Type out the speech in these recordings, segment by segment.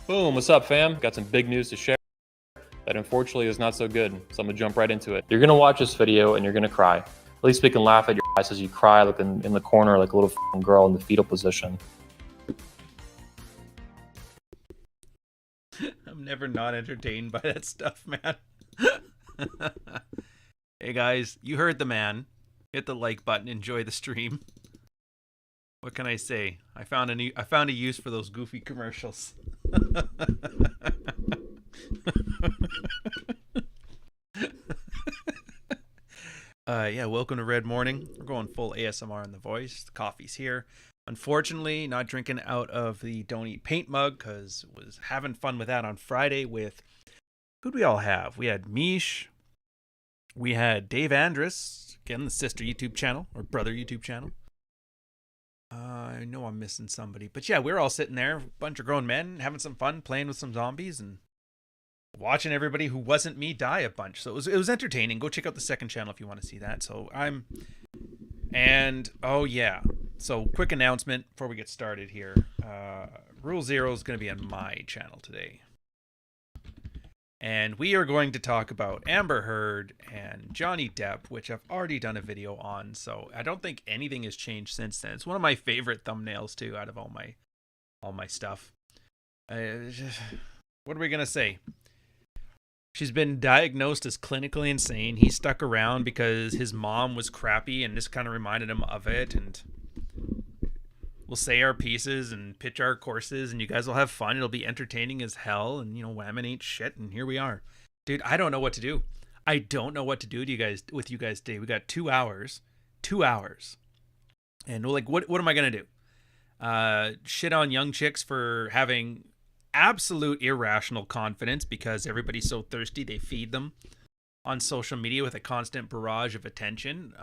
Boom, what's up, fam? Got some big news to share that unfortunately is not so good, so I'm gonna jump right into it. You're gonna watch this video and you're gonna cry. At least we can laugh at your eyes as you cry looking in the corner like a little girl in the fetal position. I'm never not entertained by that stuff, man. Hey guys, you heard the man. Hit the like button, enjoy the stream. What can I say? I found a use for those goofy commercials. Yeah, welcome to Red Morning. We're going full ASMR on the voice. The coffee's here. Unfortunately, not drinking out of the Don't Eat Paint mug because was having fun with that on Friday with, who'd we all have? We had Mish. We had Dave Andrus, again, the sister YouTube channel, or brother YouTube channel. I know I'm missing somebody. But yeah, we were all sitting there, a bunch of grown men, having some fun, playing with some zombies, and watching everybody who wasn't me die a bunch. So it was entertaining. Go check out the second channel if you want to see that. Oh yeah. So quick announcement before we get started here. Rule 0 is going to be on my channel today. And we are going to talk about Amber Heard and Johnny Depp, which I've already done a video on. So I don't think anything has changed since then. It's one of my favorite thumbnails too, out of all my stuff. What are we going to say? She's been diagnosed as clinically insane. He stuck around because his mom was crappy, and this kind of reminded him of it. And we'll say our pieces and pitch our courses, and you guys will have fun. It'll be entertaining as hell, and Whammon ain't shit. And here we are, dude. I don't know what to do. I don't know what to do with you guys today. We got 2 hours, and we're like, what am I gonna do? Shit on young chicks for having absolute irrational confidence because everybody's so thirsty they feed them on social media with a constant barrage of attention.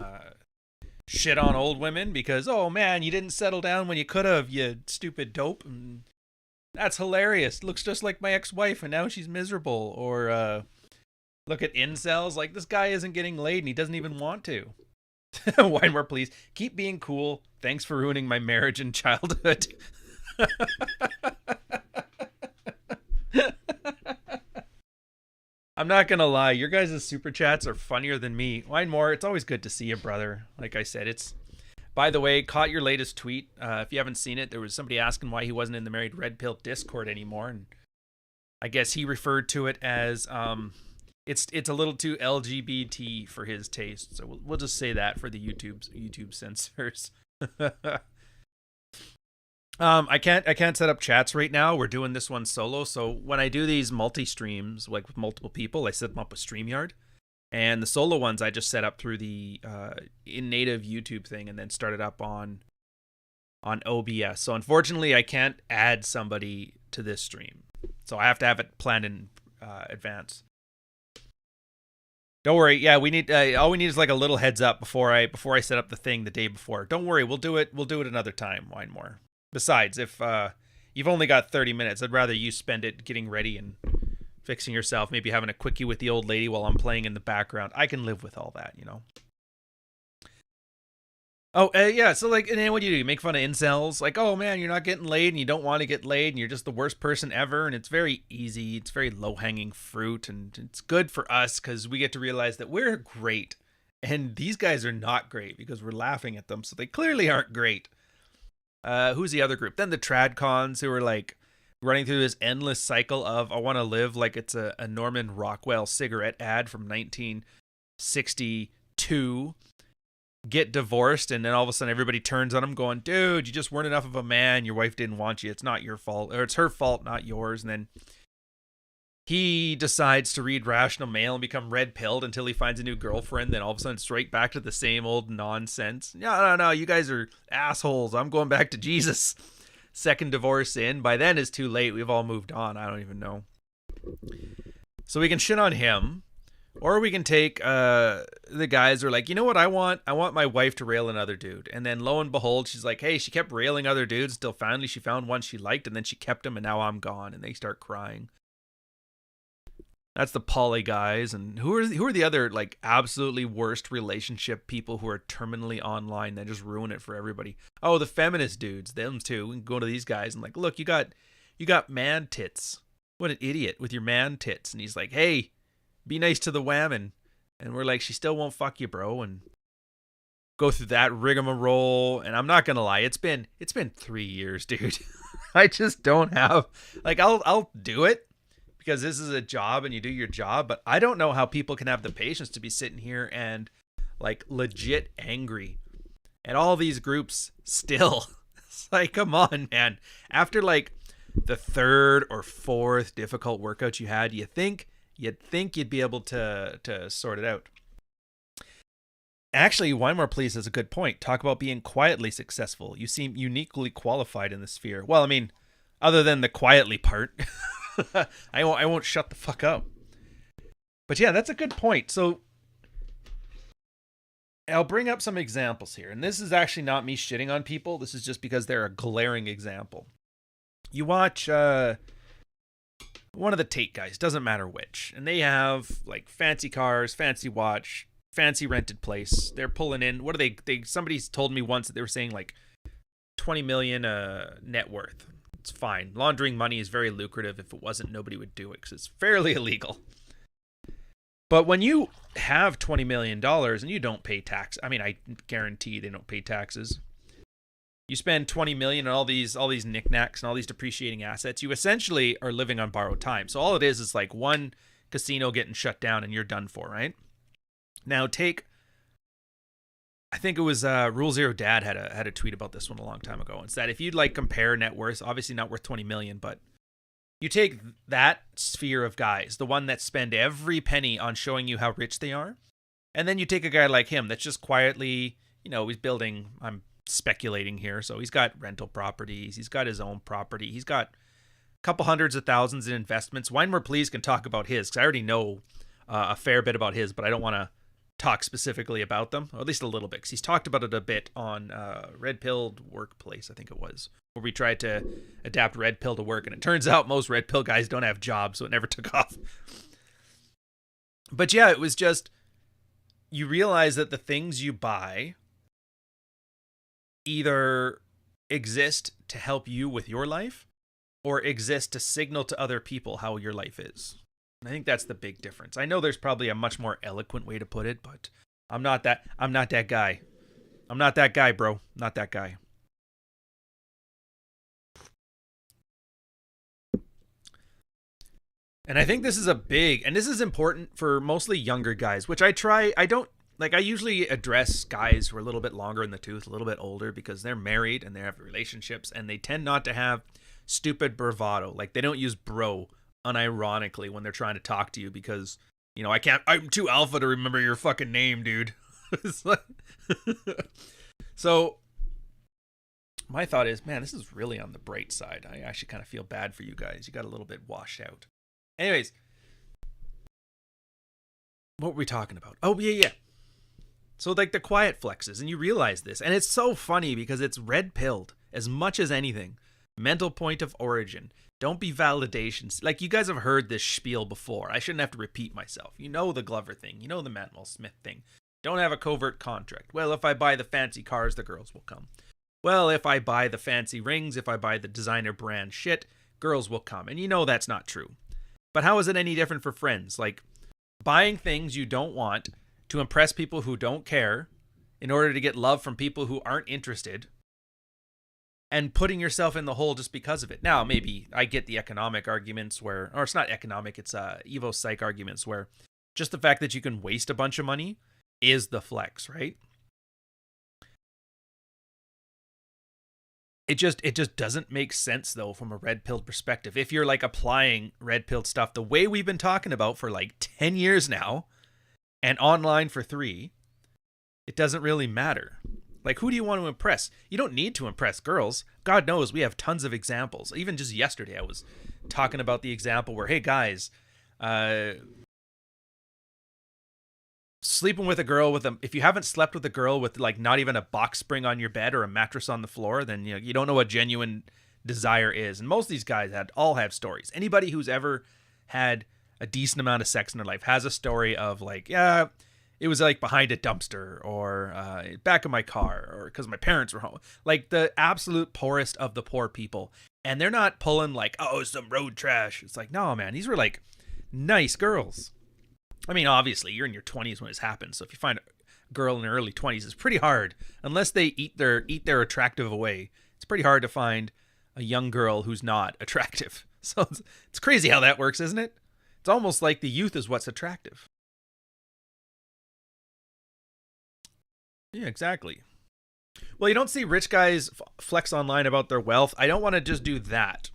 Shit on old women because, oh man, you didn't settle down when you could have, you stupid dope. And that's hilarious. Looks just like my ex-wife and now she's miserable. Or look at incels, like this guy isn't getting laid and he doesn't even want to. Why more, please? Keep being cool. Thanks for ruining my marriage and childhood. I'm not gonna lie, your guys' super chats are funnier than me. Wine more, it's always good to see you, brother. Like I said, by the way, caught your latest tweet. If you haven't seen it, there was somebody asking why he wasn't in the Married Red Pill Discord anymore, and I guess he referred to it as it's a little too LGBT for his taste. So we'll just say that for the YouTube censors. I can't set up chats right now. We're doing this one solo. So when I do these multi-streams, like with multiple people, I set them up with StreamYard. And the solo ones I just set up through the in-native YouTube thing and then started up on OBS. So unfortunately, I can't add somebody to this stream. So I have to have it planned in advance. Don't worry. Yeah, we need all we need is like a little heads up before I set up the thing the day before. Don't worry. We'll do it another time. Wine more. Besides, if you've only got 30 minutes, I'd rather you spend it getting ready and fixing yourself, maybe having a quickie with the old lady while I'm playing in the background. I can live with all that, Oh, yeah, so like, and then what do? You make fun of incels? Like, oh man, you're not getting laid and you don't want to get laid and you're just the worst person ever. And it's very easy. It's very low-hanging fruit. And it's good for us because we get to realize that we're great. And these guys are not great because we're laughing at them. So they clearly aren't great. Who's the other group? Then the tradcons who are like running through this endless cycle of I want to live like it's a Norman Rockwell cigarette ad from 1962, get divorced, and then all of a sudden everybody turns on them going, dude, you just weren't enough of a man. Your wife didn't want you. It's not your fault, or it's her fault, not yours. And then he decides to read Rational Mail and become red-pilled until he finds a new girlfriend. Then all of a sudden it's right back to the same old nonsense. No, you guys are assholes. I'm going back to Jesus. Second divorce in. By then it's too late. We've all moved on. I don't even know. So we can shit on him. Or we can take the guys who are like, you know what I want? I want my wife to rail another dude. And then lo and behold, she's like, hey, she kept railing other dudes until finally she found one she liked, and then she kept him, and now I'm gone. And they start crying. That's the poly guys. And who are the other like absolutely worst relationship people who are terminally online that just ruin it for everybody? Oh, the feminist dudes, them too. We can go to these guys and like, look, you got You got man tits. What an idiot with your man tits. And he's like, hey, be nice to the women. And we're like, she still won't fuck you, bro. And go through that rigmarole. And I'm not going to lie. It's been 3 years, dude. I just don't have, like, I'll do it because this is a job and you do your job. But I don't know how people can have the patience to be sitting here and like legit angry at all these groups still. It's like, come on, man. After like the third or fourth difficult workout you had, you'd think you'd be able to sort it out. Actually, One More Please has a good point. Talk about being quietly successful. You seem uniquely qualified in this sphere. Well, I mean, other than the quietly part, I won't shut the fuck up. But yeah, that's a good point. So I'll bring up some examples here. And this is actually not me shitting on people. This is just because they're a glaring example. You watch one of the Tate guys, doesn't matter which. And they have like fancy cars, fancy watch, fancy rented place. They're pulling in. What are they somebody's told me once that they were saying like 20 million net worth. It's fine. Laundering money is very lucrative. If it wasn't, nobody would do it because it's fairly illegal. But when you have $20 million and you don't pay tax, I mean, I guarantee they don't pay taxes. You spend $20 million on all these knickknacks and all these depreciating assets. You essentially are living on borrowed time. So all it is like one casino getting shut down and you're done for, right? Now I think it was Rule Zero Dad had a tweet about this one a long time ago. It's that if you'd like compare net worth, obviously not worth 20 million, but you take that sphere of guys, the one that spend every penny on showing you how rich they are, and then you take a guy like him that's just quietly, he's building, I'm speculating here, so he's got rental properties, he's got his own property, he's got a couple hundreds of thousands in investments. Winemore Please can talk about his, because I already know a fair bit about his, but I don't want to talk specifically about them, or at least a little bit, because he's talked about it a bit on Red Pilled Workplace, I think it was, where we tried to adapt Red Pill to work, and it turns out most Red Pill guys don't have jobs, so it never took off. But yeah, it was just, you realize that the things you buy either exist to help you with your life or exist to signal to other people how your life is. And I think that's the big difference. I know there's probably a much more eloquent way to put it, but I'm not that guy. I'm not that guy, bro. Not that guy. And I think this is and this is important for mostly younger guys, which I usually address guys who are a little bit longer in the tooth, a little bit older, because they're married and they have relationships and they tend not to have stupid bravado. Like, they don't use bro unironically when they're trying to talk to you because, I'm too alpha to remember your fucking name, dude. So my thought is, man, this is really on the bright side. I actually kind of feel bad for you guys. You got a little bit washed out. Anyways, what were we talking about? Oh, yeah. So like the quiet flexes, and you realize this, and it's so funny because it's red pilled as much as anything. Mental point of origin. Don't be validations. Like, you guys have heard this spiel before. I shouldn't have to repeat myself. You know the Glover thing. You know the Manuel Smith thing. Don't have a covert contract. Well, if I buy the fancy cars, the girls will come. Well, if I buy the fancy rings, if I buy the designer brand shit, girls will come. And you know that's not true. But how is it any different for friends? Like, buying things you don't want to impress people who don't care in order to get love from people who aren't interested, and putting yourself in the hole just because of it. Now, maybe I get the economic arguments or it's not economic, it's Evo Psych arguments where just the fact that you can waste a bunch of money is the flex, right? It just doesn't make sense, though, from a red-pilled perspective. If you're like applying red-pilled stuff the way we've been talking about for like 10 years now and online for 3, it doesn't really matter. Like, who do you want to impress? You don't need to impress girls. God knows we have tons of examples. Even just yesterday, I was talking about the example where, hey, guys, sleeping with a girl if you haven't slept with a girl with like not even a box spring on your bed or a mattress on the floor, then you don't know what genuine desire is. And most of these guys all have stories. Anybody who's ever had a decent amount of sex in their life has a story of like, yeah, it was like behind a dumpster or back of my car or because my parents were home. Like the absolute poorest of the poor people. And they're not pulling like, oh, some road trash. It's like, no, man, these were like nice girls. I mean, obviously, you're in your 20s when this happens. So if you find a girl in her early 20s, it's pretty hard. Unless they eat their attractive away, it's pretty hard to find a young girl who's not attractive. So it's crazy how that works, isn't it? It's almost like the youth is what's attractive. Yeah, exactly. Well, you don't see rich guys flex online about their wealth. I don't want to just do that.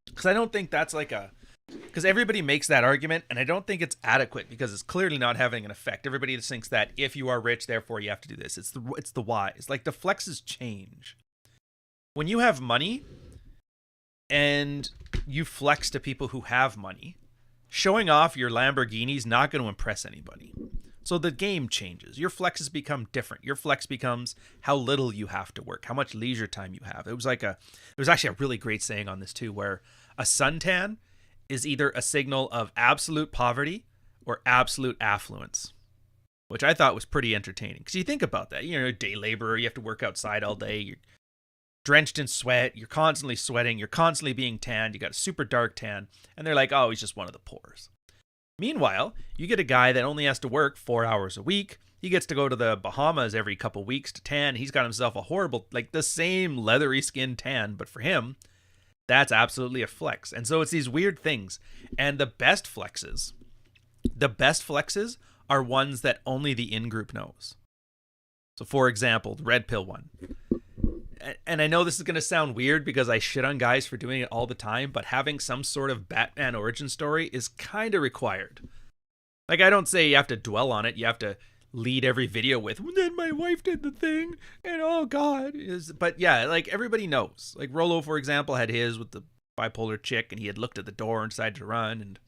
Because I don't think that's like a... Because everybody makes that argument, and I don't think it's adequate because it's clearly not having an effect. Everybody just thinks that if you are rich, therefore you have to do this. It's the why. It's like the flexes change. When you have money and you flex to people who have money, showing off your Lamborghini is not going to impress anybody. So the game changes. Your flexes become different. Your flex becomes how little you have to work, how much leisure time you have. There was actually a really great saying on this too, where a suntan is either a signal of absolute poverty or absolute affluence, which I thought was pretty entertaining. Because you think about that, you're a day laborer, you have to work outside all day, you're drenched in sweat, you're constantly sweating, you're constantly being tanned, you got a super dark tan, and they're like, oh, he's just one of the poors. Meanwhile, you get a guy that only has to work 4 hours a week. He gets to go to the Bahamas every couple weeks to tan. He's got himself a horrible, like the same leathery skin tan, but for him, that's absolutely a flex. And so it's these weird things. And the best flexes are ones that only the in-group knows. So for example, the red pill one. And I know this is going to sound weird because I shit on guys for doing it all the time, but having some sort of Batman origin story is kind of required. Like, I don't say you have to dwell on it. You have to lead every video with, well, then my wife did the thing, and oh God. But yeah, like everybody knows. Like Rolo, for example, had his with the bipolar chick, and he had looked at the door and decided to run. And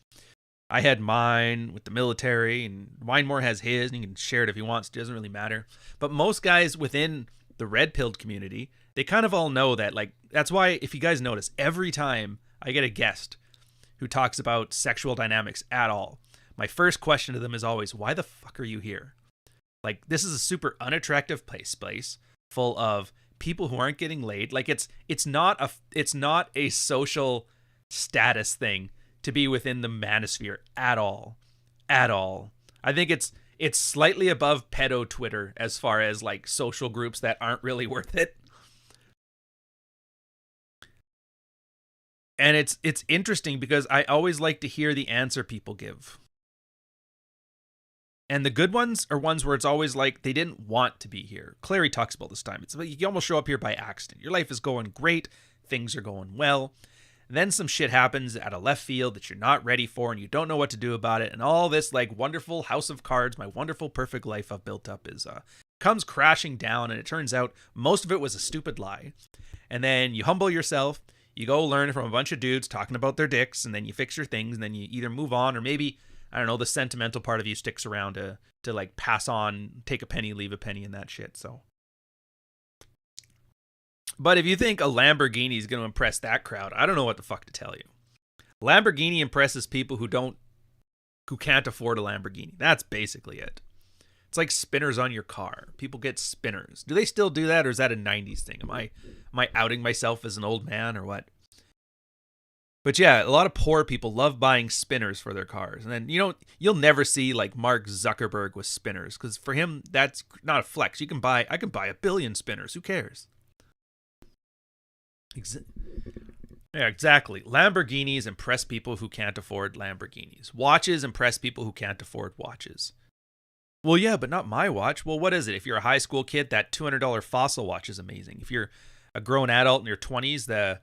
I had mine with the military, and Winemore has his, and he can share it if he wants to. It doesn't really matter. But most guys within the red-pilled community, they kind of all know that. Like, that's why, if you guys notice, every time I get a guest who talks about sexual dynamics at all, my first question to them is always, why the fuck are you here? Like, this is a super unattractive place full of people who aren't getting laid. Like, it's not a social status thing to be within the manosphere at all. I think it's slightly above pedo Twitter as far as like social groups that aren't really worth it. And it's interesting because I always like to hear the answer people give. And the good ones are ones where it's always like they didn't want to be here. Clary talks about this time. It's like you almost show up here by accident. Your life is going great. Things are going well. And then some shit happens out of left field that you're not ready for and you don't know what to do about it. And all this like wonderful house of cards, my wonderful perfect life I've built up is comes crashing down. And it turns out most of it was a stupid lie. And then you humble yourself. You go learn from a bunch of dudes talking about their dicks, and then you fix your things, and then you either move on, or maybe, I don't know, the sentimental part of you sticks around to like pass on, take a penny, leave a penny, and that shit. So, but if you think a Lamborghini is going to impress that crowd, I don't know what the fuck to tell you. Lamborghini impresses people who can't afford a Lamborghini. That's basically it. It's like spinners on your car. People get spinners. Do they still do that, or is that a 90s thing? Am I outing myself as an old man or what? But yeah, a lot of poor people love buying spinners for their cars. And then, you'll never see like Mark Zuckerberg with spinners, because for him, that's not a flex. I can buy 1 billion spinners. Who cares? Yeah, exactly. Lamborghinis impress people who can't afford Lamborghinis. Watches impress people who can't afford watches. Well, yeah, but not my watch. Well, what is it? If you're a high school kid, that $200 Fossil watch is amazing. If you're a grown adult in your 20s, the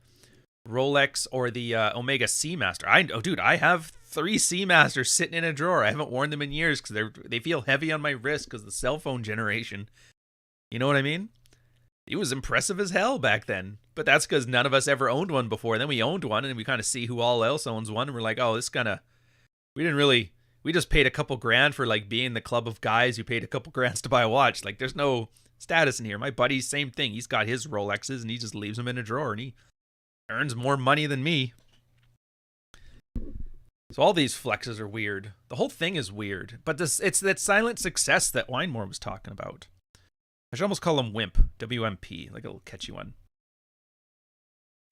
Rolex or the Omega Seamaster. I have 3 Seamasters sitting in a drawer. I haven't worn them in years because they feel heavy on my wrist because the cell phone generation. You know what I mean? It was impressive as hell back then. But that's because none of us ever owned one before. Then we owned one, and we kind of see who all else owns one, and we're like, oh, we just paid a couple grand for like being the club of guys who paid a couple grand to buy a watch. Like, there's no status in here. My buddy's same thing. He's got his Rolexes and he just leaves them in a drawer, and he earns more money than me. So all these flexes are weird. The whole thing is weird. But it's that silent success that Winemore was talking about. I should almost call him WIMP, WMP, like a little catchy one.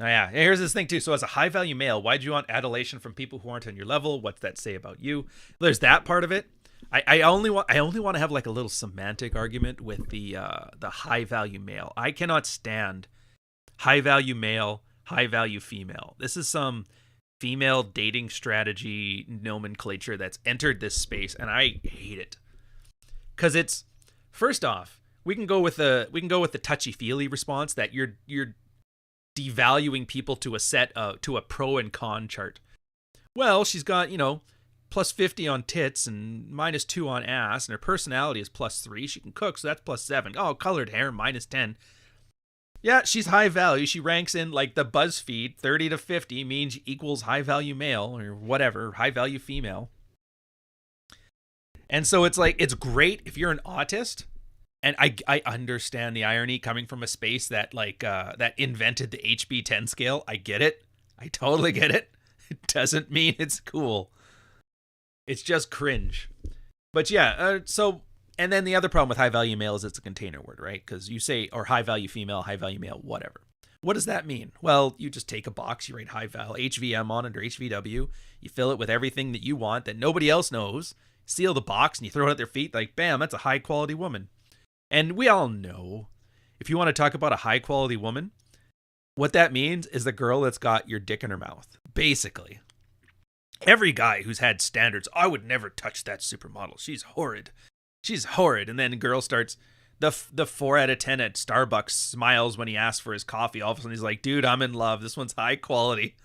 Oh, yeah. Here's this thing too. So as a high value male, why do you want adulation from people who aren't on your level? What's that say about you? There's that part of it. I only want to have like a little semantic argument with the high value male. I cannot stand high value male, high value female. This is some female dating strategy nomenclature that's entered this space, and I hate it. Cuz it's, first off, we can go with the touchy-feely response that you're devaluing people to a pro and con chart. Well, she's got, plus 50 on tits and minus 2 on ass, and her personality is plus 3. She can cook, so that's plus 7. Oh, colored hair, minus 10. Yeah, she's high value. She ranks in like the BuzzFeed 30 to 50 means equals high value male or whatever, high value female. And so it's like, it's great if you're an autist. And I understand the irony coming from a space that that invented the HB10 scale. I get it. I totally get it. It doesn't mean it's cool. It's just cringe. But yeah, and then the other problem with high value male is it's a container word, right? Because you say, or high value female, high value male, whatever. What does that mean? Well, you just take a box, you write high val, HVM on it or HVW, you fill it with everything that you want that nobody else knows, seal the box, and you throw it at their feet like, bam, that's a high quality woman. And we all know, if you want to talk about a high quality woman, what that means is the girl that's got your dick in her mouth, basically. Every guy who's had standards, I would never touch that supermodel. She's horrid. She's horrid. And then the girl starts, the 4 out of 10 at Starbucks smiles when he asks for his coffee. All of a sudden he's like, dude, I'm in love. This one's high quality.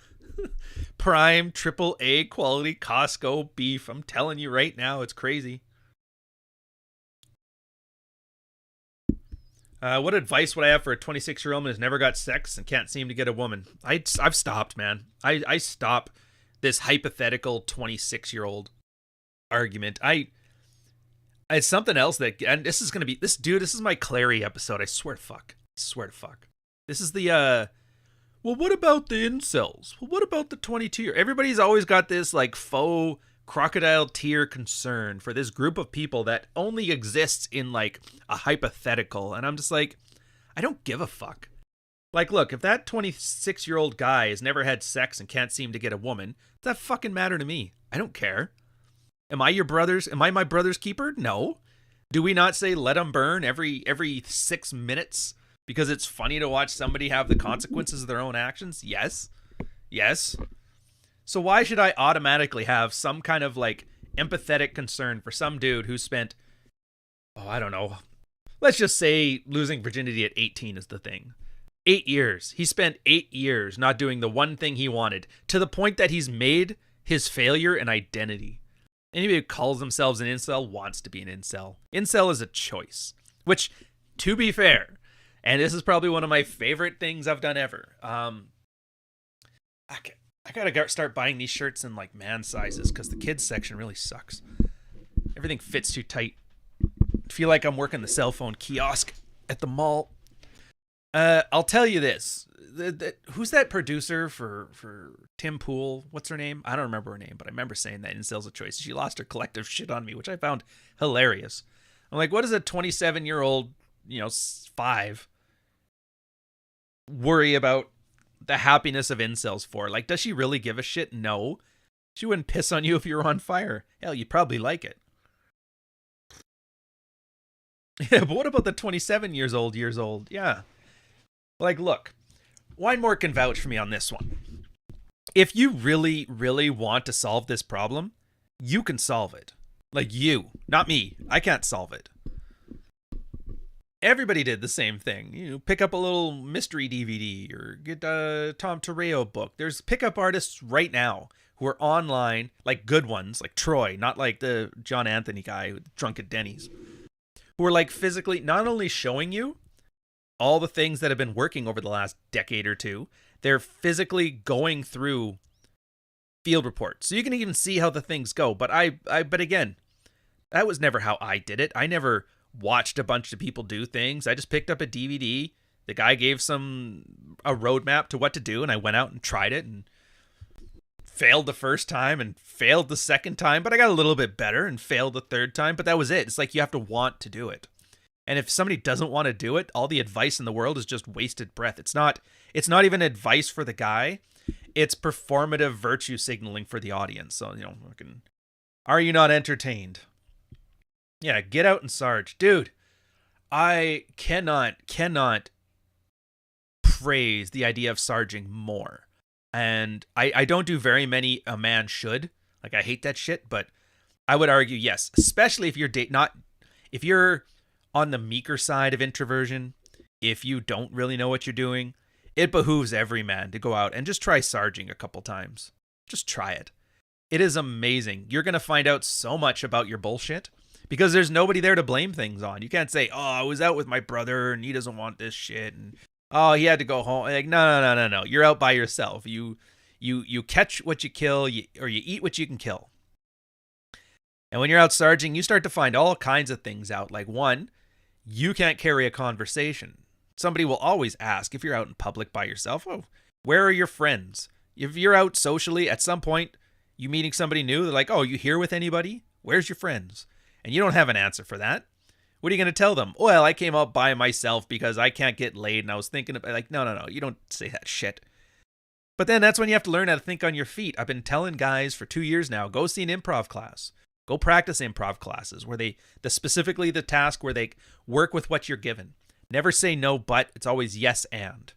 Prime, triple A quality Costco beef. I'm telling you right now, it's crazy. What advice would I have for a 26-year-old man who's never got sex and can't seem to get a woman? I've stopped, man. I stop this hypothetical 26-year-old argument. It's something else that, and this is going to be, this is my Clary episode. I swear to fuck. This is the, well, what about the incels? Well, what about the 22-year? Everybody's always got this like faux crocodile tear concern for this group of people that only exists in like a hypothetical. And I'm just like, I don't give a fuck. Like, look, if that 26-year-old guy has never had sex and can't seem to get a woman, does that fucking matter to me? I don't care. Am I my brother's keeper? No. Do we not say let them burn every 6 minutes because it's funny to watch somebody have the consequences of their own actions? Yes. So why should I automatically have some kind of like empathetic concern for some dude who spent, I don't know, let's just say losing virginity at 18 is the thing. 8 years. He spent 8 years not doing the one thing he wanted, to the point that he's made his failure an identity. Anybody who calls themselves an incel wants to be an incel. Incel is a choice, which, to be fair, and this is probably one of my favorite things I've done ever. I gotta start buying these shirts in like man sizes because the kids section really sucks. Everything fits too tight. I feel like I'm working the cell phone kiosk at the mall. I'll tell you this. Who's that producer for Tim Pool? What's her name? I don't remember her name, but I remember saying that incel's a choice. She lost her collective shit on me, which I found hilarious. I'm like, what does a 27-year-old, 5 worry about the happiness of incels for? Like, does she really give a shit? No. She wouldn't piss on you if you were on fire. Hell, you'd probably like it. Yeah, but what about the 27 years old? Yeah. Like, look, Wine can vouch for me on this one. If you really, really want to solve this problem, you can solve it. Like you, not me. I can't solve it. Everybody did the same thing. Pick up a little mystery DVD or get a Tom Toreo book. There's pickup artists right now who are online, like good ones, like Troy, not like the John Anthony guy drunk at Denny's, who are like physically not only showing you all the things that have been working over the last decade or two, they're physically going through field reports. So you can even see how the things go. But but again, that was never how I did it. I never watched a bunch of people do things. I just picked up a DVD. The guy gave a roadmap to what to do, and I went out and tried it and failed the first time and failed the second time, but I got a little bit better and failed the third time, but that was it. It's like you have to want to do it. And if somebody doesn't want to do it, all the advice in the world is just wasted breath. It's not even advice for the guy. It's performative virtue signaling for the audience. So, are you not entertained? Yeah, get out and Sarge. Dude, I cannot praise the idea of sarging more. And I don't do very many a man should. Like, I hate that shit, but I would argue yes, especially if you're if you're on the meeker side of introversion, if you don't really know what you're doing, it behooves every man to go out and just try sarging a couple times. Just try it. It is amazing. You're going to find out so much about your bullshit because there's nobody there to blame things on. You can't say, oh, I was out with my brother and he doesn't want this shit. And, oh, he had to go home. Like, no. You're out by yourself. You catch what you kill, or you eat what you can kill. And when you're out sarging, you start to find all kinds of things out. Like, one, you can't carry a conversation. Somebody will always ask if you're out in public by yourself, oh, where are your friends? If you're out socially, at some point, you meeting somebody new, they're like, oh, you here with anybody? Where's your friends? And you don't have an answer for that. What are you going to tell them? Well, I came out by myself because I can't get laid and I was thinking about, like, no, you don't say that shit. But then that's when you have to learn how to think on your feet. I've been telling guys for 2 years now, go see an improv class. Go practice improv classes where specifically the task where they work with what you're given. Never say no, but it's always yes and.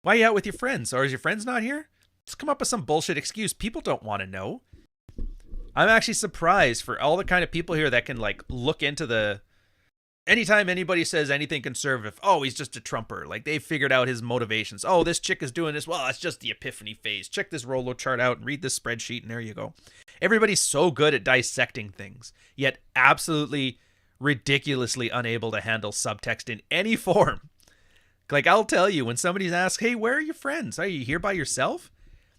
Why are you out with your friends? Or is your friends not here? Just come up with some bullshit excuse. People don't want to know. I'm actually surprised for all the kind of people here that can like look into anytime anybody says anything conservative, oh, he's just a Trumper. Like they've figured out his motivations. Oh, this chick is doing this. Well, it's just the epiphany phase. Check this Rolo chart out and read this spreadsheet and there you go. Everybody's so good at dissecting things, yet absolutely ridiculously unable to handle subtext in any form. Like I'll tell you, when somebody's asked, hey, where are your friends? Are you here by yourself?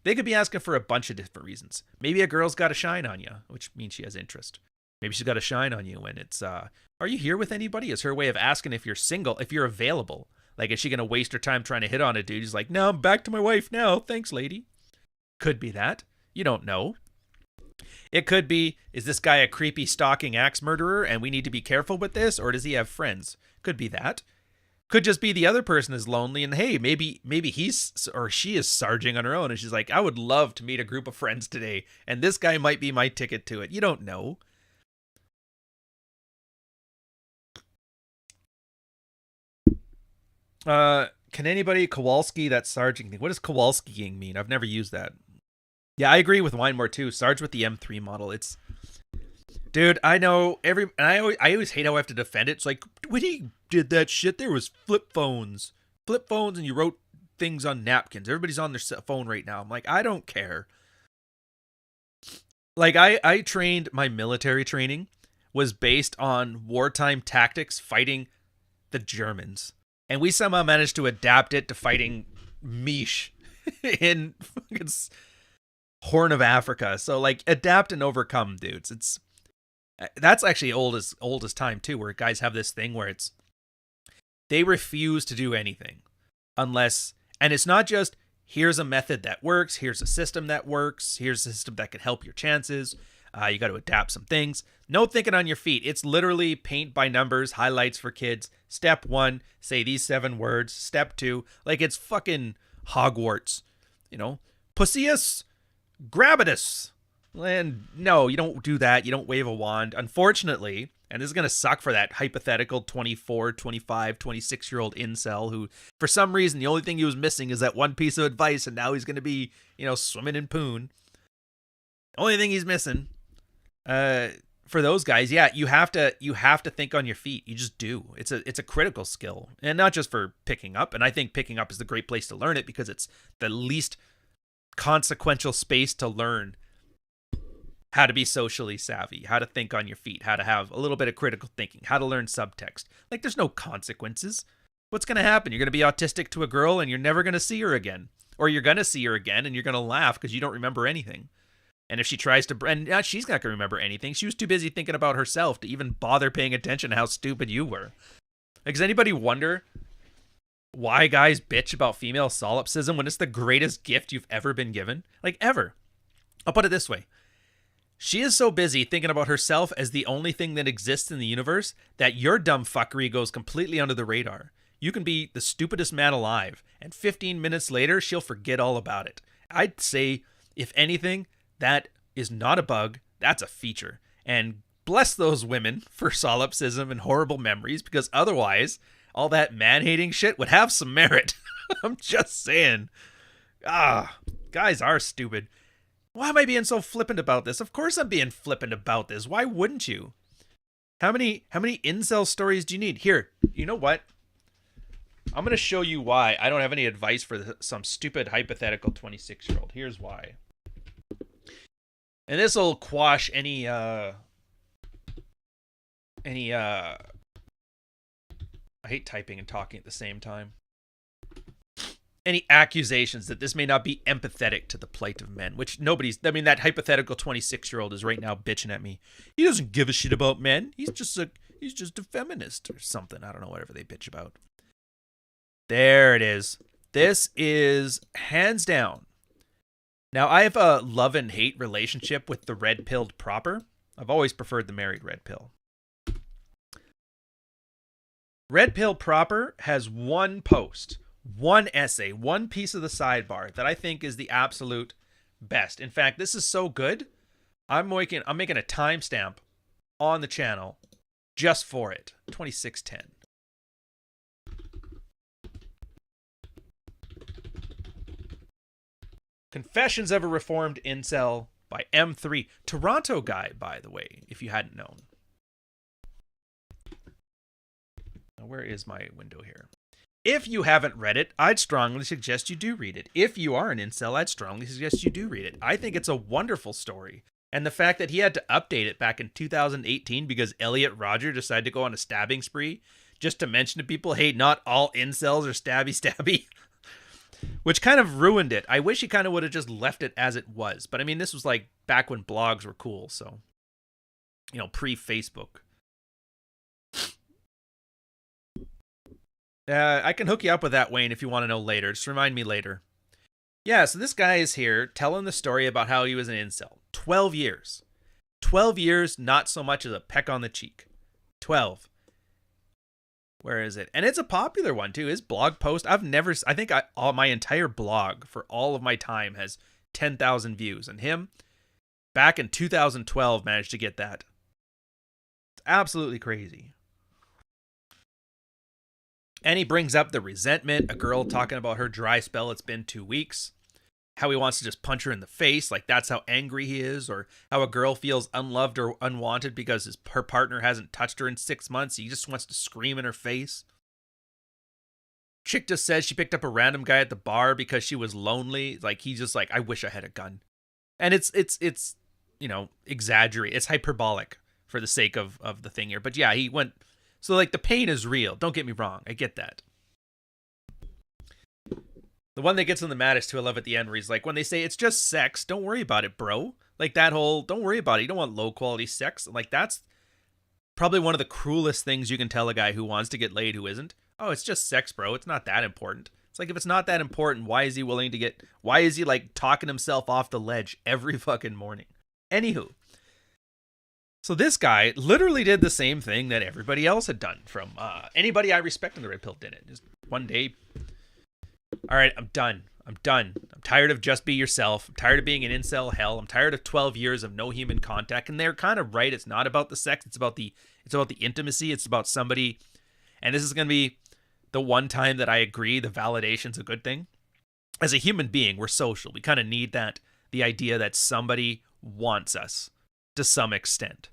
They could be asking for a bunch of different reasons. Maybe a girl's got a shine on you, which means she has interest. Maybe she's got a shine on you when it's, are you here with anybody? It's her way of asking if you're single, if you're available. Like, is she going to waste her time trying to hit on a dude? He's like, no, I'm back to my wife now. Thanks, lady. Could be that. You don't know. It could be, is this guy a creepy stalking axe murderer and we need to be careful with this? Or does he have friends? Could be that. Could just be the other person is lonely and hey, maybe he's or she is sarging on her own and she's like, I would love to meet a group of friends today and this guy might be my ticket to it. You don't know. Can anybody Kowalski that sarging thing? What does Kowalskiing mean? I've never used that. Yeah, I agree with Winemore too. Sarge with the M3 model. It's, dude, I know I always hate how I have to defend it. It's like when he did that shit, there was flip phones, and you wrote things on napkins. Everybody's on their phone right now. I'm like, I don't care. Like I trained, my military training was based on wartime tactics fighting the Germans. And we somehow managed to adapt it to fighting Mish in fucking Horn of Africa. So like adapt and overcome, dudes. That's actually old as time too, where guys have this thing where they refuse to do anything unless, and it's not just here's a method that works, here's a system that works, here's a system that can help your chances. You got to adapt some things. No thinking on your feet. It's literally paint by numbers, highlights for kids. Step 1, say these 7 words. Step 2, like it's fucking Hogwarts, Pussius Gravitus. And no, you don't do that. You don't wave a wand. Unfortunately, and this is going to suck for that hypothetical 24, 25, 26-year-old incel who, for some reason, the only thing he was missing is that one piece of advice, and now he's going to be, swimming in poon. Only thing he's missing. For those guys, yeah, you have to think on your feet. You just do. It's a critical skill, and not just for picking up. And I think picking up is the great place to learn it because it's the least consequential space to learn how to be socially savvy, how to think on your feet, how to have a little bit of critical thinking, how to learn subtext. Like, there's no consequences. What's going to happen? You're going to be autistic to a girl and you're never going to see her again. Or you're going to see her again and you're going to laugh because you don't remember anything. And if she tries to, and she's not going to remember anything. She was too busy thinking about herself to even bother paying attention to how stupid you were. Like, does anybody wonder why guys bitch about female solipsism when it's the greatest gift you've ever been given? Like, ever. I'll put it this way. She is so busy thinking about herself as the only thing that exists in the universe that your dumb fuckery goes completely under the radar. You can be the stupidest man alive, and 15 minutes later, she'll forget all about it. I'd say, if anything, that is not a bug, that's a feature. And bless those women for solipsism and horrible memories, because otherwise, all that man-hating shit would have some merit. I'm just saying. Guys are stupid. Why am I being so flippant about this? Of course I'm being flippant about this. Why wouldn't you? How many incel stories do you need? Here, you know what? I'm going to show you why I don't have any advice for some stupid hypothetical 26-year-old. Here's why. And this will quash any I hate typing and talking at the same time. Any accusations that this may not be empathetic to the plight of men, which that hypothetical 26-year-old is right now bitching at me. He doesn't give a shit about men. He's just a feminist or something. I don't know, whatever they bitch about. There it is. This is hands down. Now, I have a love and hate relationship with the red-pilled proper. I've always preferred the married red pill. Red pill proper has one post, one essay, one piece of the sidebar that I think is the absolute best. In fact, this is so good, I'm making a timestamp on the channel just for it. 2610. Confessions of a Reformed Incel by M3. Toronto guy, by the way, if you hadn't known. Now, where is my window here? If you haven't read it, I'd strongly suggest you do read it. If you are an incel, I'd strongly suggest you do read it. I think it's a wonderful story. And the fact that he had to update it back in 2018 because Elliot Rodger decided to go on a stabbing spree just to mention to people, hey, not all incels are stabby. Which kind of ruined it. I wish he kind of would have just left it as it was. But I mean, this was like back when blogs were cool. So, pre-Facebook. I can hook you up with that, Wayne, if you want to know later. Just remind me later. Yeah, so this guy is here telling the story about how he was an incel. 12 years. 12 years, not so much as a peck on the cheek. 12. Where is it? And it's a popular one, too. His blog post, all my entire blog for all of my time has 10,000 views. And him, back in 2012, managed to get that. It's absolutely crazy. And he brings up the resentment, a girl talking about her dry spell, it's been 2 weeks. How he wants to just punch her in the face, like that's how angry he is. Or how a girl feels unloved or unwanted because her partner hasn't touched her in 6 months. He just wants to scream in her face. Chick just says she picked up a random guy at the bar because she was lonely. Like, he's just like, I wish I had a gun. And it's exaggerate. It's hyperbolic for the sake of the thing here. But yeah, he went... So, like, the pain is real. Don't get me wrong. I get that. The one that gets on the maddest, who I love at the end, where he's like, when they say it's just sex, don't worry about it, bro. Like, that whole, don't worry about it. You don't want low-quality sex. Like, that's probably one of the cruelest things you can tell a guy who wants to get laid who isn't. Oh, it's just sex, bro. It's not that important. It's like, if it's not that important, why is he like, talking himself off the ledge every fucking morning? Anywho. So this guy literally did the same thing that everybody else had done. From anybody I respect in the red pill did it. Just one day. All right, I'm done. I'm tired of just be yourself. I'm tired of being an incel hell. I'm tired of 12 years of no human contact. And they're kind of right. It's not about the sex. It's about the intimacy. It's about somebody. And this is going to be the one time that I agree the validation's a good thing. As a human being, we're social. We kind of need that. The idea that somebody wants us. To some extent.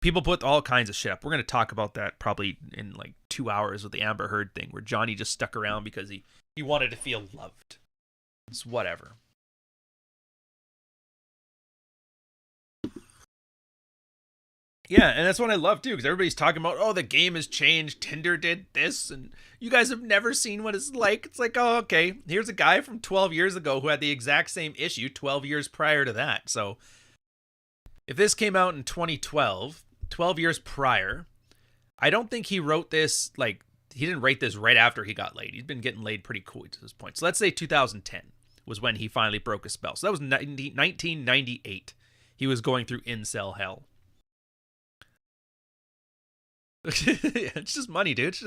People put all kinds of shit up. We're going to talk about that probably in like 2 hours with the Amber Heard thing, where Johnny just stuck around because he wanted to feel loved. It's whatever. Yeah, and that's what I love too, because everybody's talking about, oh, the game has changed, Tinder did this, and you guys have never seen what it's like. It's like, oh, okay, here's a guy from 12 years ago who had the exact same issue 12 years prior to that. So if this came out in 2012, 12 years prior, I don't think he wrote this, like, he didn't write this right after he got laid. He's been getting laid pretty cool to this point. So let's say 2010 was when he finally broke a spell. So that was 1998. He was going through incel hell. It's just money, dude.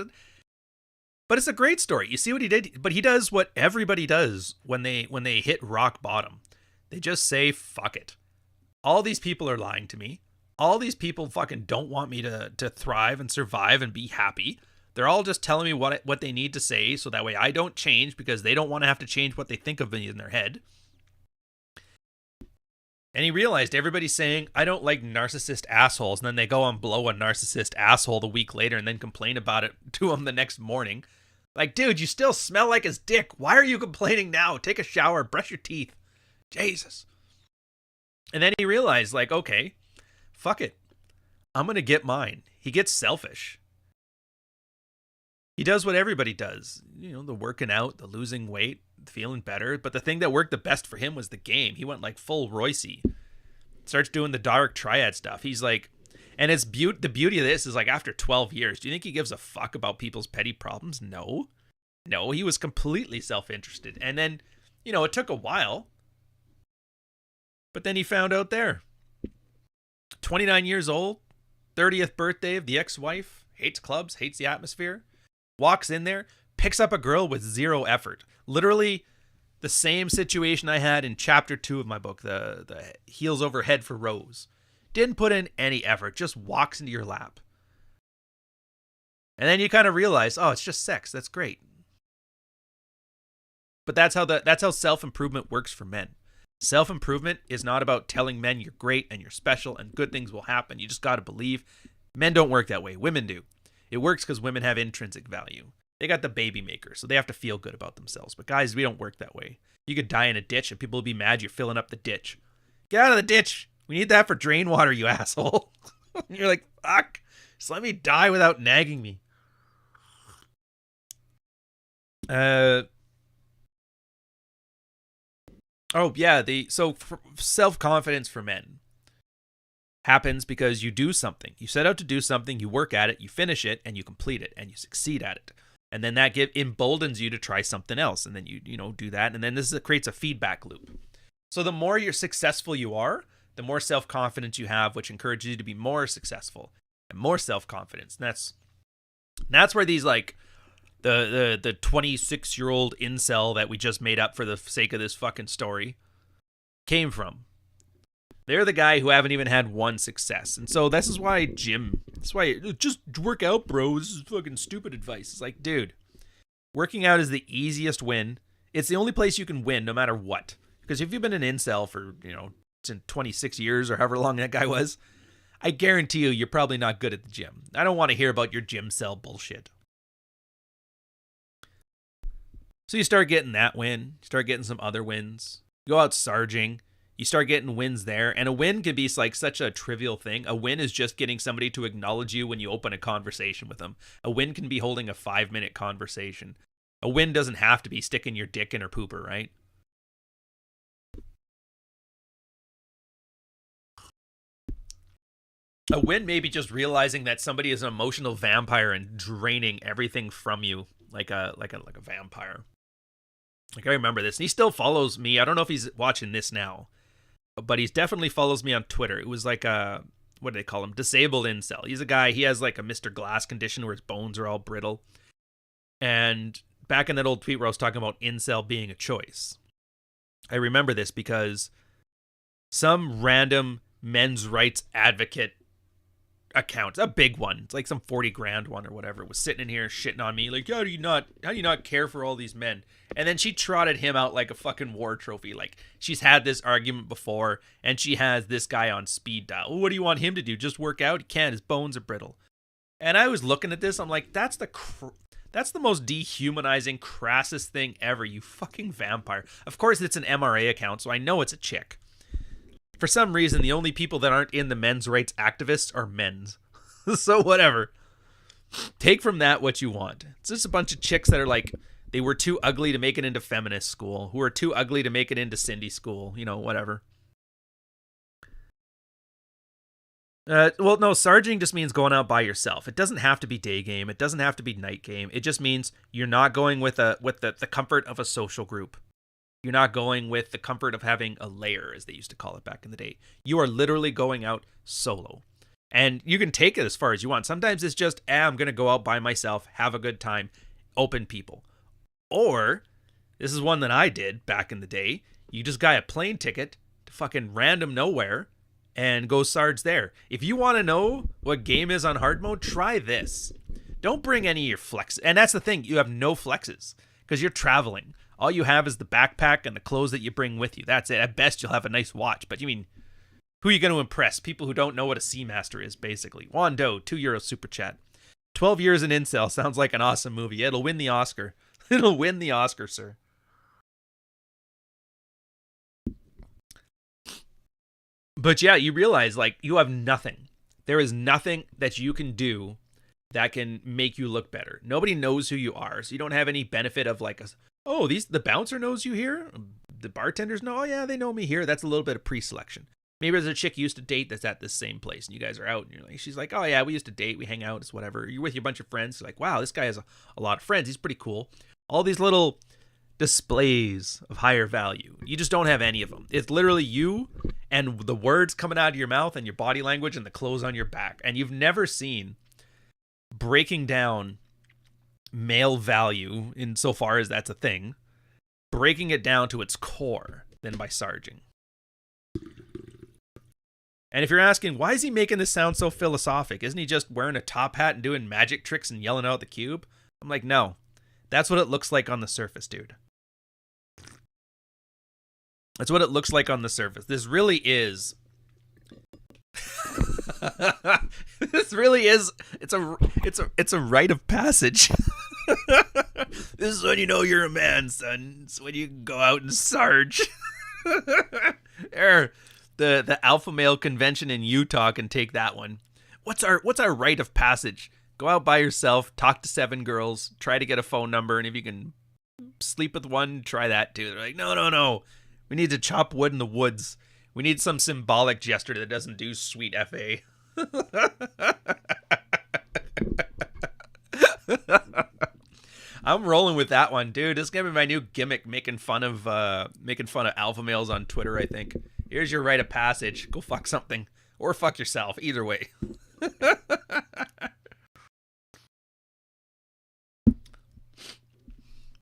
But it's a great story. You see what he did? But he does what everybody does when they hit rock bottom. They just say, fuck it. All these people are lying to me. All these people fucking don't want me to thrive and survive and be happy. They're all just telling me what they need to say so that way I don't change because they don't want to have to change what they think of me in their head. And he realized everybody's saying, I don't like narcissist assholes. And then they go and blow a narcissist asshole the week later and then complain about it to him the next morning. Like, dude, you still smell like his dick. Why are you complaining now? Take a shower, brush your teeth. Jesus. And then he realized, like, okay, fuck it. I'm going to get mine. He gets selfish. He does what everybody does. You know, the working out, the losing weight, feeling better. But the thing that worked the best for him was the game. He went like full Royce. Starts doing the dark triad stuff. He's like, and it's the beauty of this is like after 12 years, do you think he gives a fuck about people's petty problems? No. No, he was completely self-interested. And then, you know, it took a while. But then he found out there. 29 years old, 30th birthday of the ex-wife, hates clubs, hates the atmosphere, walks in there, picks up a girl with zero effort. Literally the same situation I had in chapter 2 of my book, the heels over head for Rose. Didn't put in any effort, just walks into your lap. And then you kind of realize, oh, it's just sex. That's great. But that's how self-improvement works for men. Self-improvement is not about telling men you're great and you're special and good things will happen. You just got to believe. Men don't work that way. Women do. It works because women have intrinsic value. They got the baby maker, so they have to feel good about themselves. But guys, we don't work that way. You could die in a ditch and people will be mad you're filling up the ditch. Get out of the ditch. We need that for drain water, you asshole. And you're like, fuck. Just let me die without nagging me. Oh, yeah. Self-confidence for men happens because you do something. You set out to do something, you work at it, you finish it, and you complete it, and you succeed at it. And then that emboldens you to try something else. And then you do that. And then this creates a feedback loop. So the more you're successful you are, the more self-confidence you have, which encourages you to be more successful and more self-confidence. And that's where these like the 26-year-old incel that we just made up for the sake of this fucking story came from. They're the guy who haven't even had one success. And so this is why just work out, bro. This is fucking stupid advice. It's like, dude, working out is the easiest win. It's the only place you can win no matter what. Because if you've been an incel for, 26 years or however long that guy was, I guarantee you're probably not good at the gym. I don't want to hear about your gym cell bullshit. So you start getting that win. You start getting some other wins. You go out sarging. You start getting wins there. And a win can be like such a trivial thing. A win is just getting somebody to acknowledge you when you open a conversation with them. A win can be holding a 5-minute conversation. A win doesn't have to be sticking your dick in her pooper, right? A win may be just realizing that somebody is an emotional vampire and draining everything from you like a vampire. Like, I remember this. And he still follows me. I don't know if he's watching this now, but he definitely follows me on Twitter. It was like a, what do they call him? Disabled incel. He's a guy, he has like a Mr. Glass condition where his bones are all brittle. And back in that old tweet where I was talking about incel being a choice, I remember this because some random men's rights advocate account, a big one, it's like some 40 grand one or whatever, was sitting in here shitting on me like, how do you not care for all these men? And then she trotted him out like a fucking war trophy. Like, she's had this argument before and she has this guy on speed dial. What do you want him to do? Just work out? He can't. His bones are brittle. And I was looking at this, I'm like, that's the most dehumanizing, crassest thing ever, you fucking vampire. Of course it's an MRA account, so I know it's a chick. For some reason, the only people that aren't in the men's rights activists are men's. So whatever. Take from that what you want. It's just a bunch of chicks that are like, they were too ugly to make it into feminist school, who are too ugly to make it into Cindy school, whatever. Well, no, sarging just means going out by yourself. It doesn't have to be day game. It doesn't have to be night game. It just means you're not going with the comfort of a social group. You're not going with the comfort of having a lair, as they used to call it back in the day. You are literally going out solo. And you can take it as far as you want. Sometimes it's just, I'm going to go out by myself, have a good time, open people. Or, this is one that I did back in the day. You just got a plane ticket to fucking random nowhere and go Sarge there. If you want to know what game is on hard mode, try this. Don't bring any of your flexes. And that's the thing, you have no flexes because you're traveling. All you have is the backpack and the clothes that you bring with you. That's it. At best, you'll have a nice watch. But you mean, who are you going to impress? People who don't know what a Seamaster is, basically. Wando, €2 super chat. 12 Years in Incel sounds like an awesome movie. It'll win the Oscar. It'll win the Oscar, sir. But yeah, you realize, like, you have nothing. There is nothing that you can do that can make you look better. Nobody knows who you are, so you don't have any benefit of, like, the bouncer knows you here? The bartenders know, oh yeah, they know me here. That's a little bit of pre-selection. Maybe there's a chick you used to date that's at this same place, and you guys are out, and she's like, oh yeah, we used to date, we hang out, it's whatever. You're with your bunch of friends, you're like, wow, this guy has a lot of friends, he's pretty cool. All these little displays of higher value. You just don't have any of them. It's literally you and the words coming out of your mouth and your body language and the clothes on your back. And you've never seen breaking down male value, insofar as that's a thing, breaking it down to its core than by Sarging. And if you're asking, why is he making this sound so philosophic? Isn't he just wearing a top hat and doing magic tricks and yelling out the cube? I'm like, no. That's what it looks like on the surface, dude. That's what it looks like on the surface. This really is... this really is... It's a rite of passage. This is when you know you're a man, son. It's when you go out and Sarge. The alpha male convention in Utah can take that one. What's our rite of passage? Go out by yourself, talk to 7 girls, try to get a phone number, and if you can sleep with one, try that too. They're like, no. We need to chop wood in the woods. We need some symbolic gesture that doesn't do sweet FA. I'm rolling with that one, dude. This is gonna be my new gimmick, making fun of alpha males on Twitter, I think. Here's your rite of passage. Go fuck something. Or fuck yourself. Either way.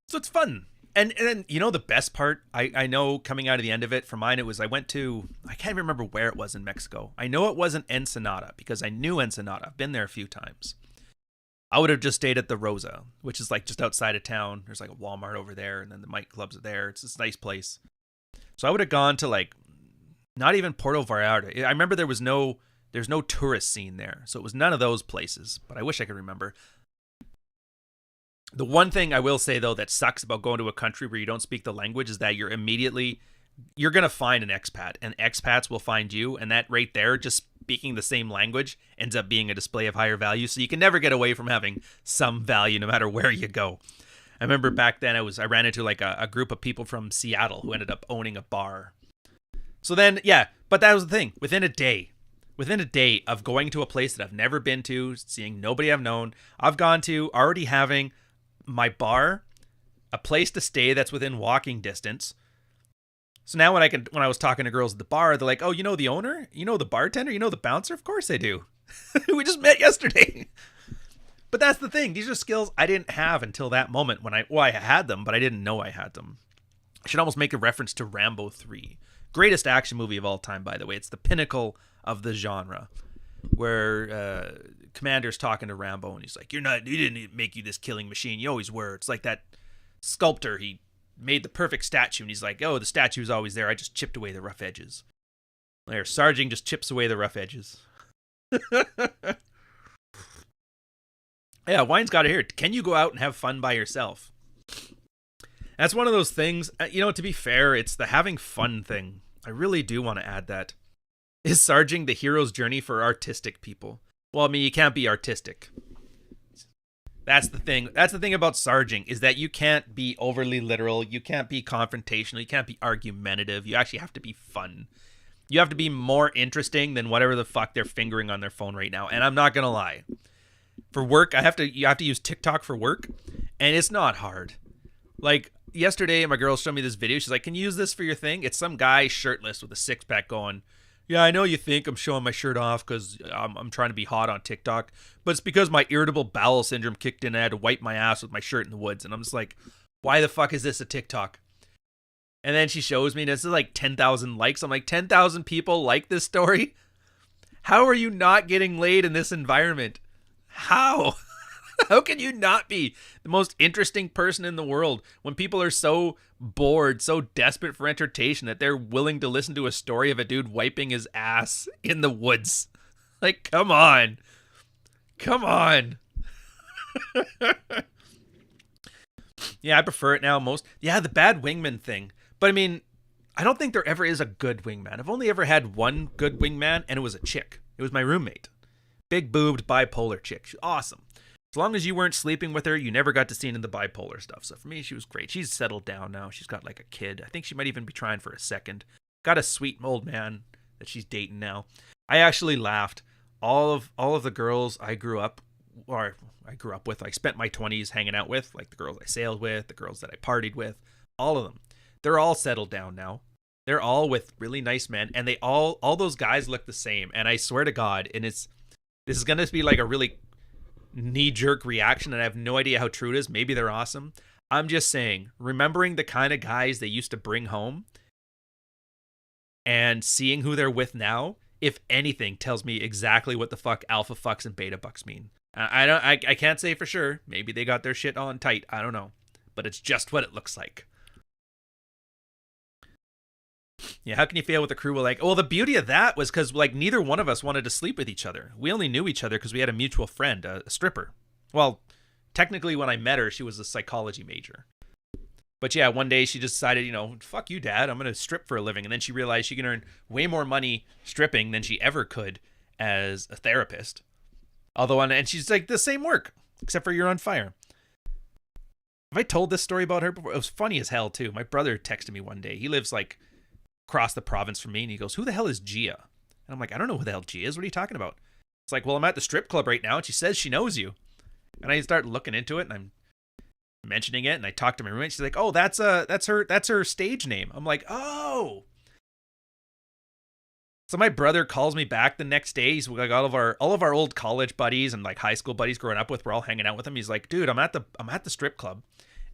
So it's fun. And then, you know, the best part, I know coming out of the end of it, for mine, it was I can't even remember where it was in Mexico. I know it wasn't Ensenada because I knew Ensenada. I've been there a few times. I would have just stayed at the Rosa, which is like just outside of town. There's like a Walmart over there, and then the Mike Clubs are there. It's this nice place. So I would have gone to like, not even Puerto Vallarta. I remember there's no tourist scene there. So it was none of those places, but I wish I could remember. The one thing I will say, though, that sucks about going to a country where you don't speak the language is that you're going to find an expat, and expats will find you. And that right there, just speaking the same language, ends up being a display of higher value. So you can never get away from having some value no matter where you go. I remember back then I ran into like a group of people from Seattle who ended up owning a bar. So then, yeah, but that was the thing. Within a day of going to a place that I've never been to, seeing nobody I've known, I've gone to already having my bar, a place to stay that's within walking distance. So now when I was talking to girls at the bar, they're like, oh, you know the owner? You know the bartender? You know the bouncer? Of course I do. We just met yesterday. But that's the thing. These are skills I didn't have until that moment when I had them, but I didn't know I had them. I should almost make a reference to Rambo 3. Greatest action movie of all time, by the way. It's the pinnacle of the genre, where Commander's talking to Rambo, and he's like, he didn't make you this killing machine. You always were. It's like that sculptor. He made the perfect statue, and he's like, oh, the statue's always there. I just chipped away the rough edges. There, Sarging just chips away the rough edges. Yeah, Wine's got it here. Can you go out and have fun by yourself? That's one of those things, to be fair, it's the having fun thing. I really do want to add that. Is Sarging the hero's journey for artistic people? Well, I mean, you can't be artistic. That's the thing. That's the thing about Sarging, is that you can't be overly literal. You can't be confrontational. You can't be argumentative. You actually have to be fun. You have to be more interesting than whatever the fuck they're fingering on their phone right now. And I'm not going to lie. For work, you have to use TikTok for work, and it's not hard. Like, yesterday my girl showed me this video. She's like, can you use this for your thing? It's some guy shirtless with a six-pack going, yeah, I know you think I'm showing my shirt off because I'm trying to be hot on TikTok, but it's because my irritable bowel syndrome kicked in and I had to wipe my ass with my shirt in the woods. And I'm just like, why the fuck is this a TikTok? And then she shows me, and it's like 10,000 likes. I'm like, 10,000 people like this story? How are you not getting laid in this environment? How? How can you not be the most interesting person in the world when people are so bored, so desperate for entertainment that they're willing to listen to a story of a dude wiping his ass in the woods? Like, come on. Come on. Yeah, I prefer it now most. Yeah, the bad wingman thing. But I mean, I don't think there ever is a good wingman. I've only ever had one good wingman, and it was a chick. It was my roommate. Big boobed bipolar chick. She's awesome. As long as you weren't sleeping with her, you never got to see into the bipolar stuff. So for me, she was great. She's settled down now. She's got like a kid. I think she might even be trying for a second. Got a sweet old man that she's dating now. I actually laughed. All of the girls I grew up with, I spent my 20s hanging out with, like the girls I sailed with, the girls that I partied with, all of them. They're all settled down now. They're all with really nice men, and all those guys look the same. And I swear to God, and this is gonna be like a really knee-jerk reaction, and I have no idea how true it is. Maybe they're awesome. I'm just saying, remembering the kind of guys they used to bring home and seeing who they're with now, if anything, tells me exactly what the fuck alpha fucks and beta bucks mean. I can't say for sure. Maybe they got their shit on tight. I don't know. But it's just what it looks like. Yeah, how can you fail with a crew? Well, the beauty of that was because like neither one of us wanted to sleep with each other. We only knew each other because we had a mutual friend, a stripper. Well, technically when I met her, she was a psychology major. But yeah, one day she just decided, fuck you, Dad, I'm going to strip for a living. And then she realized she can earn way more money stripping than she ever could as a therapist. And she's like, the same work, except for you're on fire. Have I told this story about her before? It was funny as hell, too. My brother texted me one day. He lives like across the province from me, and he goes, who the hell is Gia? And I'm like, I don't know who the hell Gia is. What are you talking about? It's like, well, I'm at the strip club right now, and she says she knows you. And I start looking into it, and I'm mentioning it, and I talked to my roommate. She's like, oh, that's her stage name. I'm like, oh. So my brother calls me back the next day. He's like all of our old college buddies and like high school buddies growing up with. We're all hanging out with him. He's like, dude, I'm at the strip club,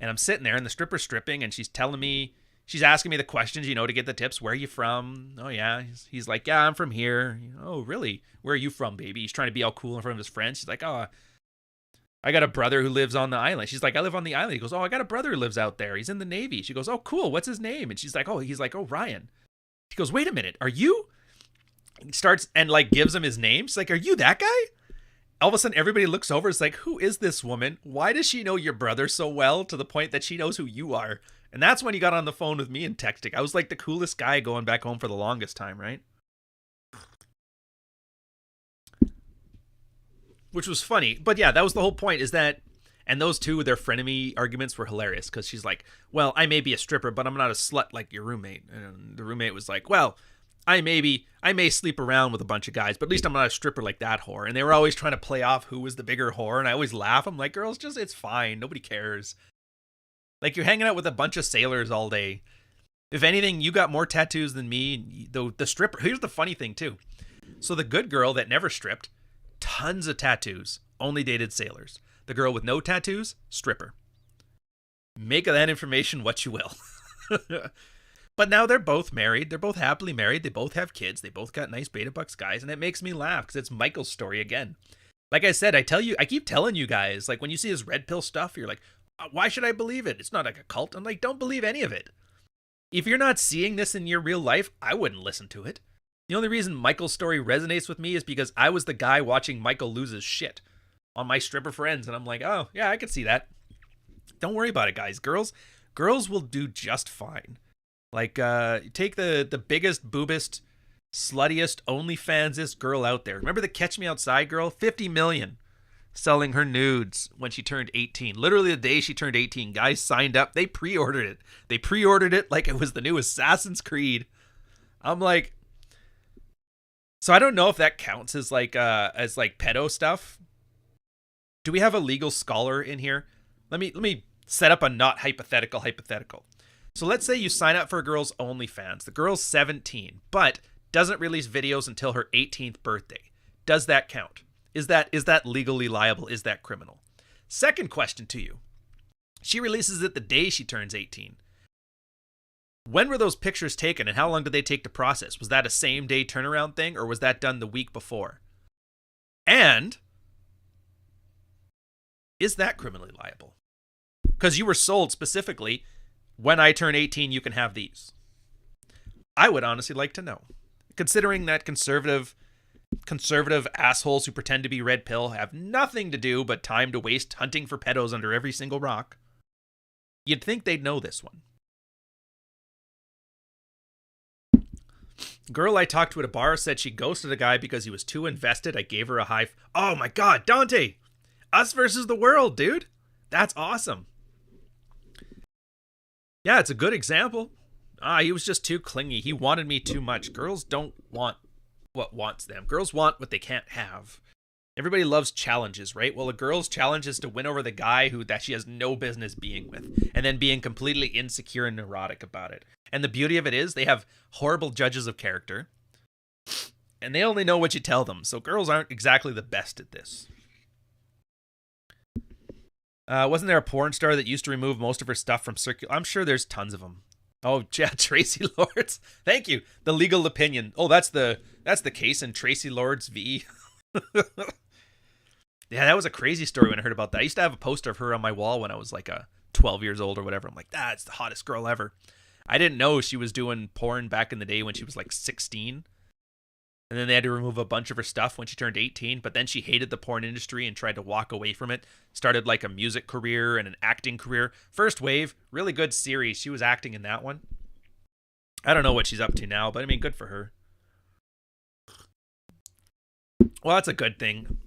and I'm sitting there, and the stripper's stripping, and she's asking me the questions, to get the tips. Where are you from? Oh yeah. He's like, yeah, I'm from here. Oh really? Where are you from, baby? He's trying to be all cool in front of his friends. She's like, oh, I got a brother who lives on the island. She's like, I live on the island. He goes, oh, I got a brother who lives out there. He's in the Navy. She goes, oh, cool. What's his name? And she's like, oh, Ryan. He goes, wait a minute. Are you? He starts and like gives him his name. She's like, are you that guy? All of a sudden, everybody looks over. It's like, who is this woman? Why does she know your brother so well to the point that she knows who you are? And that's when he got on the phone with me and texting. I was like the coolest guy going back home for the longest time, right? Which was funny. But yeah, that was the whole point, is that, and those two, their frenemy arguments were hilarious, because she's like, well, I may be a stripper, but I'm not a slut like your roommate. And the roommate was like, well, I may sleep around with a bunch of guys, but at least I'm not a stripper like that whore. And they were always trying to play off who was the bigger whore. And I always laugh. I'm like, girls, it's fine. Nobody cares. Like, you're hanging out with a bunch of sailors all day. If anything, you got more tattoos than me. The stripper, here's the funny thing too. So the good girl that never stripped, tons of tattoos, only dated sailors. The girl with no tattoos, stripper. Make of that information what you will. But now they're both married. They're both happily married. They both have kids. They both got nice beta bucks guys. And it makes me laugh because it's Michael's story again. Like I said, I keep telling you guys, like when you see his red pill stuff, you're like, why should I believe it? It's not like a cult. I'm like, don't believe any of it. If you're not seeing this in your real life, I wouldn't listen to it. The only reason Michael's story resonates with me is because I was the guy watching Michael lose his shit on my stripper friends. And I'm like, oh, yeah, I could see that. Don't worry about it, guys. Girls will do just fine. Like, take the biggest, boobest, sluttiest, OnlyFansest girl out there. Remember the Catch Me Outside girl? 50 million selling her nudes when she turned 18. Literally the day she turned 18, guys signed up. They pre-ordered it. They pre-ordered it like it was the new Assassin's Creed. I'm like, so I don't know if that counts as like pedo stuff. Do we have a legal scholar in here? Let me Set up a not hypothetical. So let's say you sign up for a girl's OnlyFans. The girl's 17, but doesn't release videos until her 18th birthday. Does that count? Is that legally liable? Is that criminal? Second question to you. She releases it the day she turns 18. When were those pictures taken and how long did they take to process? Was that a same day turnaround thing or was that done the week before? And is that criminally liable? Because you were sold specifically, when I turn 18, you can have these. I would honestly like to know. Considering that conservative assholes who pretend to be red pill have nothing to do but time to waste hunting for pedos under every single rock, you'd think they'd know this one. Girl I talked to at a bar said she ghosted a guy because he was too invested. I gave her a high... Oh my god, Dante! Us versus the world, dude! That's awesome. Yeah, it's a good example. He was just too clingy. He wanted me too much. Girls don't want what wants them. Girls want what they can't have. Everybody loves challenges, right? Well, a girl's challenge is to win over the guy that she has no business being with, and then being completely insecure and neurotic about it. And the beauty of it is they have horrible judges of character, and they only know what you tell them. So girls aren't exactly the best at this. Wasn't there a porn star that used to remove most of her stuff from I'm sure there's tons of them. Oh, yeah, Tracy Lords. Thank you. The legal opinion. Oh, that's the case in Tracy Lords v. Yeah, that was a crazy story when I heard about that. I used to have a poster of her on my wall when I was like 12 years old or whatever. I'm like, that's the hottest girl ever. I didn't know she was doing porn back in the day when she was like 16. And then they had to remove a bunch of her stuff when she turned 18. But then she hated the porn industry and tried to walk away from it. Started like a music career and an acting career. First Wave, really good series. She was acting in that one. I don't know what she's up to now, but I mean, good for her. Well, that's a good thing.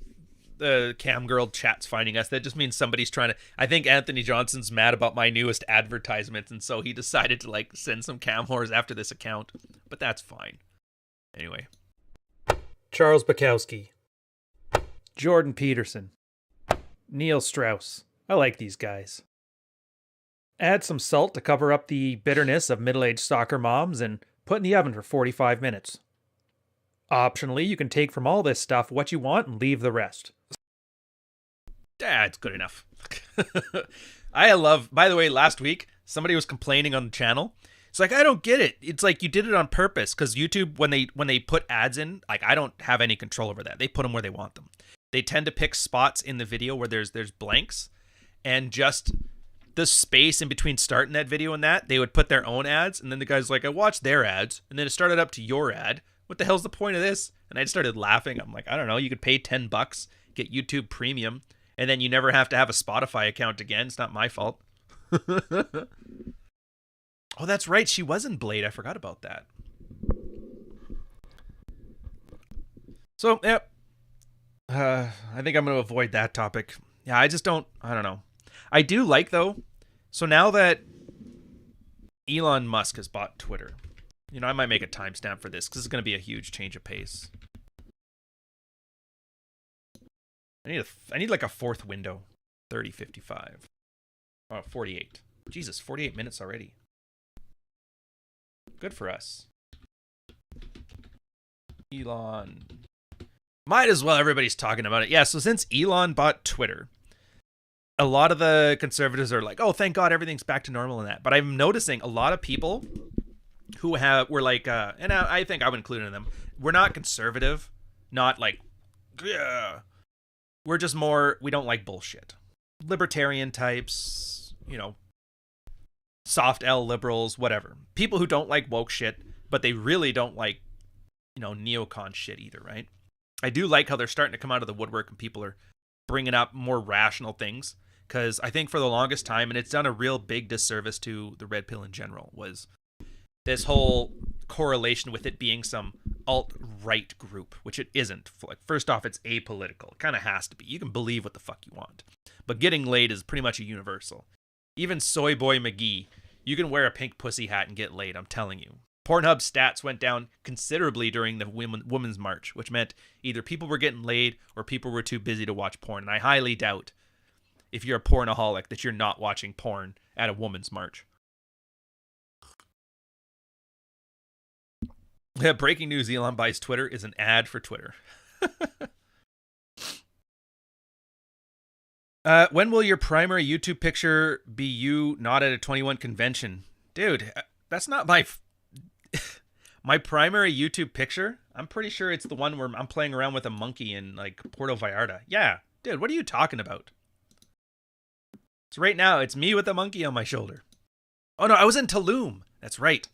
The cam girl chat's finding us. That just means somebody's trying to... I think Anthony Johnson's mad about my newest advertisements, and so he decided to like send some cam whores after this account. But that's fine. Anyway. Charles Bukowski. Jordan Peterson. Neil Strauss. I like these guys. Add some salt to cover up the bitterness of middle-aged soccer moms and put in the oven for 45 minutes. Optionally, you can take from all this stuff what you want and leave the rest. It's good enough. I love, by the way, last week, somebody was complaining on the channel. It's like, I don't get it. It's like you did it on purpose because YouTube, when they put ads in, like I don't have any control over that. They put them where they want them. They tend to pick spots in the video where there's blanks, and just the space in between starting that video and that, they would put their own ads, and then the guy's like, I watched their ads, and then it started up to your ad. What the hell's the point of this? And I started laughing. I'm like, I don't know. You could pay $10, get YouTube Premium, and then you never have to have a Spotify account again. It's not my fault. Oh, that's right. She was in Blade. I forgot about that. So, yep. I think I'm going to avoid that topic. Yeah, I don't know. I do like, though. So now that Elon Musk has bought Twitter, you know, I might make a timestamp for this because it's going to be a huge change of pace. I need like a fourth window. 30:55. Oh, 48. Jesus, 48 minutes already. Good for us. Elon. Might as well, everybody's talking about it. Yeah, so since Elon bought Twitter, a lot of the conservatives are like, oh, thank God everything's back to normal and that. But I'm noticing a lot of people who were like, and I think I'm including them, we're not conservative, not like, yeah. We're just more, we don't like bullshit. Libertarian types, you know, soft L liberals, whatever. People who don't like woke shit, but they really don't like, you know, neocon shit either, right? I do like how they're starting to come out of the woodwork and people are bringing up more rational things. Because I think for the longest time, and it's done a real big disservice to the red pill in general, was this whole correlation with it being some alt-right group, which it isn't. Like, first off, it's apolitical. It kind of has to be. You can believe what the fuck you want. But getting laid is pretty much a universal. Even Soy Boy McGee, you can wear a pink pussy hat and get laid, I'm telling you. Pornhub stats went down considerably during the Women's March, which meant either people were getting laid or people were too busy to watch porn. And I highly doubt if you're a pornaholic, that you're not watching porn at a woman's march. Breaking news, Elon buys Twitter is an ad for Twitter. When will your primary YouTube picture be you not at a 21 convention? Dude, that's not my... my primary YouTube picture? I'm pretty sure it's the one where I'm playing around with a monkey in, like, Puerto Vallarta. Yeah, dude, what are you talking about? So right now, it's me with a monkey on my shoulder. Oh, no, I was in Tulum. That's right.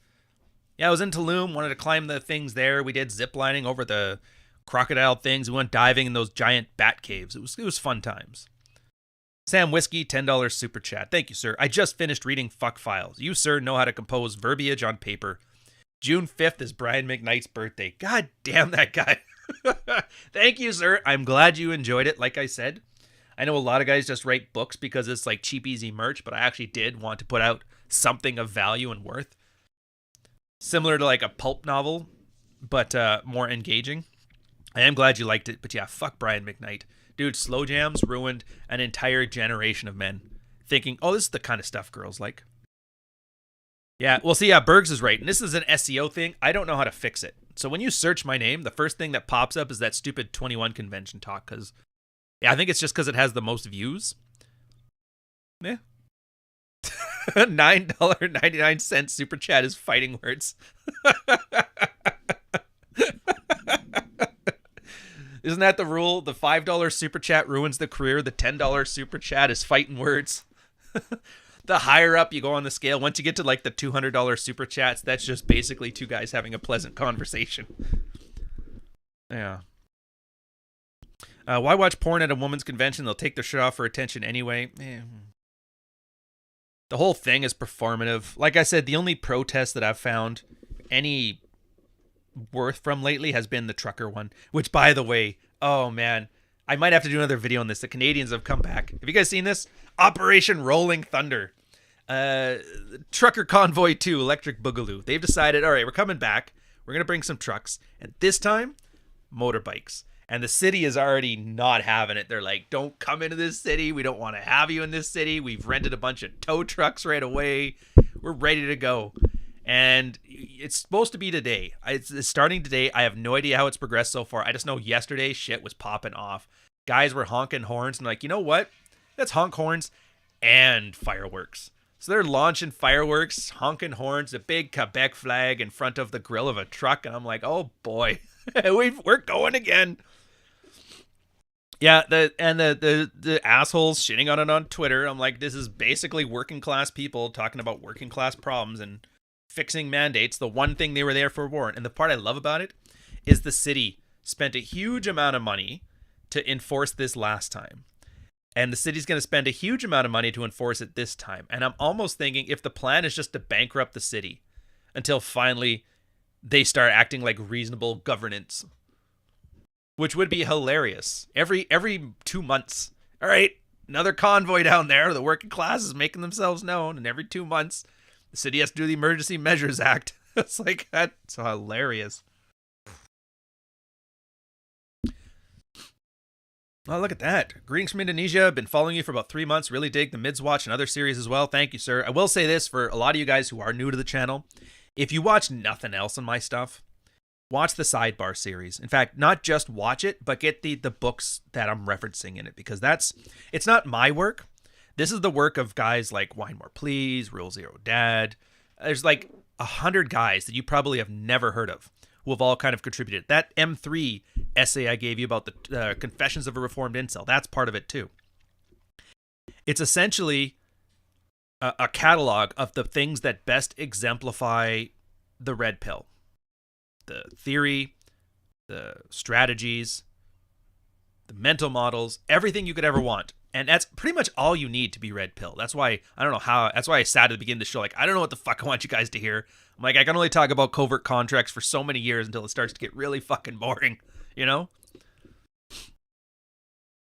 Yeah, I was in Tulum, wanted to climb the things there. We did zip lining over the crocodile things. We went diving in those giant bat caves. It was fun times. Sam Whiskey, $10 super chat. Thank you, sir. I just finished reading Fuck Files. You, sir, know how to compose verbiage on paper. June 5th is Brian McKnight's birthday. God damn that guy. Thank you, sir. I'm glad you enjoyed it. Like I said, I know a lot of guys just write books because it's like cheap, easy merch, but I actually did want to put out something of value and worth. Similar to like a pulp novel, but more engaging. I am glad you liked it, but yeah, fuck Brian McKnight. Dude, slow jams ruined an entire generation of men thinking, oh, this is the kind of stuff girls like. Yeah, well, see, yeah, Bergs is right. And this is an SEO thing. I don't know how to fix it. So when you search my name, the first thing that pops up is that stupid 21 convention talk. Because, yeah, I think it's just because it has the most views. Yeah. $9.99 super chat is fighting words. Isn't that the rule? The $5 super chat ruins the career. The $10 super chat is fighting words. The higher up you go on the scale, once you get to like the $200 super chats, that's just basically two guys having a pleasant conversation. Yeah. Why watch porn at a woman's convention? They'll take their shit off for attention anyway. The whole thing is performative. Like I said, the only protest that I've found any worth from lately has been the trucker one, which, by the way, oh man, I might have to do another video on this. The Canadians have come back. Have you guys seen this? Operation Rolling Thunder. Trucker Convoy 2, Electric Boogaloo. They've decided, all right, we're coming back. We're going to bring some trucks. And this time, motorbikes. And the city is already not having it. They're like, don't come into this city. We don't want to have you in this city. We've rented a bunch of tow trucks right away. We're ready to go. And it's supposed to be today. It's starting today. I have no idea how it's progressed so far. I just know yesterday shit was popping off. Guys were honking horns and like, you know what? Let's honk horns and fireworks. So they're launching fireworks, honking horns, a big Quebec flag in front of the grill of a truck. And I'm like, oh boy, we're going again. Yeah, the assholes shitting on it on Twitter. I'm like, this is basically working class people talking about working class problems and fixing mandates, the one thing they were there for war. And the part I love about it is the city spent a huge amount of money to enforce this last time. And the city's going to spend a huge amount of money to enforce it this time. And I'm almost thinking if the plan is just to bankrupt the city until finally they start acting like reasonable governance, which would be hilarious. Every 2 months, all right, another convoy down there. The working class is making themselves known. And every 2 months, the city has to do the Emergency Measures Act. It's like, that's hilarious. Oh, look at that. Greetings from Indonesia. Been following you for about 3 months. Really dig the Mids Watch and other series as well. Thank you, sir. I will say this for a lot of you guys who are new to the channel. If you watch nothing else on my stuff, watch the Sidebar series. In fact, not just watch it, but get the books that I'm referencing in it, because it's not my work. This is the work of guys like Wine More Please, Rule Zero Dad. There's like 100 guys that you probably have never heard of who have all kind of contributed. That M3 essay I gave you about the Confessions of a Reformed Incel, that's part of it too. It's essentially a catalog of the things that best exemplify the red pill. The theory, the strategies, the mental models, everything you could ever want. And that's pretty much all you need to be red pill. That's why, I don't know how, that's why I sat at the beginning of the show, like, I don't know what the fuck I want you guys to hear. I'm like, I can only talk about covert contracts for so many years until it starts to get really fucking boring, you know?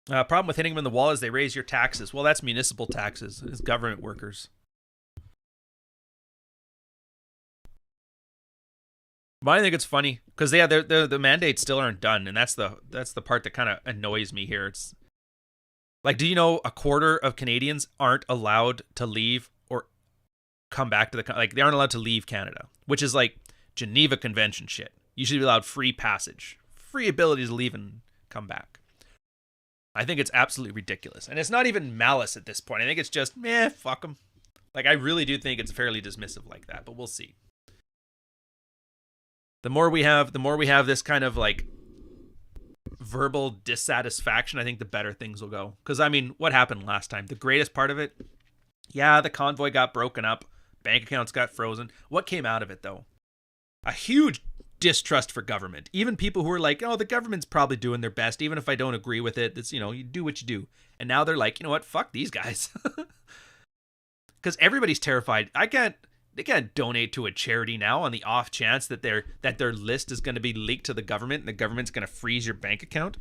Problem with hitting them in the wall is they raise your taxes. Well, that's municipal taxes. It's government workers. But I think it's funny because the mandates still aren't done, and that's the part that kind of annoys me here. Like, do you know a quarter of Canadians aren't allowed to leave or come back to like they aren't allowed to leave Canada, which is like Geneva Convention shit. You should be allowed free passage, free ability to leave and come back. I think it's absolutely ridiculous. And it's not even malice at this point. I think it's just, fuck them. Like, I really do think it's fairly dismissive like that, but we'll see. The more we have this kind of like verbal dissatisfaction, I think the better things will go. Because, I mean, what happened last time? The greatest part of it, yeah, the convoy got broken up. Bank accounts got frozen. What came out of it, though? A huge distrust for government. Even people who are like, oh, the government's probably doing their best, even if I don't agree with it. That's, you do what you do. And now they're like, you know what? Fuck these guys. Because everybody's terrified. They can't donate to a charity now on the off chance that their list is going to be leaked to the government and the government's going to freeze your bank account.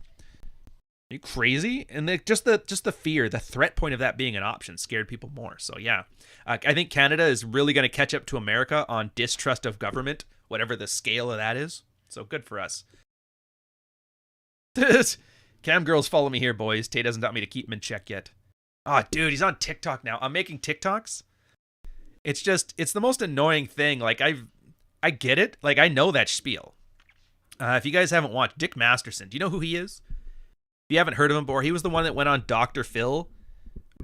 Are you crazy? And just the fear, the threat point of that being an option scared people more. So yeah, I think Canada is really going to catch up to America on distrust of government, whatever the scale of that is. So good for us. Cam girls follow me here, boys. Tay doesn't want me to keep him in check yet. Oh, dude, he's on TikTok now. I'm making TikToks. It's the most annoying thing. Like, I get it. Like, I know that spiel. If you guys haven't watched Dick Masterson, do you know who he is? If you haven't heard of him before, he was the one that went on Dr. Phil,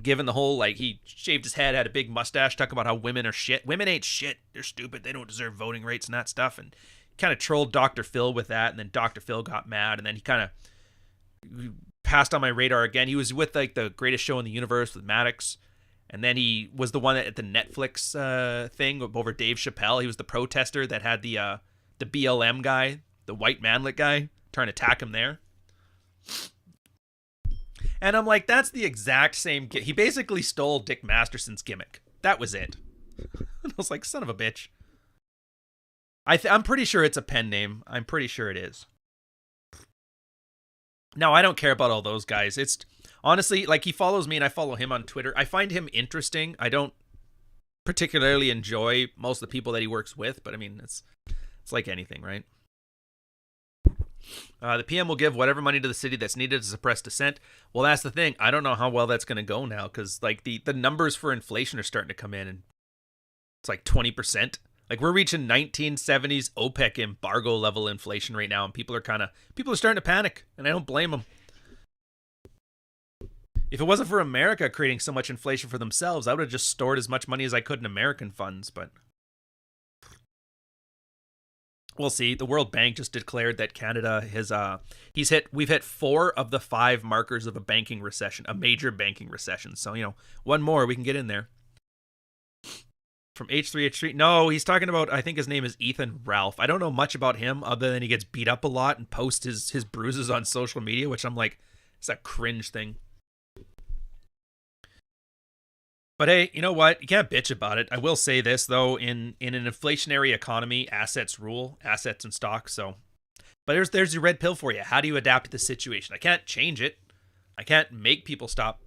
given the whole, like, he shaved his head, had a big mustache, talking about how women are shit. Women ain't shit. They're stupid. They don't deserve voting rights and that stuff. And kind of trolled Dr. Phil with that. And then Dr. Phil got mad. And then he kind of passed on my radar again. He was with, like, the Greatest Show in the Universe with Maddox. And then he was the one at the Netflix thing over Dave Chappelle. He was the protester that had the BLM guy, the white manlet guy, trying to attack him there. And I'm like, that's the exact same. He basically stole Dick Masterson's gimmick. That was it. And I was like, son of a bitch. I'm pretty sure it's a pen name. I'm pretty sure it is. Now, I don't care about all those guys. It's honestly, like, he follows me and I follow him on Twitter. I find him interesting. I don't particularly enjoy most of the people that he works with, but I mean, it's like anything, right? The PM will give whatever money to the city that's needed to suppress dissent. Well, that's the thing. I don't know how well that's going to go now, because like the numbers for inflation are starting to come in, and it's like 20%. Like, we're reaching 1970s OPEC embargo level inflation right now, and people are starting to panic, and I don't blame them. If it wasn't for America creating so much inflation for themselves, I would have just stored as much money as I could in American funds, but we'll see. The World Bank just declared that Canada has we've hit 4 of the 5 markers of a banking recession, a major banking recession. So, one more, we can get in there. From H3H3. No, he's talking about, I think his name is Ethan Ralph. I don't know much about him other than he gets beat up a lot and posts his bruises on social media, which I'm like, it's a cringe thing. But hey, you know what? You can't bitch about it. I will say this, though, in an inflationary economy, assets rule, assets and stocks. So, but there's your red pill for you. How do you adapt to the situation? I can't change it. I can't make people stop,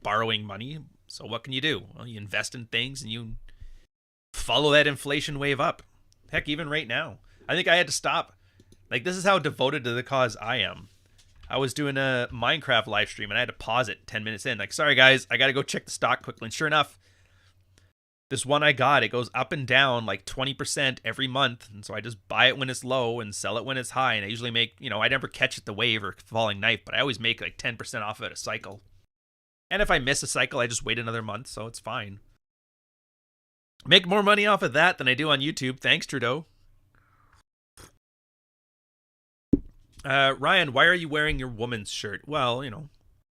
borrowing money. So what can you do? Well, you invest in things and you follow that inflation wave up. Heck, even right now, I think I had to stop. Like, this is how devoted to the cause I am. I was doing a Minecraft live stream and I had to pause it 10 minutes in. Like, sorry guys, I got to go check the stock quickly. And sure enough, this one I got, it goes up and down like 20% every month. And so I just buy it when it's low and sell it when it's high. And I usually make, I never catch it the wave or falling knife, but I always make like 10% off of it a cycle. And if I miss a cycle, I just wait another month. So it's fine. Make more money off of that than I do on YouTube. Thanks, Trudeau. Ryan, why are you wearing your woman's shirt? Well,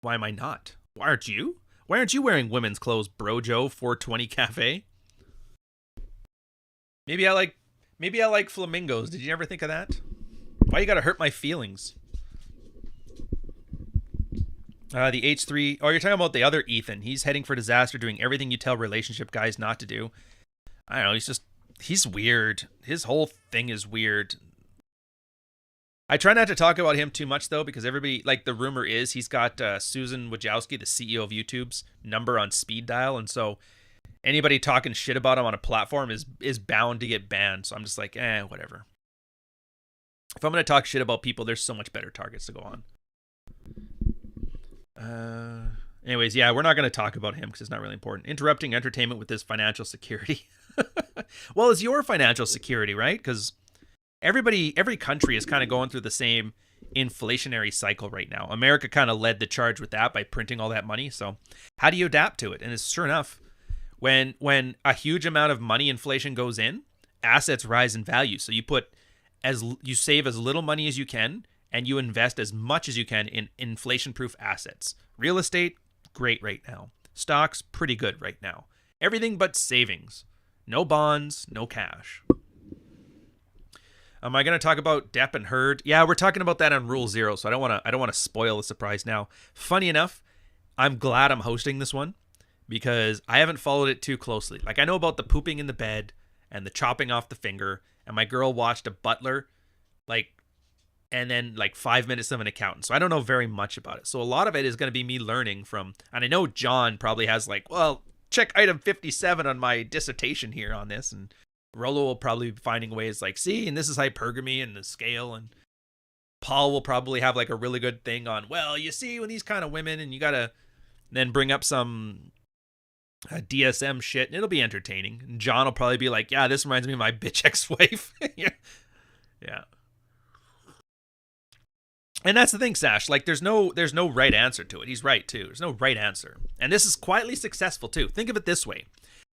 why am I not? Why aren't you? Why aren't you wearing women's clothes, Brojo 420 Cafe? Maybe I like flamingos. Did you ever think of that? Why you gotta hurt my feelings? The H3. Oh, you're talking about the other Ethan. He's heading for disaster, doing everything you tell relationship guys not to do. I don't know. He's weird. His whole thing is weird. I try not to talk about him too much, though, because everybody, like, the rumor is he's got Susan Wojcicki, the CEO of YouTube's number on speed dial. And so anybody talking shit about him on a platform is bound to get banned. So I'm just like, whatever. If I'm going to talk shit about people, there's so much better targets to go on. Anyways, yeah, we're not going to talk about him because it's not really important. Interrupting entertainment with his financial security. Well, it's your financial security, right? Because every country is kind of going through the same inflationary cycle right now. America kind of led the charge with that by printing all that money. So how do you adapt to it? And it's sure enough, when a huge amount of money inflation goes in, assets rise in value. So you save as little money as you can, and you invest as much as you can in inflation-proof assets. Real estate, great right now. Stocks, pretty good right now. Everything but savings. No bonds, no cash. Am I going to talk about Depp and Heard? Yeah, we're talking about that on Rule 0, so I don't want to spoil the surprise now. Funny enough, I'm glad I'm hosting this one because I haven't followed it too closely. Like, I know about the pooping in the bed and the chopping off the finger, and my girl watched a butler, and then 5 minutes of an accountant. So I don't know very much about it. So a lot of it is going to be me learning from, and I know John probably has check item 57 on my dissertation here on this, and Rolo will probably be finding ways see, and this is hypergamy and the scale, and Paul will probably have a really good thing on, well, you see, when these kind of women, and you gotta then bring up some DSM shit, and it'll be entertaining. And John will probably be like, yeah, this reminds me of my bitch ex-wife. Yeah. And that's the thing, Sash. There's no right answer to it. He's right too. There's no right answer. And this is quietly successful too. Think of it this way.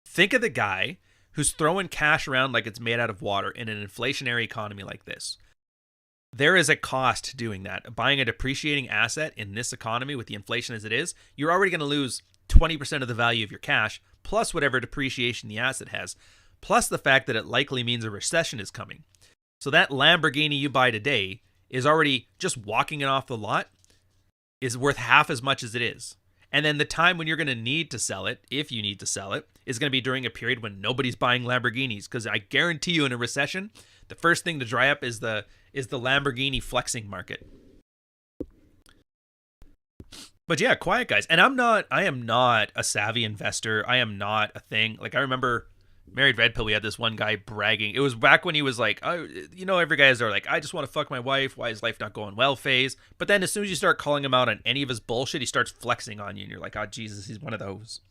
Think of the guy who's throwing cash around like it's made out of water in an inflationary economy like this. There is a cost to doing that. Buying a depreciating asset in this economy with the inflation as it is, you're already going to lose 20% of the value of your cash, plus whatever depreciation the asset has, plus the fact that it likely means a recession is coming. So that Lamborghini you buy today is already, just walking it off the lot, is worth half as much as it is. And then the time when you're going to need to sell it, if you need to sell it, is going to be during a period when nobody's buying Lamborghinis. Because I guarantee you, in a recession, the first thing to dry up is the Lamborghini flexing market. But yeah, quiet guys. And I am not a savvy investor. I am not a thing. I remember Married Red Pill, we had this one guy bragging. It was back when he was every guys are I just want to fuck my wife. Why is life not going well phase? But then as soon as you start calling him out on any of his bullshit, he starts flexing on you. And you're like, oh, Jesus, he's one of those.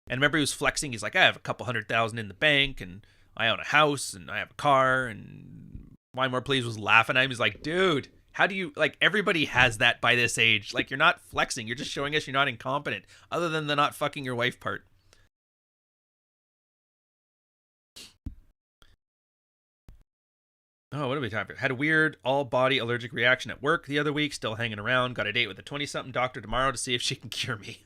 And remember, he was flexing. He's like, I have a couple $100,000 in the bank, and I own a house, and I have a car. And Why More Please was laughing at him. He's like, dude, how do you, everybody has that by this age. You're not flexing. You're just showing us you're not incompetent, other than the not fucking your wife part. Oh, what are we talking about? Had a weird all-body allergic reaction at work the other week. Still hanging around. Got a date with a 20-something doctor tomorrow to see if she can cure me.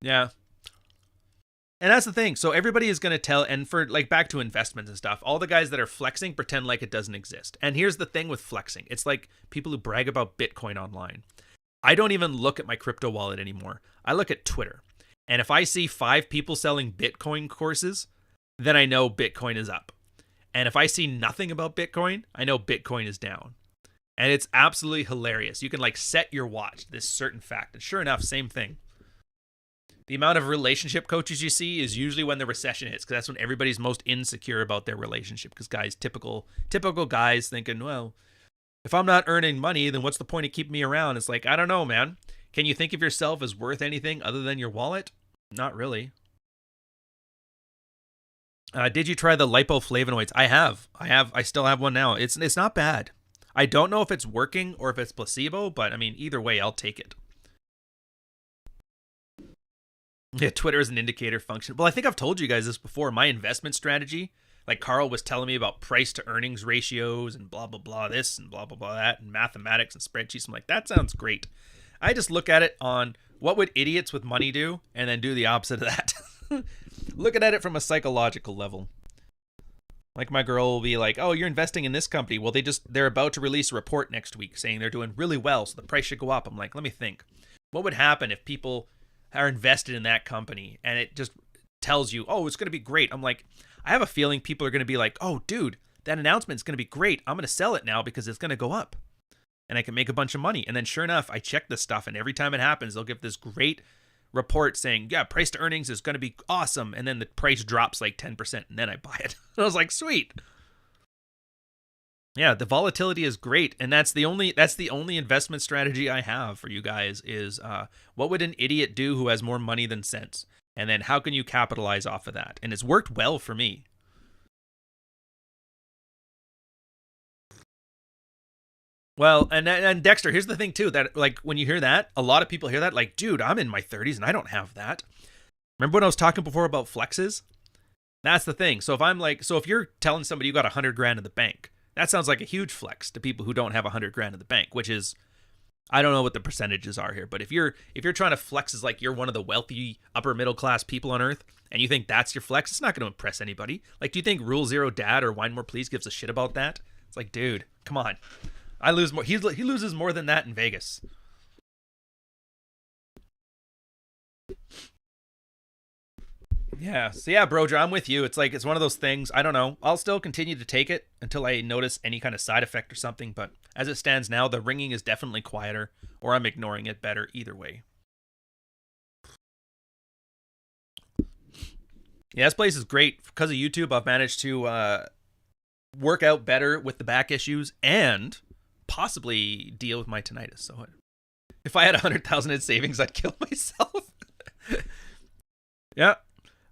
Yeah. And that's the thing. So everybody is going to tell, and for back to investments and stuff, all the guys that are flexing pretend like it doesn't exist. And here's the thing with flexing. It's like people who brag about Bitcoin online. I don't even look at my crypto wallet anymore. I look at Twitter. And if I see 5 people selling Bitcoin courses, then I know Bitcoin is up. And if I see nothing about Bitcoin, I know Bitcoin is down. And it's absolutely hilarious. You can set your watch, this certain fact. And sure enough, same thing. The amount of relationship coaches you see is usually when the recession hits, because that's when everybody's most insecure about their relationship. Because guys, typical guys thinking, well, if I'm not earning money, then what's the point of keeping me around? It's I don't know, man. Can you think of yourself as worth anything other than your wallet? Not really. Did you try the lipoflavonoids? I have. I still have one now. It's not bad. I don't know if it's working or if it's placebo, but I mean, either way, I'll take it. Yeah, Twitter is an indicator function. Well, I think I've told you guys this before. My investment strategy, Carl was telling me about price to earnings ratios and blah, blah, blah, this and blah, blah, blah, that, and mathematics and spreadsheets. I'm like, that sounds great. I just look at it on what would idiots with money do, and then do the opposite of that. Looking at it from a psychological level. My girl will be like, oh, you're investing in this company. Well, they're about to release a report next week saying they're doing really well, so the price should go up. I'm like, let me think. What would happen if people are invested in that company and it just tells you, oh, it's going to be great? I'm like, I have a feeling people are going to be like, oh, dude, that announcement is going to be great. I'm going to sell it now because it's going to go up and I can make a bunch of money. And then sure enough, I check this stuff, and every time it happens, they'll give this great report saying, yeah, price to earnings is going to be awesome. And then the price drops 10%, and then I buy it. And I was like, sweet. Yeah, the volatility is great, and that's the only investment strategy I have for you guys is what would an idiot do who has more money than sense, and then how can you capitalize off of that? And it's worked well for me. Well, and Dexter, here's the thing too, that like when you hear that, a lot of people hear that like, dude, I'm in my 30s and I don't have that. Remember when I was talking before about flexes? That's the thing. So if you're telling somebody you got 100 grand in the bank, that sounds like a huge flex to people who don't have 100 grand in the bank, which is, I don't know what the percentages are here, but if you're trying to flex as like you're one of the wealthy upper middle class people on earth, and you think that's your flex, it's not going to impress anybody. Like, do you think Rule Zero Dad or Wine More Please gives a shit about that? It's like, dude, come on. I lose more. He loses more than that in Vegas. Yeah. So yeah, Broja, I'm with you. It's like it's one of those things. I don't know. I'll still continue to take it until I notice any kind of side effect or something. But as it stands now, the ringing is definitely quieter, or I'm ignoring it better. Either way. Yeah, this place is great because of YouTube. I've managed to work out better with the back issues and possibly deal with my tinnitus. So if I had 100,000 in savings, I'd kill myself. Yeah.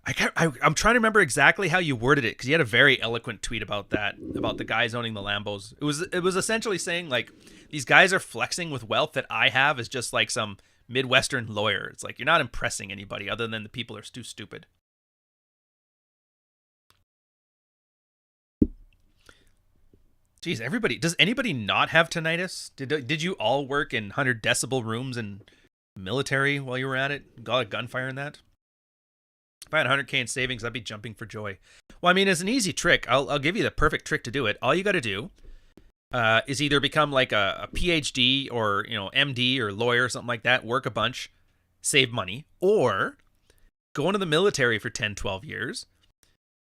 I'm trying to remember exactly how you worded it because you had a very eloquent tweet about that, about the guys owning the Lambos. It was essentially saying like these guys are flexing with wealth that I have as just like some Midwestern lawyer. It's like you're not impressing anybody other than the people are too stupid. Jeez, everybody, does anybody not have tinnitus? Did you all work in 100 decibel rooms and military while you were at it? Got a gunfire in that? If I had 100K in savings, I'd be jumping for joy. Well, I mean, it's an easy trick. I'll give you the perfect trick to do it. All you got to do is either become like a PhD or MD or lawyer or something like that, work a bunch, save money, or go into the military for 10, 12 years,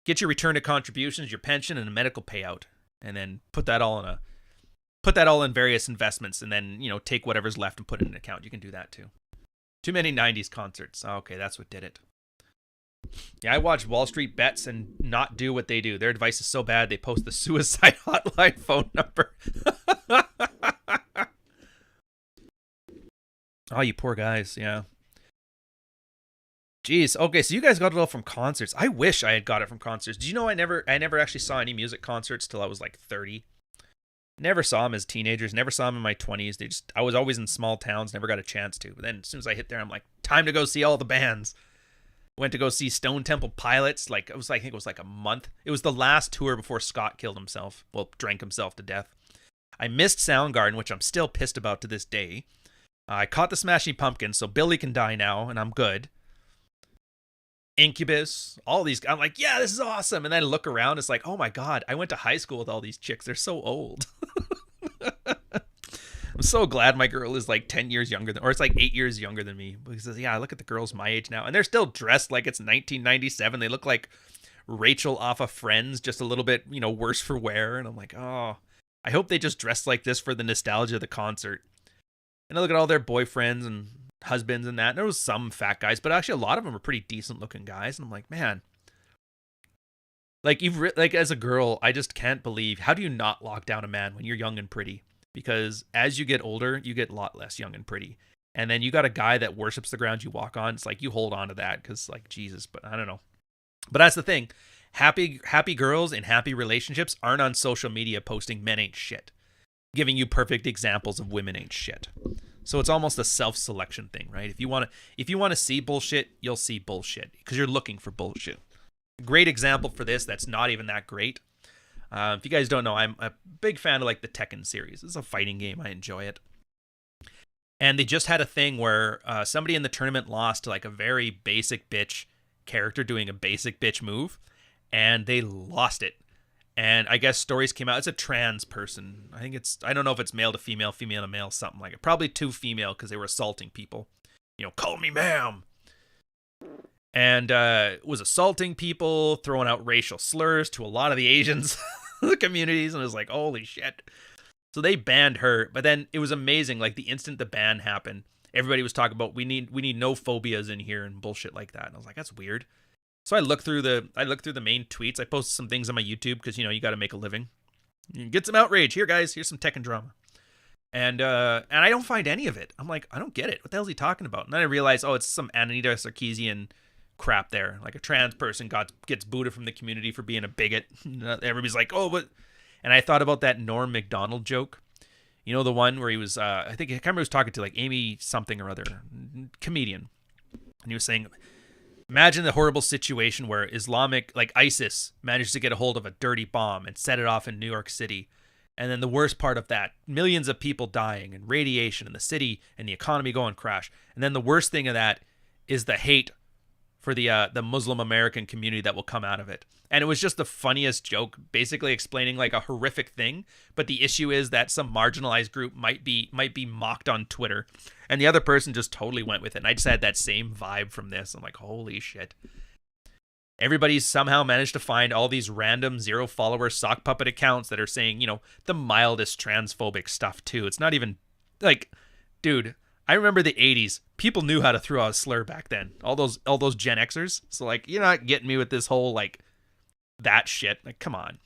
get your return to contributions, your pension, and a medical payout, and then put that all in various investments, and then take whatever's left and put it in an account. You can do that too. Too many 90s concerts. Okay, that's what did it. Yeah, I watched Wall Street Bets and not do what they do. Their advice is so bad they post the suicide hotline phone number. Oh, you poor guys. Yeah. Jeez. Okay, so you guys got it all from concerts. I wish I had got it from concerts. Did you know I never actually saw any music concerts till I was like 30? Never saw them as teenagers. Never saw them in my 20s. I was always in small towns. Never got a chance to. But then as soon as I hit there, I'm like, time to go see all the bands. Went to go see Stone Temple Pilots. I think it was like a month. It was the last tour before Scott killed himself. Well, drank himself to death. I missed Soundgarden, which I'm still pissed about to this day. I caught the Smashing Pumpkins, so Billy can die now, and I'm good. Incubus, all these. I'm like, yeah, this is awesome. And then I look around, it's like, oh my god, I went to high school with all these chicks. They're so old. I'm so glad my girl is like 10 years younger or it's like 8 years younger than me. Because yeah, I look at the girls my age now, and they're still dressed like it's 1997. They look like Rachel off of Friends, just a little bit, worse for wear. And I'm like, oh, I hope they just dress like this for the nostalgia of the concert. And I look at all their boyfriends and husbands and that. And there was some fat guys, but actually a lot of them were pretty decent looking guys. And I'm like, man, like as a girl, I just can't believe, how do you not lock down a man when you're young and pretty? Because as you get older, you get a lot less young and pretty. And then you got a guy that worships the ground you walk on. It's like you hold on to that because, like, Jesus, but I don't know. But that's the thing. Happy girls in happy relationships aren't on social media posting men ain't shit, giving you perfect examples of women ain't shit. So it's almost a self-selection thing, right? If you want to see bullshit, you'll see bullshit because you're looking for bullshit. Great example for this that's not even that great. If you guys don't know, I'm a big fan of like the Tekken series. It's a fighting game. I enjoy it. And they just had a thing where somebody in the tournament lost to like a very basic bitch character doing a basic bitch move, and they lost it. And I guess stories came out. It's a trans person. I don't know if it's male to female, female to male, something like it. Probably two female because they were assaulting people. Call me ma'am. And was assaulting people, throwing out racial slurs to a lot of the Asians, the communities, and it was like, holy shit. So they banned her, but then it was amazing. Like the instant the ban happened, everybody was talking about we need no phobias in here and bullshit like that. And I was like, that's weird. So I looked through the main tweets. I posted some things on my YouTube because you got to make a living. Get some outrage here, guys. Here's some Tekken drama. And I don't find any of it. I'm like, I don't get it. What the hell is he talking about? And then I realize, oh, it's some Anita Sarkeesian crap there. Like a trans person gets booted from the community for being a bigot. Everybody's like, oh, but... And I thought about that Norm Macdonald joke. You know, the one where he was, I can't remember who was talking to, like Amy something or other, comedian. And he was saying, imagine the horrible situation where Islamic, like ISIS, managed to get a hold of a dirty bomb and set it off in New York City. And then the worst part of that, millions of people dying and radiation and the city and the economy going crash. And then the worst thing of that is the hate for the Muslim American community that will come out of it. And it was just the funniest joke, basically explaining like a horrific thing. But the issue is that some marginalized group might be mocked on Twitter. And the other person just totally went with it. And I just had that same vibe from this. I'm like, holy shit. Everybody's somehow managed to find all these random 0-follower sock puppet accounts that are saying, you know, the mildest transphobic stuff too. It's not even like, dude, I remember the 80s. People knew how to throw out a slur back then. All those Gen Xers. So like, you're not getting me with this whole like that shit. Like, come on.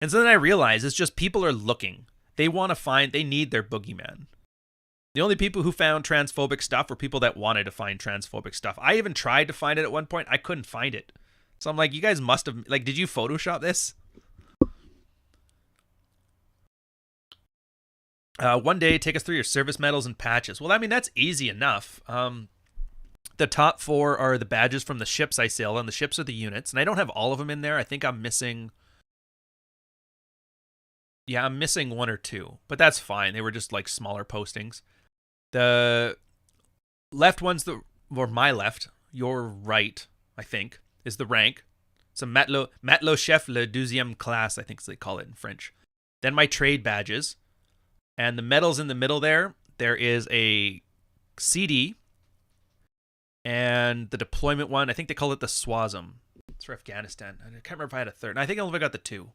And so then I realized it's just people are looking. They need their boogeyman. The only people who found transphobic stuff were people that wanted to find transphobic stuff. I even tried to find it at one point. I couldn't find it. So I'm like, you guys must have, like, did you Photoshop this? One day, take us through your service medals and patches. Well, I mean, that's easy enough. The top 4 are the badges from the ships I sail on. The ships are the units. And I don't have all of them in there. I think I'm missing... Yeah, I'm missing 1 or 2. But that's fine. They were just, like, smaller postings. The left one's or my left, your right, I think, is the rank. So matelot chef le deuxième classe, I think they call it in French. Then my trade badges. And the medals in the middle there is a CD. And the deployment one, I think they call it the SWASM. It's for Afghanistan. I can't remember if I had a third. And I think I only got the 2.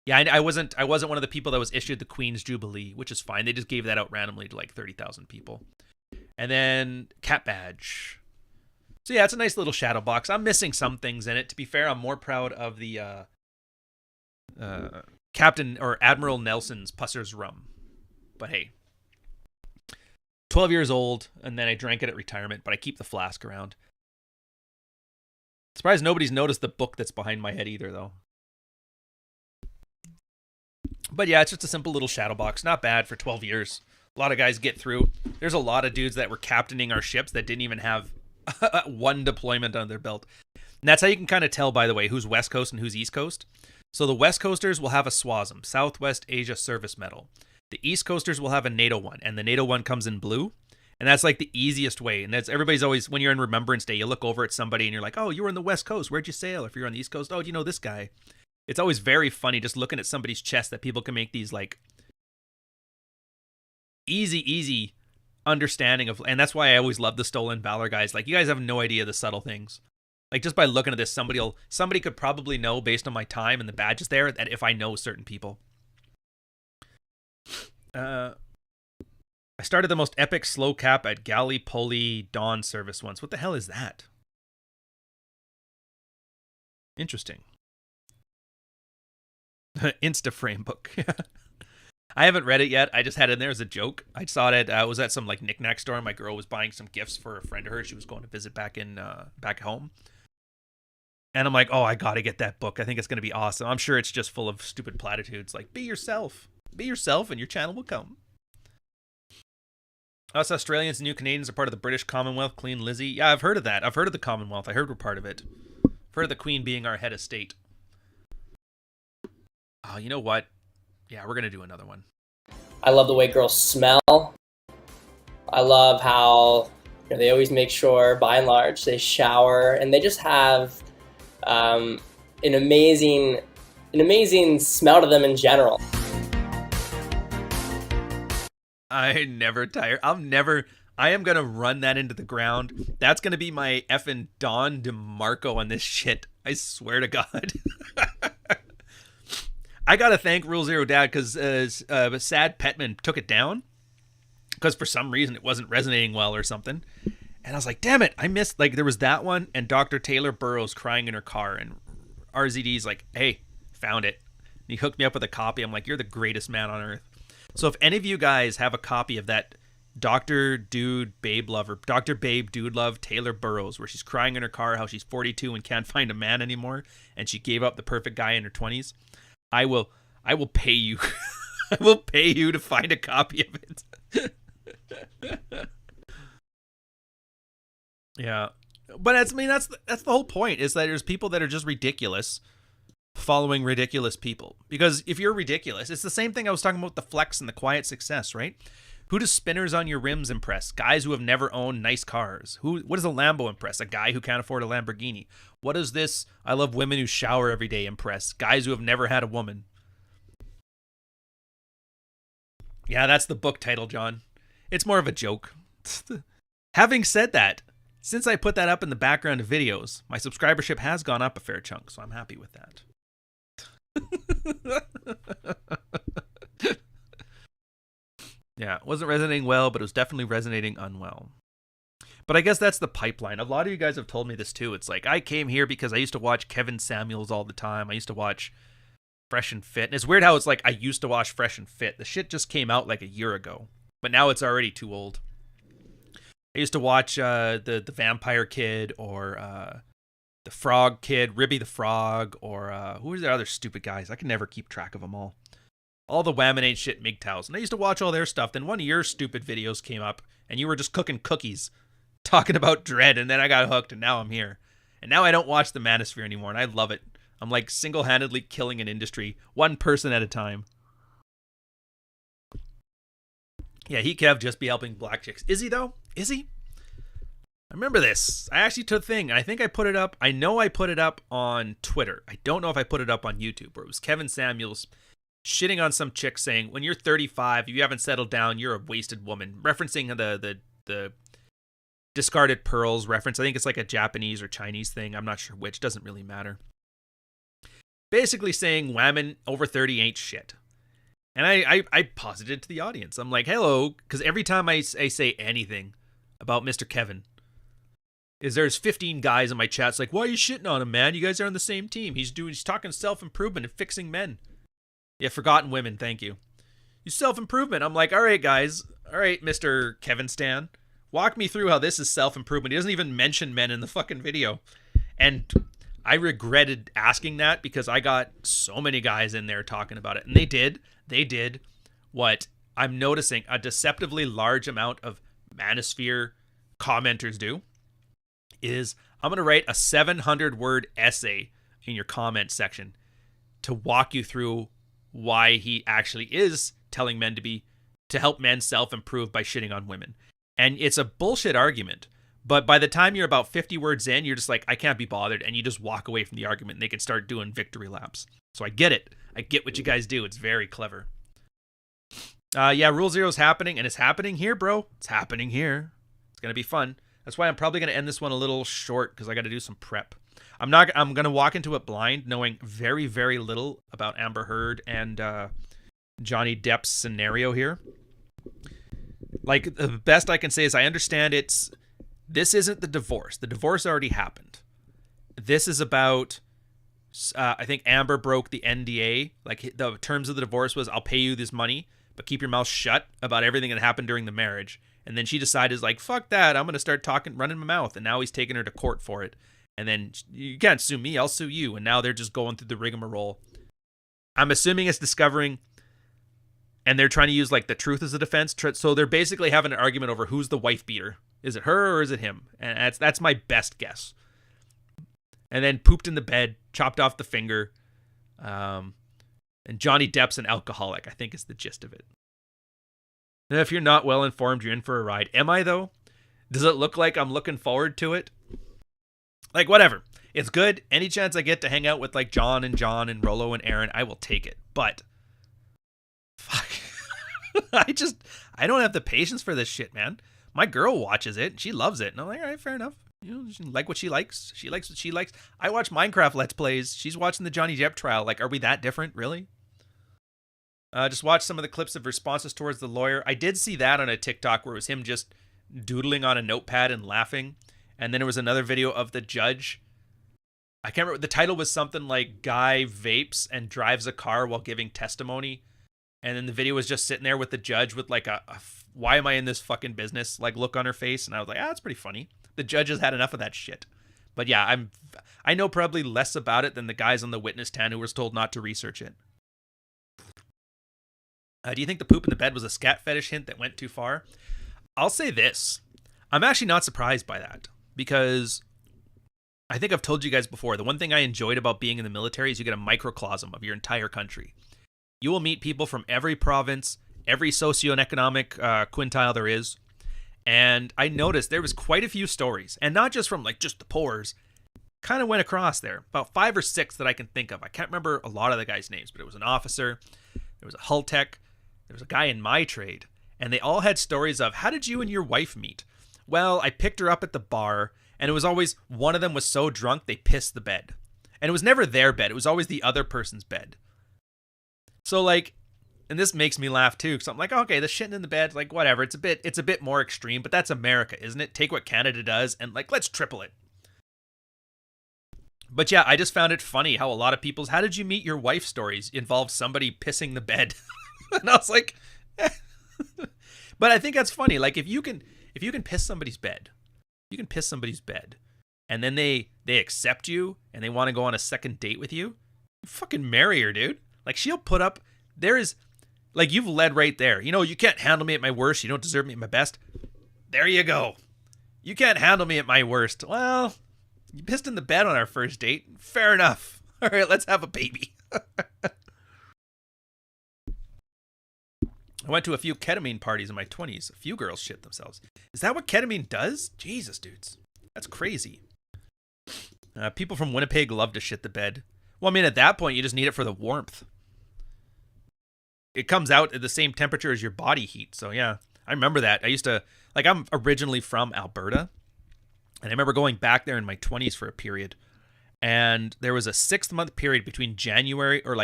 Yeah, I wasn't one of the people that was issued the Queen's Jubilee, which is fine. They just gave that out randomly to like 30,000 people. And then Cat Badge. So yeah, it's a nice little shadow box. I'm missing some things in it. To be fair, I'm more proud of the Captain or Admiral Nelson's Pusser's Rum. But hey, 12 years old, and then I drank it at retirement, but I keep the flask around. Surprised nobody's noticed the book that's behind my head either, though. But yeah, it's just a simple little shadow box. Not bad for 12 years. A lot of guys get through. There's a lot of dudes that were captaining our ships that didn't even have one deployment on their belt. And that's how you can kind of tell, by the way, who's West Coast and who's East Coast. So the West Coasters will have a SWASM, Southwest Asia Service Medal. The East Coasters will have a NATO one, and the NATO one comes in blue. And that's like the easiest way. And that's everybody's always, when you're in Remembrance Day, you look over at somebody and you're like, oh, you were in the West Coast. Where'd you sail? If you're on the East Coast, oh, do you know this guy? It's always very funny just looking at somebody's chest that people can make these like easy understanding of. And that's why I always love the Stolen Valor guys. Like, you guys have no idea the subtle things. Like, just by looking at this, somebody could probably know based on my time and the badges there that if I know certain people. I started the most epic slow cap at Gallipoli Dawn service once. What the hell is that? Interesting. Instaframe book. I haven't read it yet. I just had it in there as a joke. I saw it at, was at some like knick-knack store. My girl was buying some gifts for a friend of hers. She was going to visit back home. And I'm like, oh, I got to get that book. I think it's going to be awesome. I'm sure it's just full of stupid platitudes. Like, be yourself. Be yourself and your channel will come. Us Australians and New Canadians are part of the British Commonwealth. Queen Lizzie. Yeah, I've heard of that. I've heard of the Commonwealth. I heard we're part of it. I've heard of the Queen being our head of state. Oh, you know what? Yeah, we're going to do another one. I love the way girls smell. I love how they always make sure, by and large, they shower. And they just have an amazing smell to them in general. I never tire. I am going to run that into the ground. That's going to be my effing Don DeMarco on this shit. I swear to God. I got to thank Rule Zero Dad because Sad Petman took it down because for some reason it wasn't resonating well or something. And I was like, damn it, I missed, like, there was that one and Dr. Taylor Burroughs crying in her car and RZD's like, hey, found it. He hooked me up with a copy. I'm like, you're the greatest man on earth. So if any of you guys have a copy of that Dr. Dude Babe Love or Dr. Babe Dude Love Taylor Burrows, where she's crying in her car how she's 42 and can't find a man anymore, and she gave up the perfect guy in her 20s, I will pay you. I will pay you to find a copy of it. Yeah, but that's the whole point, is that there's people that are just ridiculous following ridiculous people. Because if you're ridiculous, it's the same thing I was talking about, the flex and the quiet success, right? Who does spinners on your rims impress? Guys who have never owned nice cars. What does a Lambo impress? A guy who can't afford a Lamborghini. What does this I love women who shower every day impress? Guys who have never had a woman. Yeah, that's the book title, John. It's more of a joke. Having said that, since I put that up in the background of videos, my subscribership has gone up a fair chunk, so I'm happy with that. Yeah, it wasn't resonating well, but it was definitely resonating unwell. But I guess that's the pipeline. A lot of you guys have told me this too. It's like, I came here because I used to watch Kevin Samuels all the time. I used to watch Fresh and Fit. And it's weird how it's like I used to watch Fresh and Fit. The shit just came out like a year ago, but now it's already too old. I used to watch the Vampire Kid, or the Frog Kid, Ribby the Frog, or who was the other stupid guys? I can never keep track of them all. All the Wham and Ain't Shit MGTOWs. And I used to watch all their stuff. Then one of your stupid videos came up, and you were just cooking cookies, talking about Dread, and then I got hooked, and now I'm here. And now I don't watch the Manosphere anymore, and I love it. I'm like single-handedly killing an industry, one person at a time. Yeah, he Kev just be helping black chicks. Is he, though? Is he? I remember this. I actually took a thing. I think I put it up. I know I put it up on Twitter. I don't know if I put it up on YouTube, where it was Kevin Samuels shitting on some chick saying, when you're 35, if you haven't settled down, you're a wasted woman. Referencing the Discarded Pearls reference. I think it's like a Japanese or Chinese thing. I'm not sure which. Doesn't really matter. Basically saying women over 30 ain't shit. And I posited to the audience. I'm like, hello, because every time I say anything about Mr. Kevin, there's 15 guys in my chats like, why are you shitting on him, man? You guys are on the same team. He's talking self-improvement and fixing men. Yeah, forgotten women, thank you. You self-improvement. I'm like, all right, guys. All right, Mr. Kevin Stan. Walk me through how this is self-improvement. He doesn't even mention men in the fucking video. And I regretted asking that, because I got so many guys in there talking about it. And they did what I'm noticing a deceptively large amount of Manosphere commenters do, is I'm going to write a 700-word essay in your comment section to walk you through why he actually is telling men to help men self-improve by shitting on women. And it's a bullshit argument, but by the time you're about 50 words in, you're just like, I can't be bothered, and you just walk away from the argument, and they can start doing victory laps. So I get it. I get what you guys do. It's very clever. Yeah, Rule Zero is happening, and it's happening here, bro. It's happening here. It's going to be fun. That's why I'm probably going to end this one a little short, because I got to do some prep. I'm going to walk into it blind, knowing very, very little about Amber Heard and Johnny Depp's scenario here. Like, the best I can say is I understand this isn't the divorce. The divorce already happened. This is about, I think Amber broke the NDA. Like, the terms of the divorce was, I'll pay you this money, but keep your mouth shut about everything that happened during the marriage. And then she decided, like, fuck that, I'm going to start running my mouth. And now he's taking her to court for it. And then, you can't sue me, I'll sue you. And now they're just going through the rigmarole. I'm assuming it's discovering, and they're trying to use, like, the truth as a defense. So they're basically having an argument over who's the wife beater. Is it her or is it him? And that's my best guess. And then pooped in the bed, chopped off the finger. And Johnny Depp's an alcoholic, I think is the gist of it. And if you're not well informed, you're in for a ride. Am I, though? Does it look like I'm looking forward to it? Like, whatever. It's good. Any chance I get to hang out with, like, John and Rollo and Aaron, I will take it. But, fuck. I don't have the patience for this shit, man. My girl watches it. She loves it. And I'm like, all right, fair enough. You know, she like what she likes. She likes what she likes. I watch Minecraft Let's Plays. She's watching the Johnny Depp trial. Like, are we that different, really? Just watch some of the clips of responses towards the lawyer. I did see that on a TikTok where it was him just doodling on a notepad and laughing. And then there was another video of the judge I can't remember. The title was something like "Guy vapes and drives a car while giving testimony," and then the video was just sitting there with the judge with like a "Why am I in this fucking business?" like look on her face, and I was like, that's pretty funny. The judge has had enough of that shit. But yeah, I know probably less about it than the guys on the witness stand who was told not to research it. Do you think the poop in the bed was a scat fetish hint that went too far? I'll say this. I'm actually not surprised by that, because I think I've told you guys before, the one thing I enjoyed about being in the military is you get a microcosm of your entire country. You will meet people from every province, every socioeconomic quintile there is. And I noticed there was quite a few stories, and not just from like just the poors, kind of went across there. About 5 or 6 that I can think of. I can't remember a lot of the guys' names, but it was an officer, there was a hull tech, there was a guy in my trade, and they all had stories of, how did you and your wife meet? Well, I picked her up at the bar, and it was always one of them was so drunk they pissed the bed. And it was never their bed, it was always the other person's bed. So like, and this makes me laugh too, because I'm like, okay, the shitting in the bed, like whatever, it's a bit more extreme, but that's America, isn't it? Take what Canada does and like, let's triple it. But yeah, I just found it funny how a lot of people's "how did you meet your wife" stories involve somebody pissing the bed. And I was like, eh. But I think that's funny. Like if you can piss somebody's bed, you can piss somebody's bed, and then they accept you and they want to go on a second date with you, fucking marry her, dude. Like she'll put up, there is, like you've led right there. You know, you can't handle me at my worst. You don't deserve me at my best. There you go. You can't handle me at my worst. Well, you pissed in the bed on our first date. Fair enough. All right, let's have a baby. I went to a few ketamine parties in my 20s. A few girls shit themselves. Is that what ketamine does? Jesus, dudes. That's crazy. People from Winnipeg love to shit the bed. Well, I mean, at that point, you just need it for the warmth. It comes out at the same temperature as your body heat. So, yeah, I remember that. I used to, like, I'm originally from Alberta. And I remember going back there in my 20s for a period. And there was a 6-month period between January, or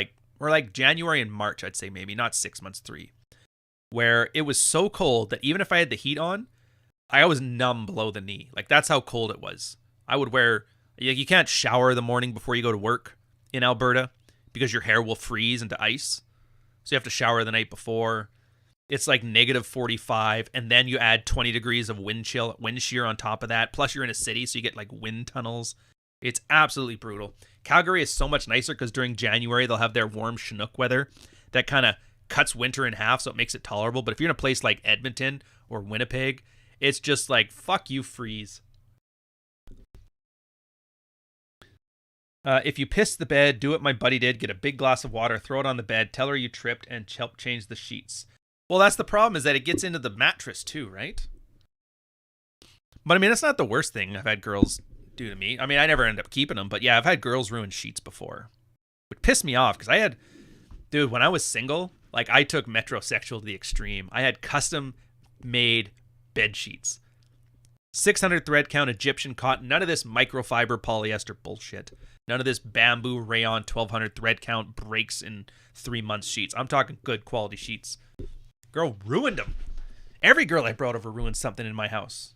January and March, I'd say maybe, not 6 months, 3. Where it was so cold that even if I had the heat on, I was numb below the knee. Like, that's how cold it was. I would wear, you can't shower the morning before you go to work in Alberta because your hair will freeze into ice. So you have to shower the night before. It's like negative 45, and then you add 20 degrees of wind shear on top of that. Plus you're in a city, so you get like wind tunnels. It's absolutely brutal. Calgary is so much nicer because during January, they'll have their warm Chinook weather that kind of cuts winter in half, so it makes it tolerable. But if you're in a place like Edmonton or Winnipeg, it's just like, fuck you, freeze. If you piss the bed, do what my buddy did. Get a big glass of water, throw it on the bed, tell her you tripped, and help change the sheets. Well, that's the problem, is that it gets into the mattress too, right? But I mean, that's not the worst thing I've had girls do to me. I mean, I never end up keeping them, but yeah, I've had girls ruin sheets before. It pissed me off because dude, when I was single, like I took metrosexual to the extreme. I had custom made bed sheets. 600 thread count Egyptian cotton, none of this microfiber polyester bullshit. None of this bamboo rayon 1200 thread count breaks in 3 months sheets. I'm talking good quality sheets. Girl ruined them. Every girl I brought over ruined something in my house.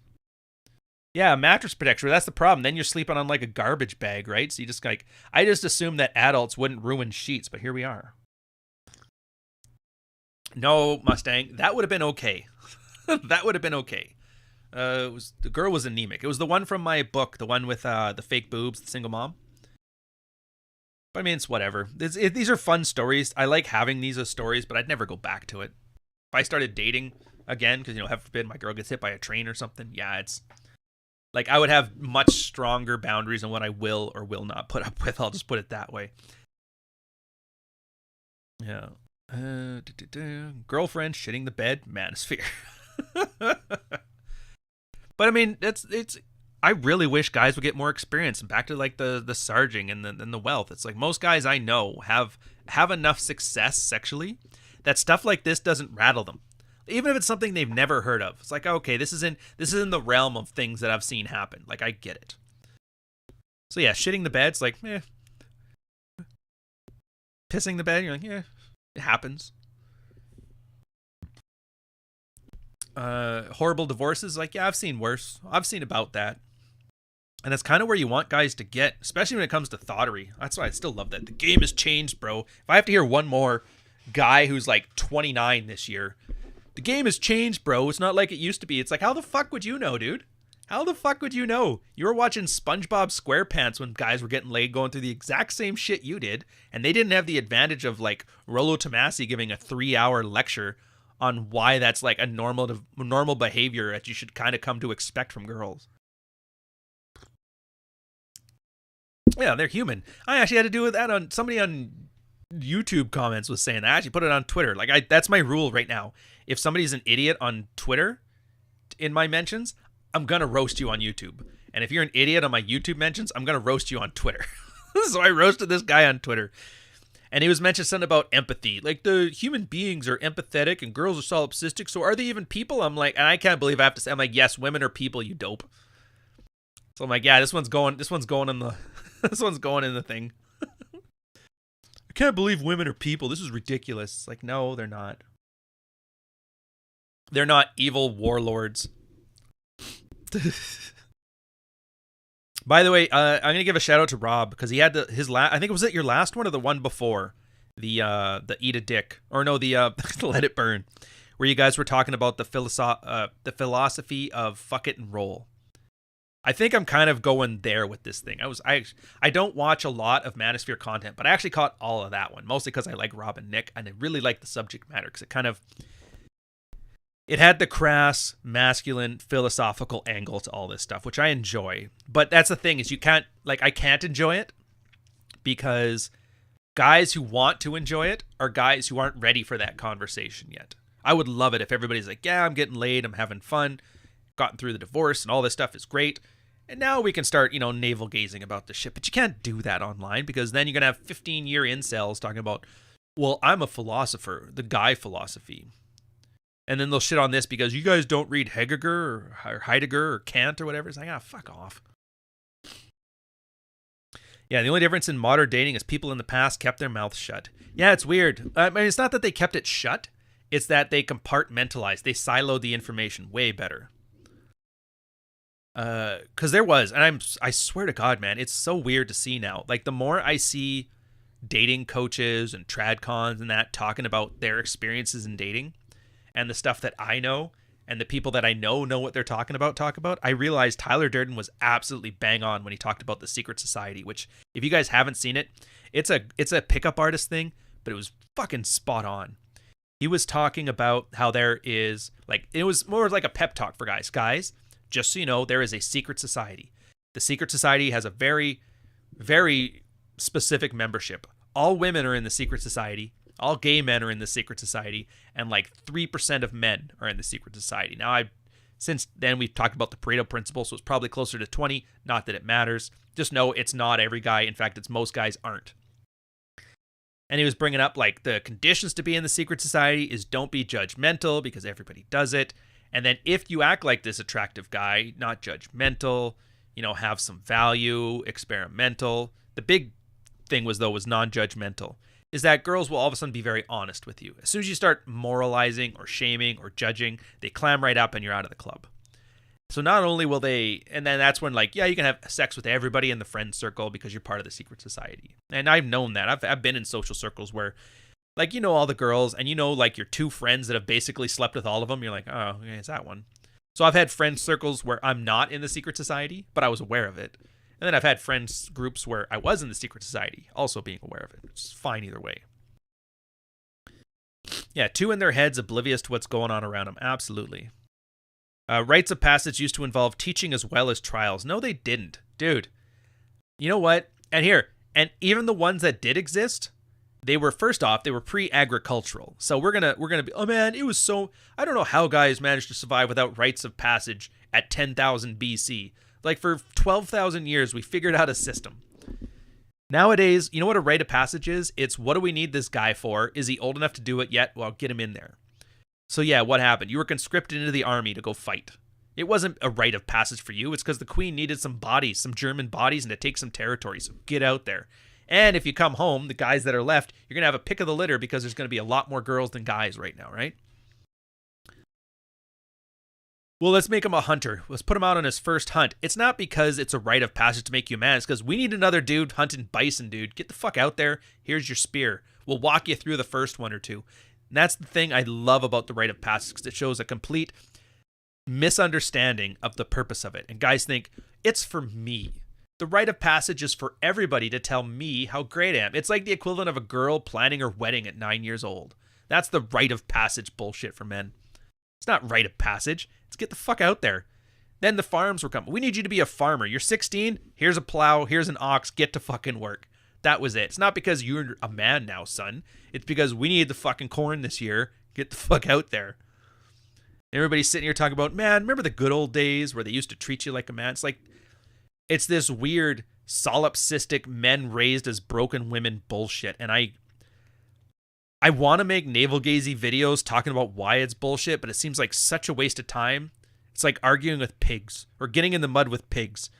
Yeah, mattress protection. That's the problem. Then you're sleeping on like a garbage bag, right? So you just like, I just assumed that adults wouldn't ruin sheets, but here we are. No, Mustang, that would have been okay. That would have been okay. The girl was anemic. It was the one from my book, the one with the fake boobs, the single mom. But I mean, it's whatever. These are fun stories. I like having these as stories, but I'd never go back to it. If I started dating again, because, heaven forbid my girl gets hit by a train or something, yeah, it's like I would have much stronger boundaries on what I will or will not put up with. I'll just put it that way. Yeah. Girlfriend shitting the bed, manosphere. But I mean, it's. I really wish guys would get more experience. And back to like the sarging and the wealth. It's like most guys I know have enough success sexually that stuff like this doesn't rattle them. Even if it's something they've never heard of. It's like, okay, this is in the realm of things that I've seen happen. Like, I get it. So yeah, shitting the bed's like, eh. Pissing the bed, you're like, yeah, it happens. Horrible divorces, like, yeah, I've seen worse. I've seen about that. And that's kind of where you want guys to get, especially when it comes to thottery. That's why I still love that. The game has changed, bro. If I have to hear one more guy who's like 29 this year, the game has changed, bro. It's not like it used to be. It's like, how the fuck would you know, dude? How the fuck would you know? You were watching SpongeBob SquarePants when guys were getting laid going through the exact same shit you did, and they didn't have the advantage of like Rollo Tomasi giving a 3-hour lecture on why that's like a normal behavior that you should kind of come to expect from girls. Yeah, they're human. I actually had to do with that on somebody on YouTube comments was saying that. I actually put it on Twitter. Like that's my rule right now. If somebody's an idiot on Twitter in my mentions, I'm going to roast you on YouTube. And if you're an idiot on my YouTube mentions, I'm going to roast you on Twitter. So I roasted this guy on Twitter. And he was mentioning something about empathy. Like, the human beings are empathetic and girls are solipsistic, so are they even people? I'm like, and I can't believe I have to say, I'm like, yes, women are people, you dope. So I'm like, yeah, this one's going in the this one's going in the thing. I can't believe women are people. This is ridiculous. It's like, no, they're not. They're not evil warlords. By the way, I'm gonna give a shout out to Rob because he had his last. I think it was your last one or the one before the eat a dick, or no, the let it burn, where you guys were talking about the philosophy of fuck it and roll. I think I'm kind of going there with this thing. I don't watch a lot of Manosphere content, but I actually caught all of that one, mostly because I like Rob and Nick, and I really like the subject matter because it had the crass, masculine, philosophical angle to all this stuff, which I enjoy. But that's the thing, is I can't enjoy it because guys who want to enjoy it are guys who aren't ready for that conversation yet. I would love it if everybody's like, yeah, I'm getting laid, I'm having fun, gotten through the divorce, and all this stuff is great. And now we can start, navel gazing about this shit. But you can't do that online because then you're going to have 15-year incels talking about, well, I'm a philosopher, the guy philosophy. And then they'll shit on this because you guys don't read Heidegger or Heidegger or Kant or whatever. It's like, fuck off. Yeah, the only difference in modern dating is people in the past kept their mouths shut. Yeah, it's weird. I mean, it's not that they kept it shut. It's that they compartmentalized. They siloed the information way better. Because there was, and I swear to God, man, it's so weird to see now. Like, the more I see dating coaches and trad cons and that talking about their experiences in dating, and the stuff that I know, and the people that I know what they're talking about, I realized Tyler Durden was absolutely bang on when he talked about the secret society, which, if you guys haven't seen it, it's a pickup artist thing, but it was fucking spot on. He was talking about how there is, like, it was more like a pep talk for guys. Guys, just so you know, there is a secret society. The secret society has a very, very specific membership. All women are in the secret society. All gay men are in the secret society, and like 3% of men are in the secret society. Now, since then we've talked about the Pareto principle, so it's probably closer to 20. Not that it matters. Just know it's not every guy. In fact, it's most guys aren't. And he was bringing up like the conditions to be in the secret society is don't be judgmental because everybody does it. And then if you act like this attractive guy, not judgmental, have some value, experimental. The big thing was non-judgmental. Is that girls will all of a sudden be very honest with you. As soon as you start moralizing or shaming or judging, they clam right up and you're out of the club. So not only will they, and then that's when like, yeah, you can have sex with everybody in the friend circle because you're part of the secret society. And I've known that. I've been in social circles where like, all the girls and like your two friends that have basically slept with all of them. You're like, oh, okay, it's that one. So I've had friend circles where I'm not in the secret society, but I was aware of it. And then I've had friends groups where I was in the secret society, also being aware of it. It's fine either way. Yeah, two in their heads, oblivious to what's going on around them. Absolutely. Rites of passage used to involve teaching as well as trials. No, they didn't. Dude, you know what? And even the ones that did exist, they were, first off, they were pre-agricultural. So we're gonna be, oh man, it was so, I don't know how guys managed to survive without rites of passage at 10,000 BC. Like, for 12,000 years, we figured out a system. Nowadays, you know what a rite of passage is? It's, what do we need this guy for? Is he old enough to do it yet? Well, get him in there. So yeah, what happened? You were conscripted into the army to go fight. It wasn't a rite of passage for you. It's because the queen needed some bodies, some German bodies, and to take some territory. So get out there. And if you come home, the guys that are left, you're going to have a pick of the litter because there's going to be a lot more girls than guys right now, right? well, let's make him a hunter. Let's put him out on his first hunt. It's not because it's a rite of passage to make you a man. It's because we need another dude hunting bison, dude. Get the fuck out there. Here's your spear. We'll walk you through the first one or two. And that's the thing I love about the rite of passage, because it shows a complete misunderstanding of the purpose of it. And guys think, it's for me. The rite of passage is for everybody to tell me how great I am. It's like the equivalent of a girl planning her wedding at 9 years old. That's the rite of passage bullshit for men. It's not rite of passage. It's get the fuck out there. Then the farms were coming. We need you to be a farmer. You're 16. Here's a plow. Here's an ox. Get to fucking work. That was it. It's not because you're a man now, son. It's because we need the fucking corn this year. Get the fuck out there. Everybody's sitting here talking about, man, remember the good old days where they used to treat you like a man? It's like, it's this weird solipsistic men raised as broken women bullshit. And I want to make navel-gazy videos talking about why it's bullshit, but it seems like such a waste of time. It's like arguing with pigs or getting in the mud with pigs.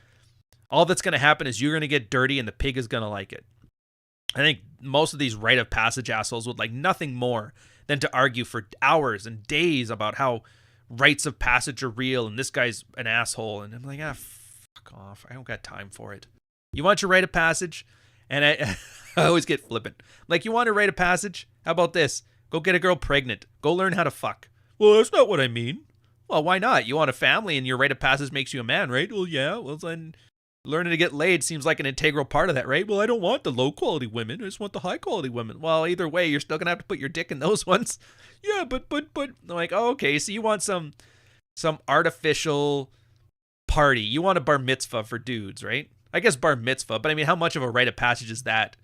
All that's going to happen is you're going to get dirty and the pig is going to like it. I think most of these rite of passage assholes would like nothing more than to argue for hours and days about how rites of passage are real and this guy's an asshole. And I'm like, fuck off. I don't got time for it. You want your rite of passage? And I always get flippant. Like, you want a rite of passage? How about this? Go get a girl pregnant. Go learn how to fuck. Well, that's not what I mean. Well, why not? You want a family and your rite of passage makes you a man, right? Well, yeah. Well, then learning to get laid seems like an integral part of that, right? Well, I don't want the low-quality women. I just want the high-quality women. Well, either way, you're still going to have to put your dick in those ones. Yeah, but. I'm like, oh, okay, so you want some artificial party. You want a bar mitzvah for dudes, right? I guess bar mitzvah, but I mean, how much of a rite of passage is that?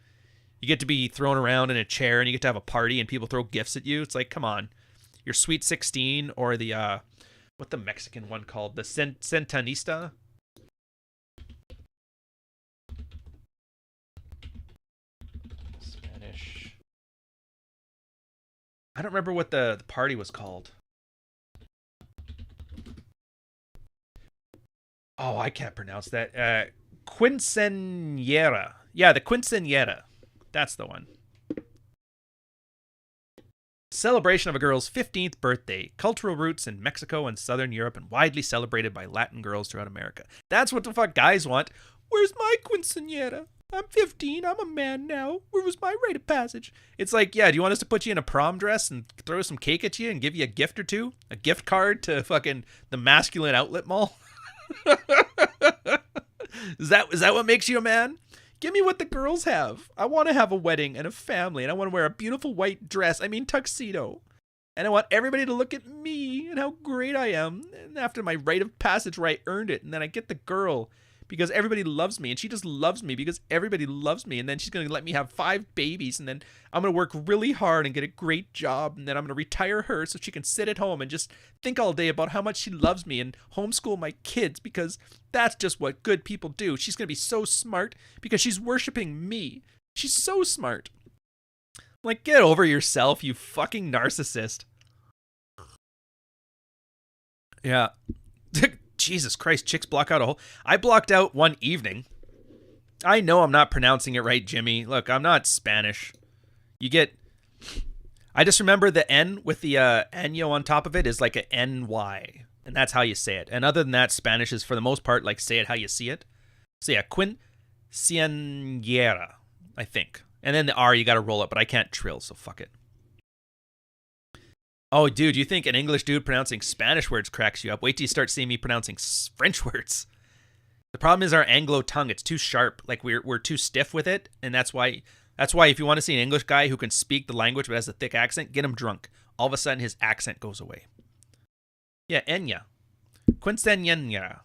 You get to be thrown around in a chair and you get to have a party and people throw gifts at you. It's like, come on. Your Sweet 16 or the, what the Mexican one called? The Centanista? Spanish. I don't remember what the party was called. Oh, I can't pronounce that. Quinceañera. Yeah, the quinceañera. That's the one. Celebration of a girl's 15th birthday. Cultural roots in Mexico and Southern Europe and widely celebrated by Latin girls throughout America. That's what the fuck guys want. Where's my quinceañera? I'm 15. I'm a man now. Where was my rite of passage? It's like, yeah, do you want us to put you in a prom dress and throw some cake at you and give you a gift or two? A gift card to fucking the masculine outlet mall? Is that what makes you a man? Give me what the girls have. I want to have a wedding and a family, and I want to wear a beautiful white dress. I mean tuxedo. And I want everybody to look at me and how great I am. And after my rite of passage where I earned it, and then I get the girl because everybody loves me, and she just loves me because everybody loves me, and then she's going to let me have 5 babies, and then I'm going to work really hard and get a great job, and then I'm going to retire her so she can sit at home and just think all day about how much she loves me and homeschool my kids because that's just what good people do. She's going to be so smart because she's worshiping me. She's so smart. Like, get over yourself, you fucking narcissist. Yeah. Jesus Christ, chicks block out a whole... I blocked out one evening. I know I'm not pronouncing it right, Jimmy. Look, I'm not Spanish. You get... I just remember the N with the año on top of it is like a NY. And that's how you say it. And other than that, Spanish is for the most part like say it how you see it. So yeah, quinceañera, I think. And then the R, you got to roll it, but I can't trill, so fuck it. Oh, dude, you think an English dude pronouncing Spanish words cracks you up? Wait till you start seeing me pronouncing French words. The problem is our Anglo tongue. It's too sharp. Like we're too stiff with it, and that's why if you want to see an English guy who can speak the language but has a thick accent, get him drunk. All of a sudden, his accent goes away. Yeah, Enya. Quinceañera.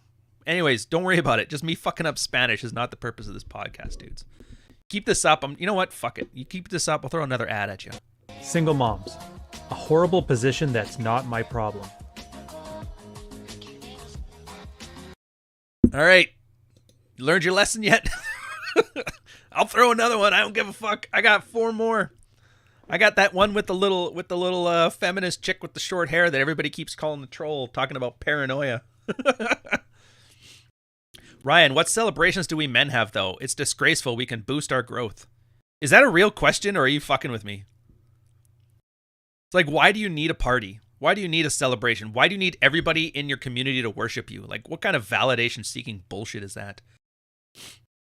Anyways, don't worry about it. Just me fucking up Spanish is not the purpose of this podcast, dudes. Keep this up. You know what? Fuck it. You keep this up, I'll throw another ad at you. Single moms. A horrible position that's not my problem. All right. You learned your lesson yet? I'll throw another one. I don't give a fuck. I got 4 more. I got that one with the little feminist chick with the short hair that everybody keeps calling the troll, talking about paranoia. Ryan, what celebrations do we men have, though? It's disgraceful. We can boost our growth. Is that a real question, or are you fucking with me? It's like, why do you need a party? Why do you need a celebration? Why do you need everybody in your community to worship you? Like, what kind of validation-seeking bullshit is that?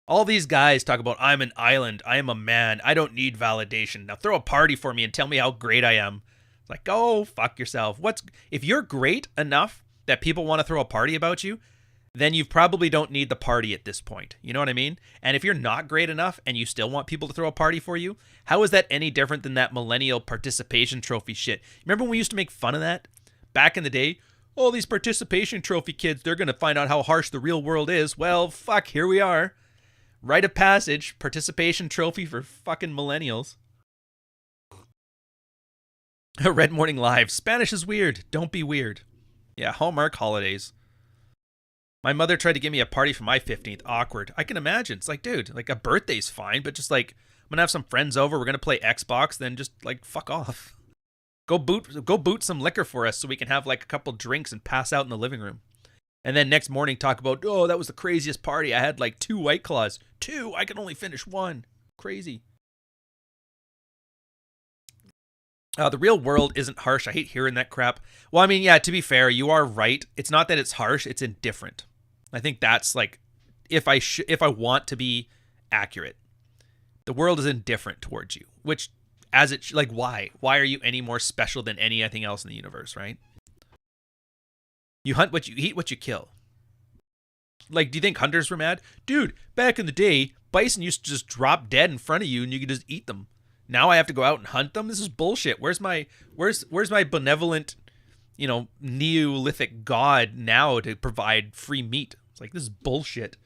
All these guys talk about, I'm an island, I am a man, I don't need validation. Now throw a party for me and tell me how great I am. It's like, go fuck yourself. If you're great enough that people want to throw a party about you, then you probably don't need the party at this point. You know what I mean? And if you're not great enough and you still want people to throw a party for you, how is that any different than that millennial participation trophy shit? Remember when we used to make fun of that back in the day? Oh, these participation trophy kids, they're going to find out how harsh the real world is. Well, fuck, here we are. Rite of passage, participation trophy for fucking millennials. Red Morning Live. Spanish is weird. Don't be weird. Yeah, Hallmark holidays. My mother tried to give me a party for my 15th. Awkward. I can imagine. It's like, dude, like a birthday's fine, but just like, I'm going to have some friends over. We're going to play Xbox. Then just like, fuck off. Go boot some liquor for us so we can have like a couple drinks and pass out in the living room. And then next morning talk about, oh, that was the craziest party. I had like 2 White Claws. 2? I can only finish 1. Crazy. The real world isn't harsh. I hate hearing that crap. Well, I mean, yeah, to be fair, you are right. It's not that it's harsh. It's indifferent. I think that's like, if I want to be accurate, the world is indifferent towards you, which like, why? Why are you any more special than anything else in the universe, right? You hunt what you eat, what you kill. Like, do you think hunters were mad? Dude, back in the day, bison used to just drop dead in front of you and you could just eat them. Now I have to go out and hunt them? This is bullshit. Where's my benevolent, Neolithic god now to provide free meat? It's like, this is bullshit.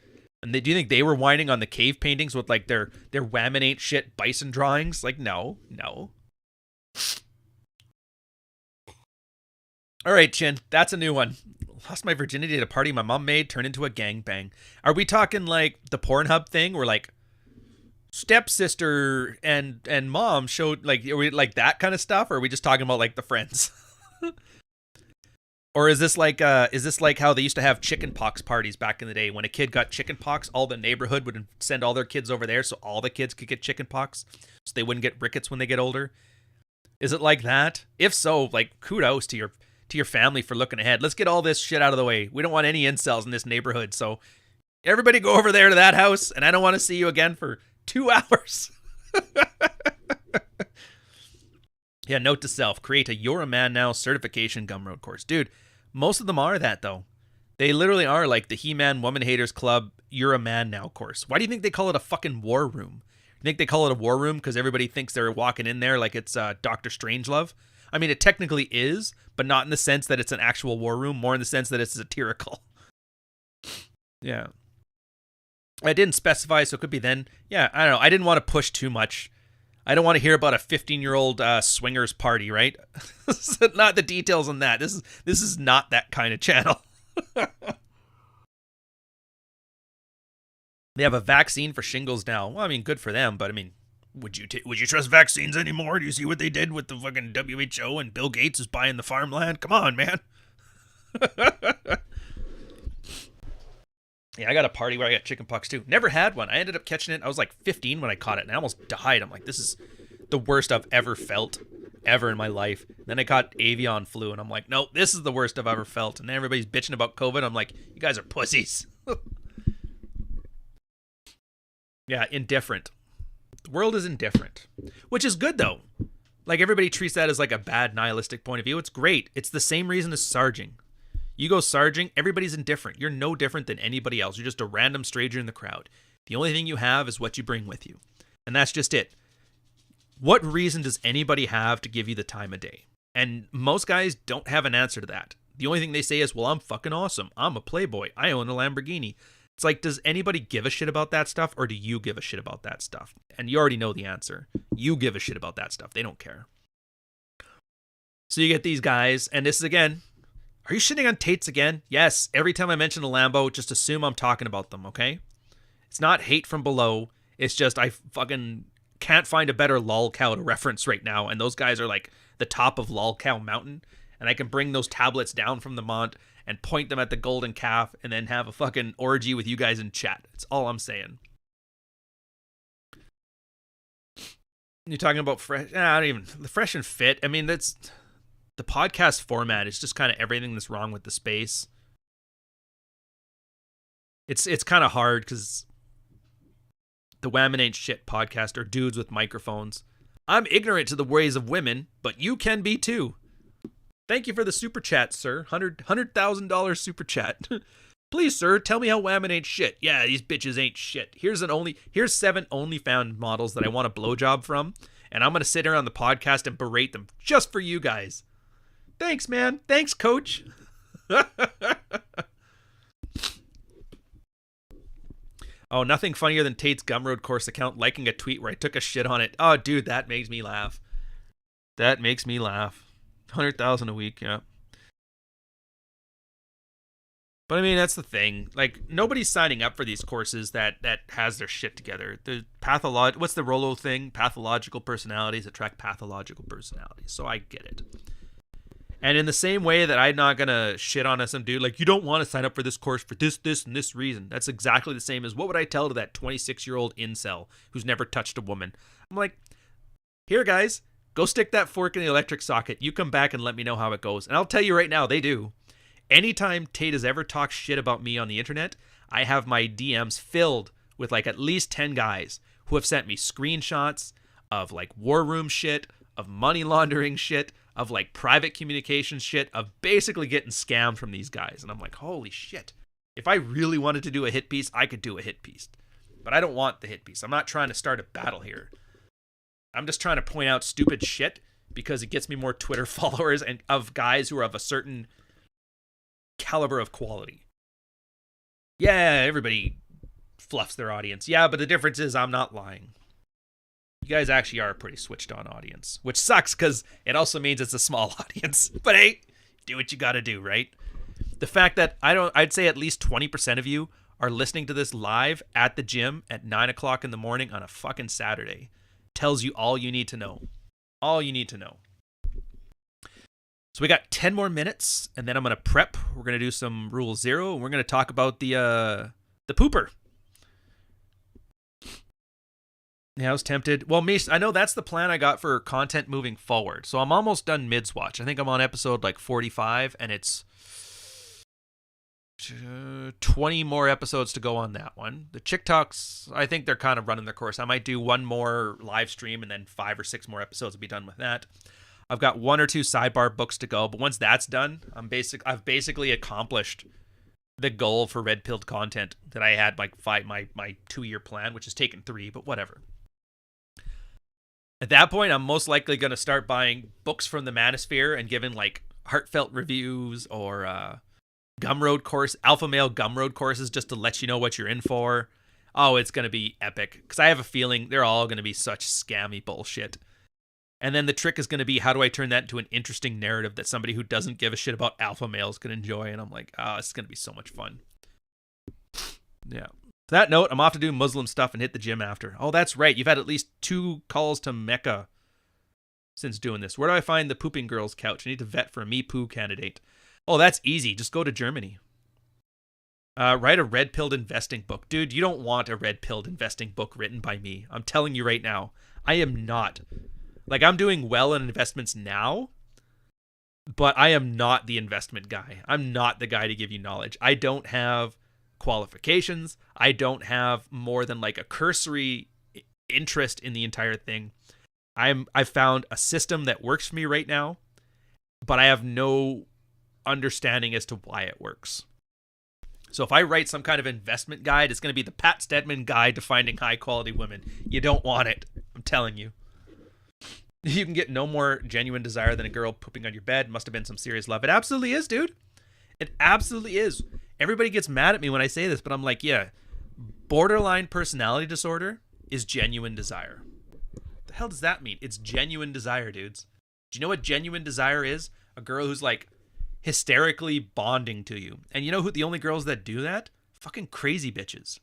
And do you think they were whining on the cave paintings with like their whaminate shit bison drawings? Like, no. All right, Chin, that's a new one. Lost my virginity at a party my mom made, turned into a gangbang. Are we talking like the Pornhub thing where like stepsister and mom showed, like, are we like that kind of stuff, or are we just talking about like the Friends? Or is this like how they used to have chicken pox parties back in the day? When a kid got chicken pox, all the neighborhood would send all their kids over there so all the kids could get chicken pox so they wouldn't get rickets when they get older. Is it like that? If so, like, kudos to your family for looking ahead. Let's get all this shit out of the way. We don't want any incels in this neighborhood, so everybody go over there to that house, and I don't want to see you again for 2 hours. Yeah, note to self, create a You're a Man Now certification Gumroad course. Dude, most of them are that, though. They literally are like the He-Man Woman Haters Club You're a Man Now course. Why do you think they call it a fucking war room? You think they call it a war room because everybody thinks they're walking in there like it's Dr. Strangelove? I mean, it technically is, but not in the sense that it's an actual war room, more in the sense that it's satirical. Yeah. I didn't specify, so it could be then. Yeah, I don't know. I didn't want to push too much. I don't want to hear about a 15-year-old swingers party, right? Not the details on that. This is not that kind of channel. They have a vaccine for shingles now. Well, I mean, good for them, but I mean, would you trust vaccines anymore? Do you see what they did with the fucking WHO and Bill Gates is buying the farmland? Come on, man. Yeah, I got a party where I got chickenpox too. Never had one. I ended up catching it. I was like 15 when I caught it, and I almost died. I'm like, this is the worst I've ever felt, ever in my life. Then I caught avian flu, and I'm like, no, this is the worst I've ever felt. And then everybody's bitching about COVID. I'm like, you guys are pussies. Yeah, indifferent. The world is indifferent, which is good, though. Like, everybody treats that as like a bad nihilistic point of view. It's great. It's the same reason as sarging. You go sarging, everybody's indifferent. You're no different than anybody else. You're just a random stranger in the crowd. The only thing you have is what you bring with you. And that's just it. What reason does anybody have to give you the time of day? And most guys don't have an answer to that. The only thing they say is, well, I'm fucking awesome. I'm a playboy. I own a Lamborghini. It's like, does anybody give a shit about that stuff, or do you give a shit about that stuff? And you already know the answer. You give a shit about that stuff. They don't care. So you get these guys, and this is again, are you shitting on Tates again? Yes, every time I mention a Lambo, just assume I'm talking about them, okay? It's not hate from below. It's just I fucking can't find a better lolcow to reference right now, and those guys are like the top of Lolcow Mountain, and I can bring those tablets down from the Mont and point them at the golden calf and then have a fucking orgy with you guys in chat. That's all I'm saying. You're talking about fresh, not even the fresh and fit. I mean, that's the podcast format is just kind of everything that's wrong with the space. It's kind of hard because the Whammon Ain't Shit podcast are dudes with microphones. I'm ignorant to the ways of women, but you can be too. Thank you for the super chat, sir. $100,000 super chat. Please, sir, tell me how Whammon ain't shit. Yeah, these bitches ain't shit. Here's 7 OnlyFans models that I want a blowjob from, and I'm gonna sit here on the podcast and berate them just for you guys. Thanks, man. Thanks, coach. Oh, nothing funnier than Tate's Gumroad course account liking a tweet where I took a shit on it. Oh, dude, that makes me laugh. That makes me laugh. 100,000 a week, yeah. But I mean, that's the thing. Like, nobody's signing up for these courses that has their shit together. The what's the Rollo thing? Pathological personalities attract pathological personalities. So I get it. And in the same way that I'm not gonna shit on some dude like, you don't want to sign up for this course for this, and this reason. That's exactly the same as what would I tell to that 26-year-old incel who's never touched a woman? I'm like, here, guys, go stick that fork in the electric socket. You come back and let me know how it goes. And I'll tell you right now, they do. Anytime Tate has ever talked shit about me on the internet, I have my DMs filled with like at least 10 guys who have sent me screenshots of like war room shit, of money laundering shit, of like private communication shit, of basically getting scammed from these guys. And I'm like, holy shit. If I really wanted to do a hit piece, I could do a hit piece. But I don't want the hit piece. I'm not trying to start a battle here. I'm just trying to point out stupid shit because it gets me more Twitter followers and of guys who are of a certain caliber of quality. Yeah, everybody fluffs their audience. Yeah, but the difference is I'm not lying. You guys actually are a pretty switched on audience, which sucks because it also means it's a small audience. But hey, do what you got to do, right? The fact that I'd say at least 20% of you are listening to this live at the gym at 9 o'clock in the morning on a fucking Saturday tells you all you need to know. All you need to know. So we got 10 more minutes, and then I'm going to prep. We're going to do some Rule Zero, and we're going to talk about the pooper. Yeah, I was tempted. Well, Mace, I know that's the plan I got for content moving forward. So I'm almost done Midswatch. I think I'm on episode like 45, and it's 20 more episodes to go on that one. The Chick Talks, I think they're kind of running their course. I might do one more live stream, and then 5 or 6 more episodes will be done with that. I've got 1 or 2 sidebar books to go, but once that's done, I've basically accomplished the goal for red pilled content that I had my 2-year plan, which has taken 3, but whatever. At that point, I'm most likely going to start buying books from the Manosphere and giving like heartfelt reviews or Gumroad course, alpha male Gumroad courses just to let you know what you're in for. Oh, it's going to be epic because I have a feeling they're all going to be such scammy bullshit. And then the trick is going to be, how do I turn that into an interesting narrative that somebody who doesn't give a shit about alpha males can enjoy? And I'm like, oh, it's going to be so much fun. Yeah. To that note, I'm off to do Muslim stuff and hit the gym after. Oh, that's right. You've had at least 2 calls to Mecca since doing this. Where do I find the pooping girls couch? I need to vet for a me poo candidate. Oh, that's easy. Just go to Germany. Write a red-pilled investing book. Dude, you don't want a red-pilled investing book written by me. I'm telling you right now. I am not. Like, I'm doing well in investments now, but I am not the investment guy. I'm not the guy to give you knowledge. I don't have qualifications. I don't have more than like a cursory interest in the entire thing. I've found a system that works for me right now, but I have no understanding as to why it works. So if I write some kind of investment guide, it's going to be the Pat Stedman guide to finding high quality women. You don't want it. I'm telling you. You can get no more genuine desire than a girl pooping on your bed. Must have been some serious love. It absolutely is, dude. It absolutely is. Everybody gets mad at me when I say this, but I'm like, yeah, borderline personality disorder is genuine desire. What the hell does that mean? It's genuine desire, dudes. Do you know what genuine desire is? A girl who's like hysterically bonding to you. And you know who the only girls that do that? Fucking crazy bitches.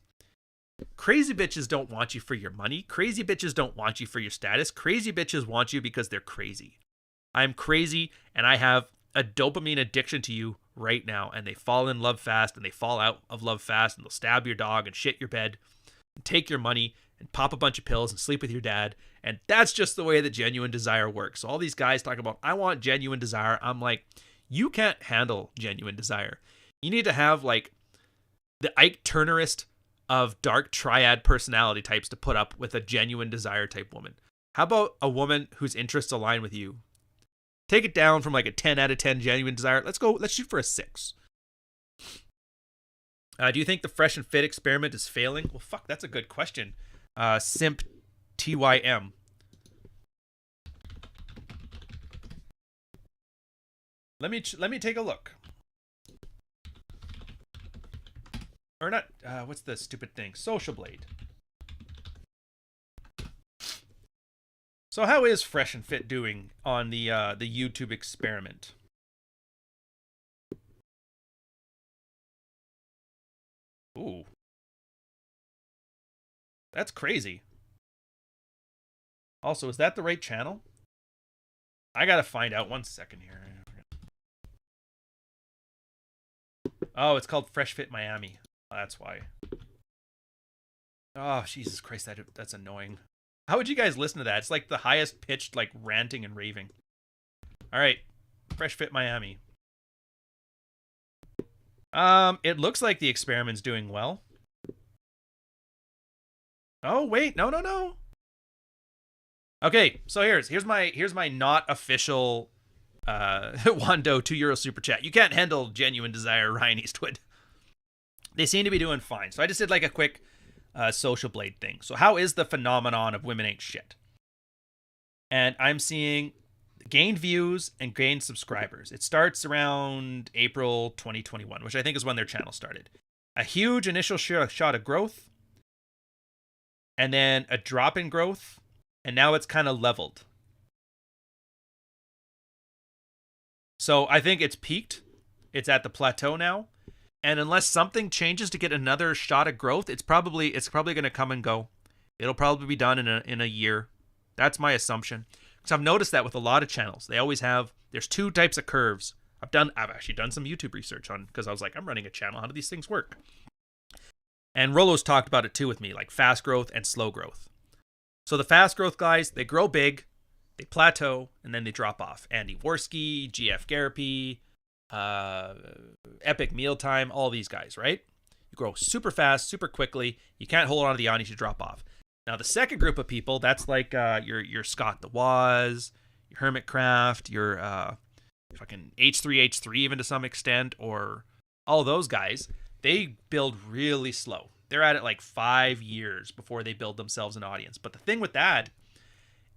Crazy bitches don't want you for your money. Crazy bitches don't want you for your status. Crazy bitches want you because they're crazy. I'm crazy and I have a dopamine addiction to you right now, and they fall in love fast and they fall out of love fast, and they'll stab your dog and shit your bed and take your money and pop a bunch of pills and sleep with your dad. And that's just the way that genuine desire works. So all these guys talk about, I want genuine desire. I'm like, you can't handle genuine desire. You need to have like the Ike Turnerist of dark triad personality types to put up with a genuine desire type woman. How about a woman whose interests align with you? Take it down from like a 10 out of 10 genuine desire. Let's shoot for a 6. Do you think the Fresh and Fit experiment is failing? Well, fuck, that's a good question. Simp TYM. Let me take a look. Or not, what's the stupid thing? Social Blade. So how is Fresh and Fit doing on the YouTube experiment? Ooh. That's crazy. Also, is that the right channel? I gotta find out. 1 second here. Oh, it's called Fresh Fit Miami. That's why. Oh, Jesus Christ, that's annoying. How would you guys listen to that? It's like the highest pitched, like, ranting and raving. All right, Fresh Fit Miami. It looks like the experiment's doing well. Oh, wait, no. Okay, so here's my not official Wando €2 super chat. You can't handle genuine desire, Ryan Eastwood. They seem to be doing fine. So I just did like a quick Social Blade thing. So how is the phenomenon of women ain't shit? And I'm seeing gained views and gained subscribers. It starts around April 2021, which I think is when their channel started. A huge initial shot of growth, and then a drop in growth, and now it's kind of leveled. So I think it's peaked. It's at the plateau now. And unless something changes to get another shot of growth, it's probably going to come and go. It'll probably be done in a year. That's my assumption. Because I've noticed that with a lot of channels. They always have, there's 2 types of curves. I've actually done some YouTube research on, because I was like, I'm running a channel. How do these things work? And Rolo's talked about it too with me, like fast growth and slow growth. So the fast growth guys, they grow big, they plateau, and then they drop off. Andy Worski, GF Garapi, Epic Mealtime, all these guys, right? You grow super fast, super quickly. You can't hold on to the audience, you drop off. Now the second group of people, that's like your Scott the Woz, your Hermitcraft, your fucking H3H3 even to some extent, or all those guys. They build really slow. They're at it like 5 years before they build themselves an audience. But the thing with that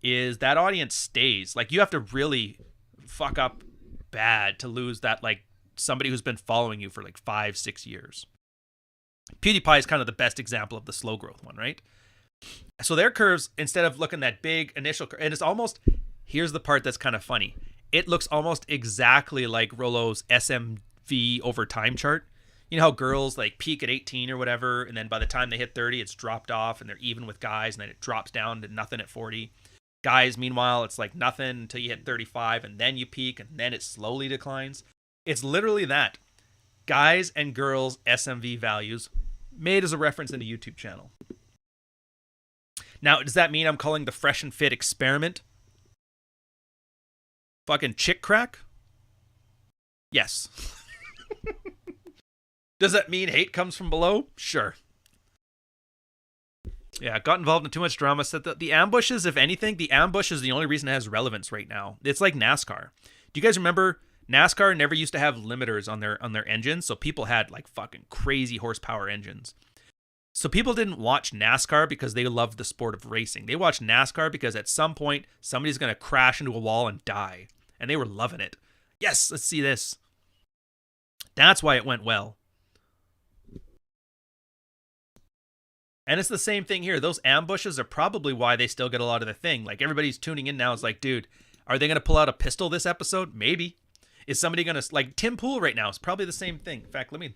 is that audience stays. Like, you have to really fuck up bad to lose that, like, somebody who's been following you for like 5-6 years. PewDiePie is kind of the best example of the slow growth one, right? So their curves, instead of looking that big initial curve, and it's almost, here's the part that's kind of funny. It looks almost exactly like Rolo's SMV over time chart. You know how girls like peak at 18 or whatever, and then by the time they hit 30, it's dropped off and they're even with guys, and then it drops down to nothing at 40. Guys, meanwhile, it's like nothing until you hit 35, and then you peak, and then it slowly declines. It's literally that. Guys and girls SMV values made as a reference in a YouTube channel. Now, does that mean I'm calling the Fresh and Fit experiment fucking chick crack? Yes. Does that mean hate comes from below? Sure. Yeah, got involved in too much drama. Said that the ambushes, if anything, the ambush is the only reason it has relevance right now. It's like NASCAR. Do you guys remember NASCAR never used to have limiters on their engines? So people had like fucking crazy horsepower engines. So people didn't watch NASCAR because they loved the sport of racing. They watched NASCAR because at some point somebody's going to crash into a wall and die. And they were loving it. Yes, let's see this. That's why it went well. And it's the same thing here. Those ambushes are probably why they still get a lot of the thing. Like, everybody's tuning in now is like, dude, are they going to pull out a pistol this episode? Maybe. Is somebody going to, like, Tim Pool right now is probably the same thing. In fact, let me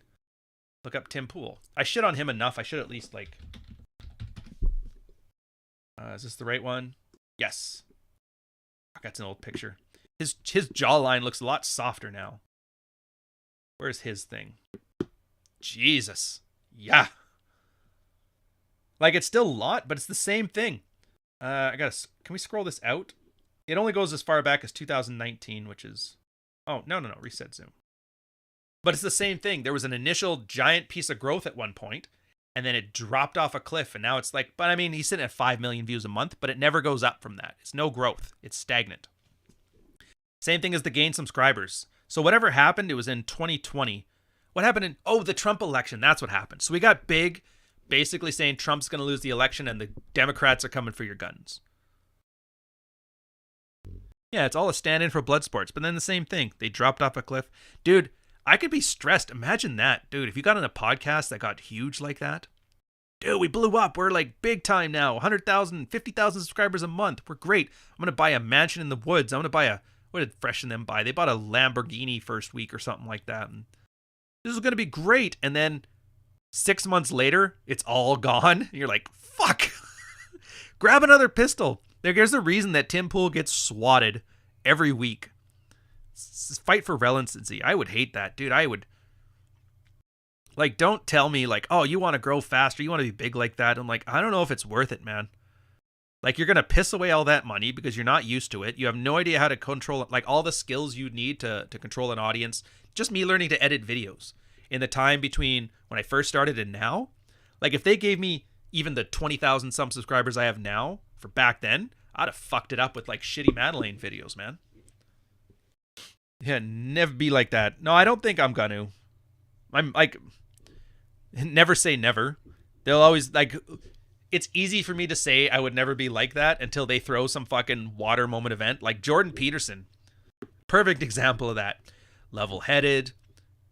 look up Tim Pool. I shit on him enough. I should at least, like, is this the right one? Yes. That's an old picture. His jawline looks a lot softer now. Where's his thing? Jesus. Yeah. Like, it's still a lot, but it's the same thing. Can we scroll this out? It only goes as far back as 2019, which is, oh, no, reset zoom. But it's the same thing. There was an initial giant piece of growth at one point, and then it dropped off a cliff, and now it's like, but I mean, he's sitting at 5 million views a month, but it never goes up from that. It's no growth. It's stagnant. Same thing as the gain subscribers. So whatever happened, it was in 2020. What happened in, the Trump election, that's what happened. So we got big, basically saying Trump's going to lose the election and the Democrats are coming for your guns. Yeah, it's all a stand-in for blood sports, but then the same thing. They dropped off a cliff. Dude, I could be stressed. Imagine that. Dude, if you got on a podcast that got huge like that. Dude, we blew up. We're like big time now. 100,000, 50,000 subscribers a month. We're great. I'm going to buy a mansion in the woods. I'm going to buy a, what did Fresh and them buy? They bought a Lamborghini first week or something like that. And this is going to be great. And then 6 months later, it's all gone. And you're like, fuck. Grab another pistol. There's a reason that Tim Pool gets swatted every week. Fight for relevancy. I would hate that, dude. I would. Like, don't tell me, like, oh, you want to grow faster, you want to be big like that. I'm like, I don't know if it's worth it, man. Like, you're going to piss away all that money because you're not used to it. You have no idea how to control it. Like, all the skills you need to control an audience. Just me learning to edit videos in the time between when I first started and now. Like, if they gave me even the 20,000 some subscribers I have now for back then, I'd have fucked it up with, like, shitty Madeleine videos, man. Yeah, never be like that. No, I don't think I'm gonna. I'm like, never say never. They'll always, like, it's easy for me to say I would never be like that until they throw some fucking water moment event. Like Jordan Peterson. Perfect example of that. Level-headed,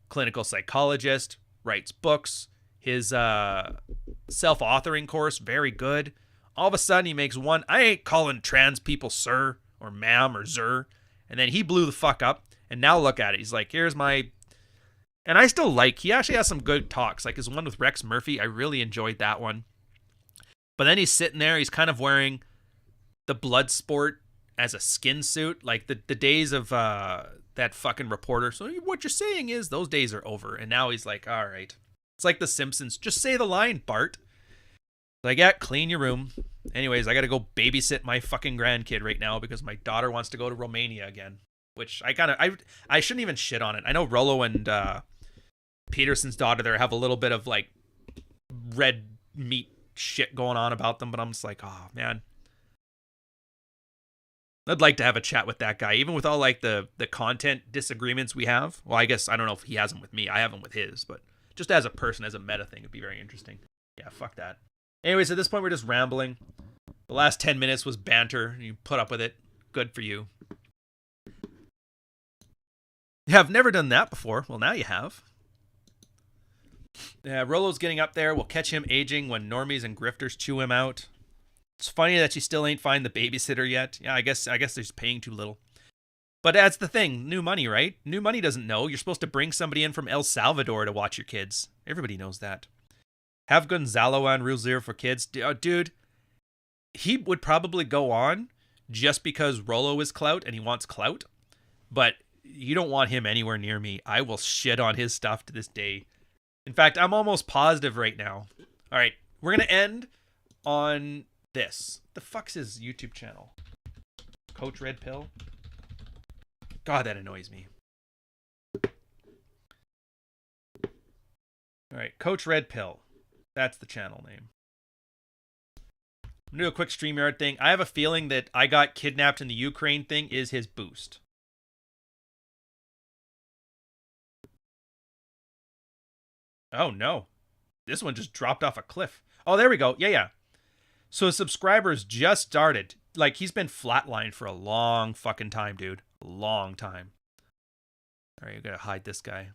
clinical psychologist, writes books. His self-authoring course, very good. All of a sudden he makes one, I ain't calling trans people sir or ma'am or zer. And then he blew the fuck up. And now look at it. He's like, here's my... And I still like... He actually has some good talks. Like his one with Rex Murphy. I really enjoyed that one. But then he's sitting there. He's kind of wearing the blood sport as a skin suit. Like the days of that fucking reporter. So what you're saying is those days are over. And now he's like, all right. It's like The Simpsons. Just say the line, Bart. Like, yeah, clean your room. Anyways, I got to go babysit my fucking grandkid right now because my daughter wants to go to Romania again. Which I shouldn't even shit on it. I know Rollo and Peterson's daughter there have a little bit of like red meat shit going on about them, but I'm just like, oh man. I'd like to have a chat with that guy, even with all like the content disagreements we have. Well, I guess I don't know if he has them with me. I have them with his, but just as a person, as a meta thing, it'd be very interesting. Yeah, fuck that. Anyways, at this point, we're just rambling. The last 10 minutes was banter. You put up with it. Good for you. Yeah, I've never done that before. Well, now you have. Yeah, Rollo's getting up there. We'll catch him aging when normies and grifters chew him out. It's funny that she still ain't find the babysitter yet. Yeah, I guess they're paying too little. But that's the thing. New money, right? New money doesn't know. You're supposed to bring somebody in from El Salvador to watch your kids. Everybody knows that. Have Gonzalo on Rule Zero for kids. Dude, he would probably go on just because Rollo is clout and he wants clout. But you don't want him anywhere near me. I will shit on his stuff to this day. In fact, I'm almost positive right now. All right, we're going to end on this. The fuck's his YouTube channel? Coach Red Pill? God, that annoys me. All right, Coach Red Pill. That's the channel name. I'm going to do a quick StreamYard thing. I have a feeling that I got kidnapped in the Ukraine thing is his boost. Oh, no. This one just dropped off a cliff. Oh, there we go. Yeah. So subscribers just started. Like, he's been flatlined for a long fucking time, dude. A long time. All right, you gotta hide this guy.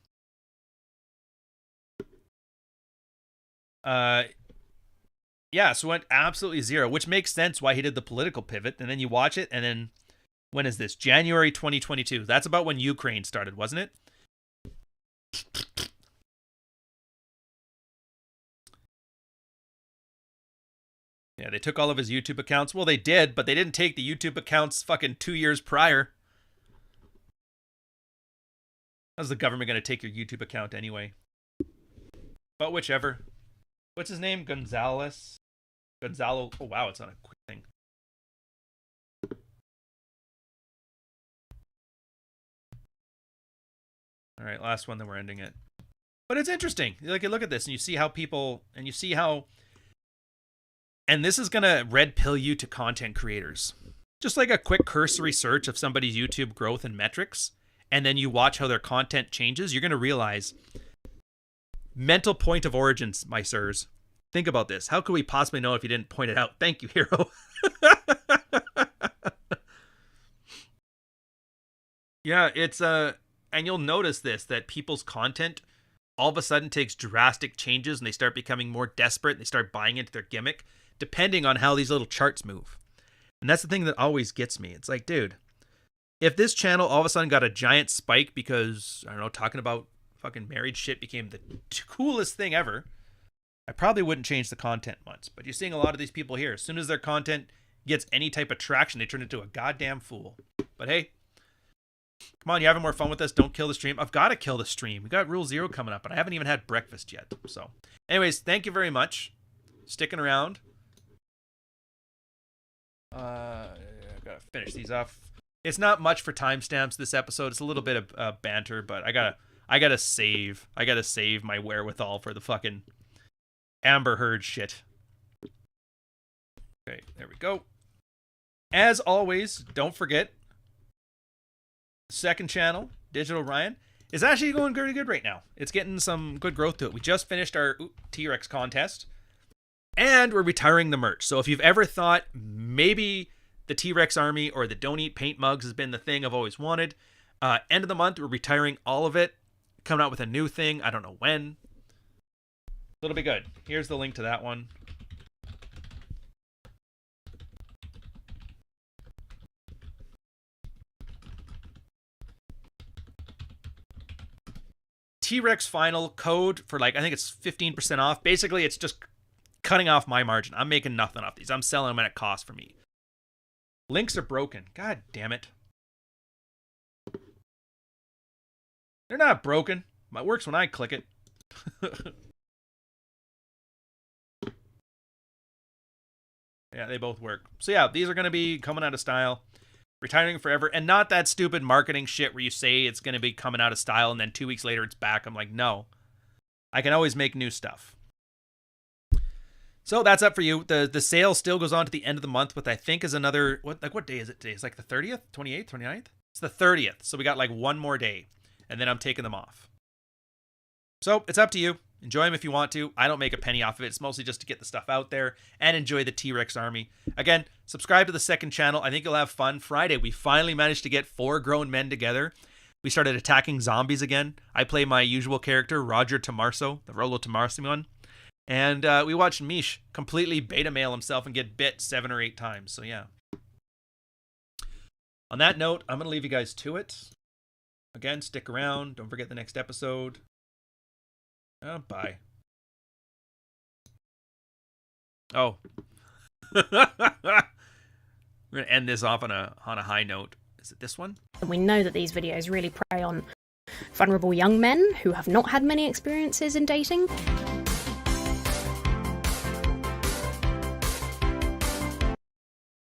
Yeah, so it went absolutely zero, which makes sense why he did the political pivot. And then you watch it, and then, when is this? January 2022. That's about when Ukraine started, wasn't it? Yeah, they took all of his YouTube accounts. Well, they did, but they didn't take the YouTube accounts fucking 2 years prior. How's the government going to take your YouTube account anyway? But whichever. What's his name? Gonzalez? Gonzalo. Oh wow, it's on a quick thing. All right, last one, then we're ending it. But it's interesting. Like, you look at this and you see how people, and you see how, and this is gonna red pill you to content creators. Just like a quick cursory search of somebody's YouTube growth and metrics, and then you watch how their content changes, you're gonna realize, mental point of origins, my sirs. Think about this. How could we possibly know if you didn't point it out? Thank you, Hero. Yeah, it's and you'll notice this, that people's content all of a sudden takes drastic changes and they start becoming more desperate and they start buying into their gimmick depending on how these little charts move. And that's the thing that always gets me. It's like, dude, if this channel all of a sudden got a giant spike because, I don't know, talking about fucking married shit became the coolest thing ever, I probably wouldn't change the content much. But you're seeing a lot of these people here. As soon as their content gets any type of traction, they turn into a goddamn fool. But hey, come on, you having more fun with this? Don't kill the stream. I've got to kill the stream. We got Rule 0 coming up, and I haven't even had breakfast yet. So, anyways, thank you very much. Sticking around. I gotta finish these off. It's not much for timestamps this episode. It's a little bit of banter, but I gotta save my wherewithal for the fucking Amber Heard shit. Okay, there we go. As always, don't forget, second channel, Digital Ryan, is actually going pretty good right now. It's getting some good growth to it. We just finished our T-Rex contest, and we're retiring the merch. So if you've ever thought maybe the T-Rex army or the Don't Eat Paint mugs has been the thing I've always wanted, end of the month, we're retiring all of it, coming out with a new thing. I don't know when. It'll be good. Here's the link to that one. T-Rex final code for, like, I think it's 15% off. Basically, it's just cutting off my margin. I'm making nothing off these. I'm selling them at a cost for me. Links are broken. God damn it. They're not broken. It works when I click it. Yeah, they both work. So yeah, these are going to be coming out of style. Retiring forever. And not that stupid marketing shit where you say it's going to be coming out of style and then 2 weeks later it's back. I'm like, no. I can always make new stuff. So that's up for you. The sale still goes on to the end of the month, which I think is another, what day is it today? It's like the 30th, 28th, 29th? It's the 30th. So we got like one more day and then I'm taking them off. So it's up to you. Enjoy them if you want to. I don't make a penny off of it. It's mostly just to get the stuff out there and enjoy the T-Rex army. Again, subscribe to the second channel. I think you'll have fun. Friday, we finally managed to get 4 grown men together. We started attacking zombies again. I play my usual character, Roger Tomarso, the Rolo Tomarsimon. And we watched Mish completely beta male himself and get bit 7 or 8 times. So yeah. On that note, I'm going to leave you guys to it. Again, stick around. Don't forget the next episode. Bye. Oh. We're going to end this off on a high note. Is it this one? We know that these videos really prey on vulnerable young men who have not had many experiences in dating.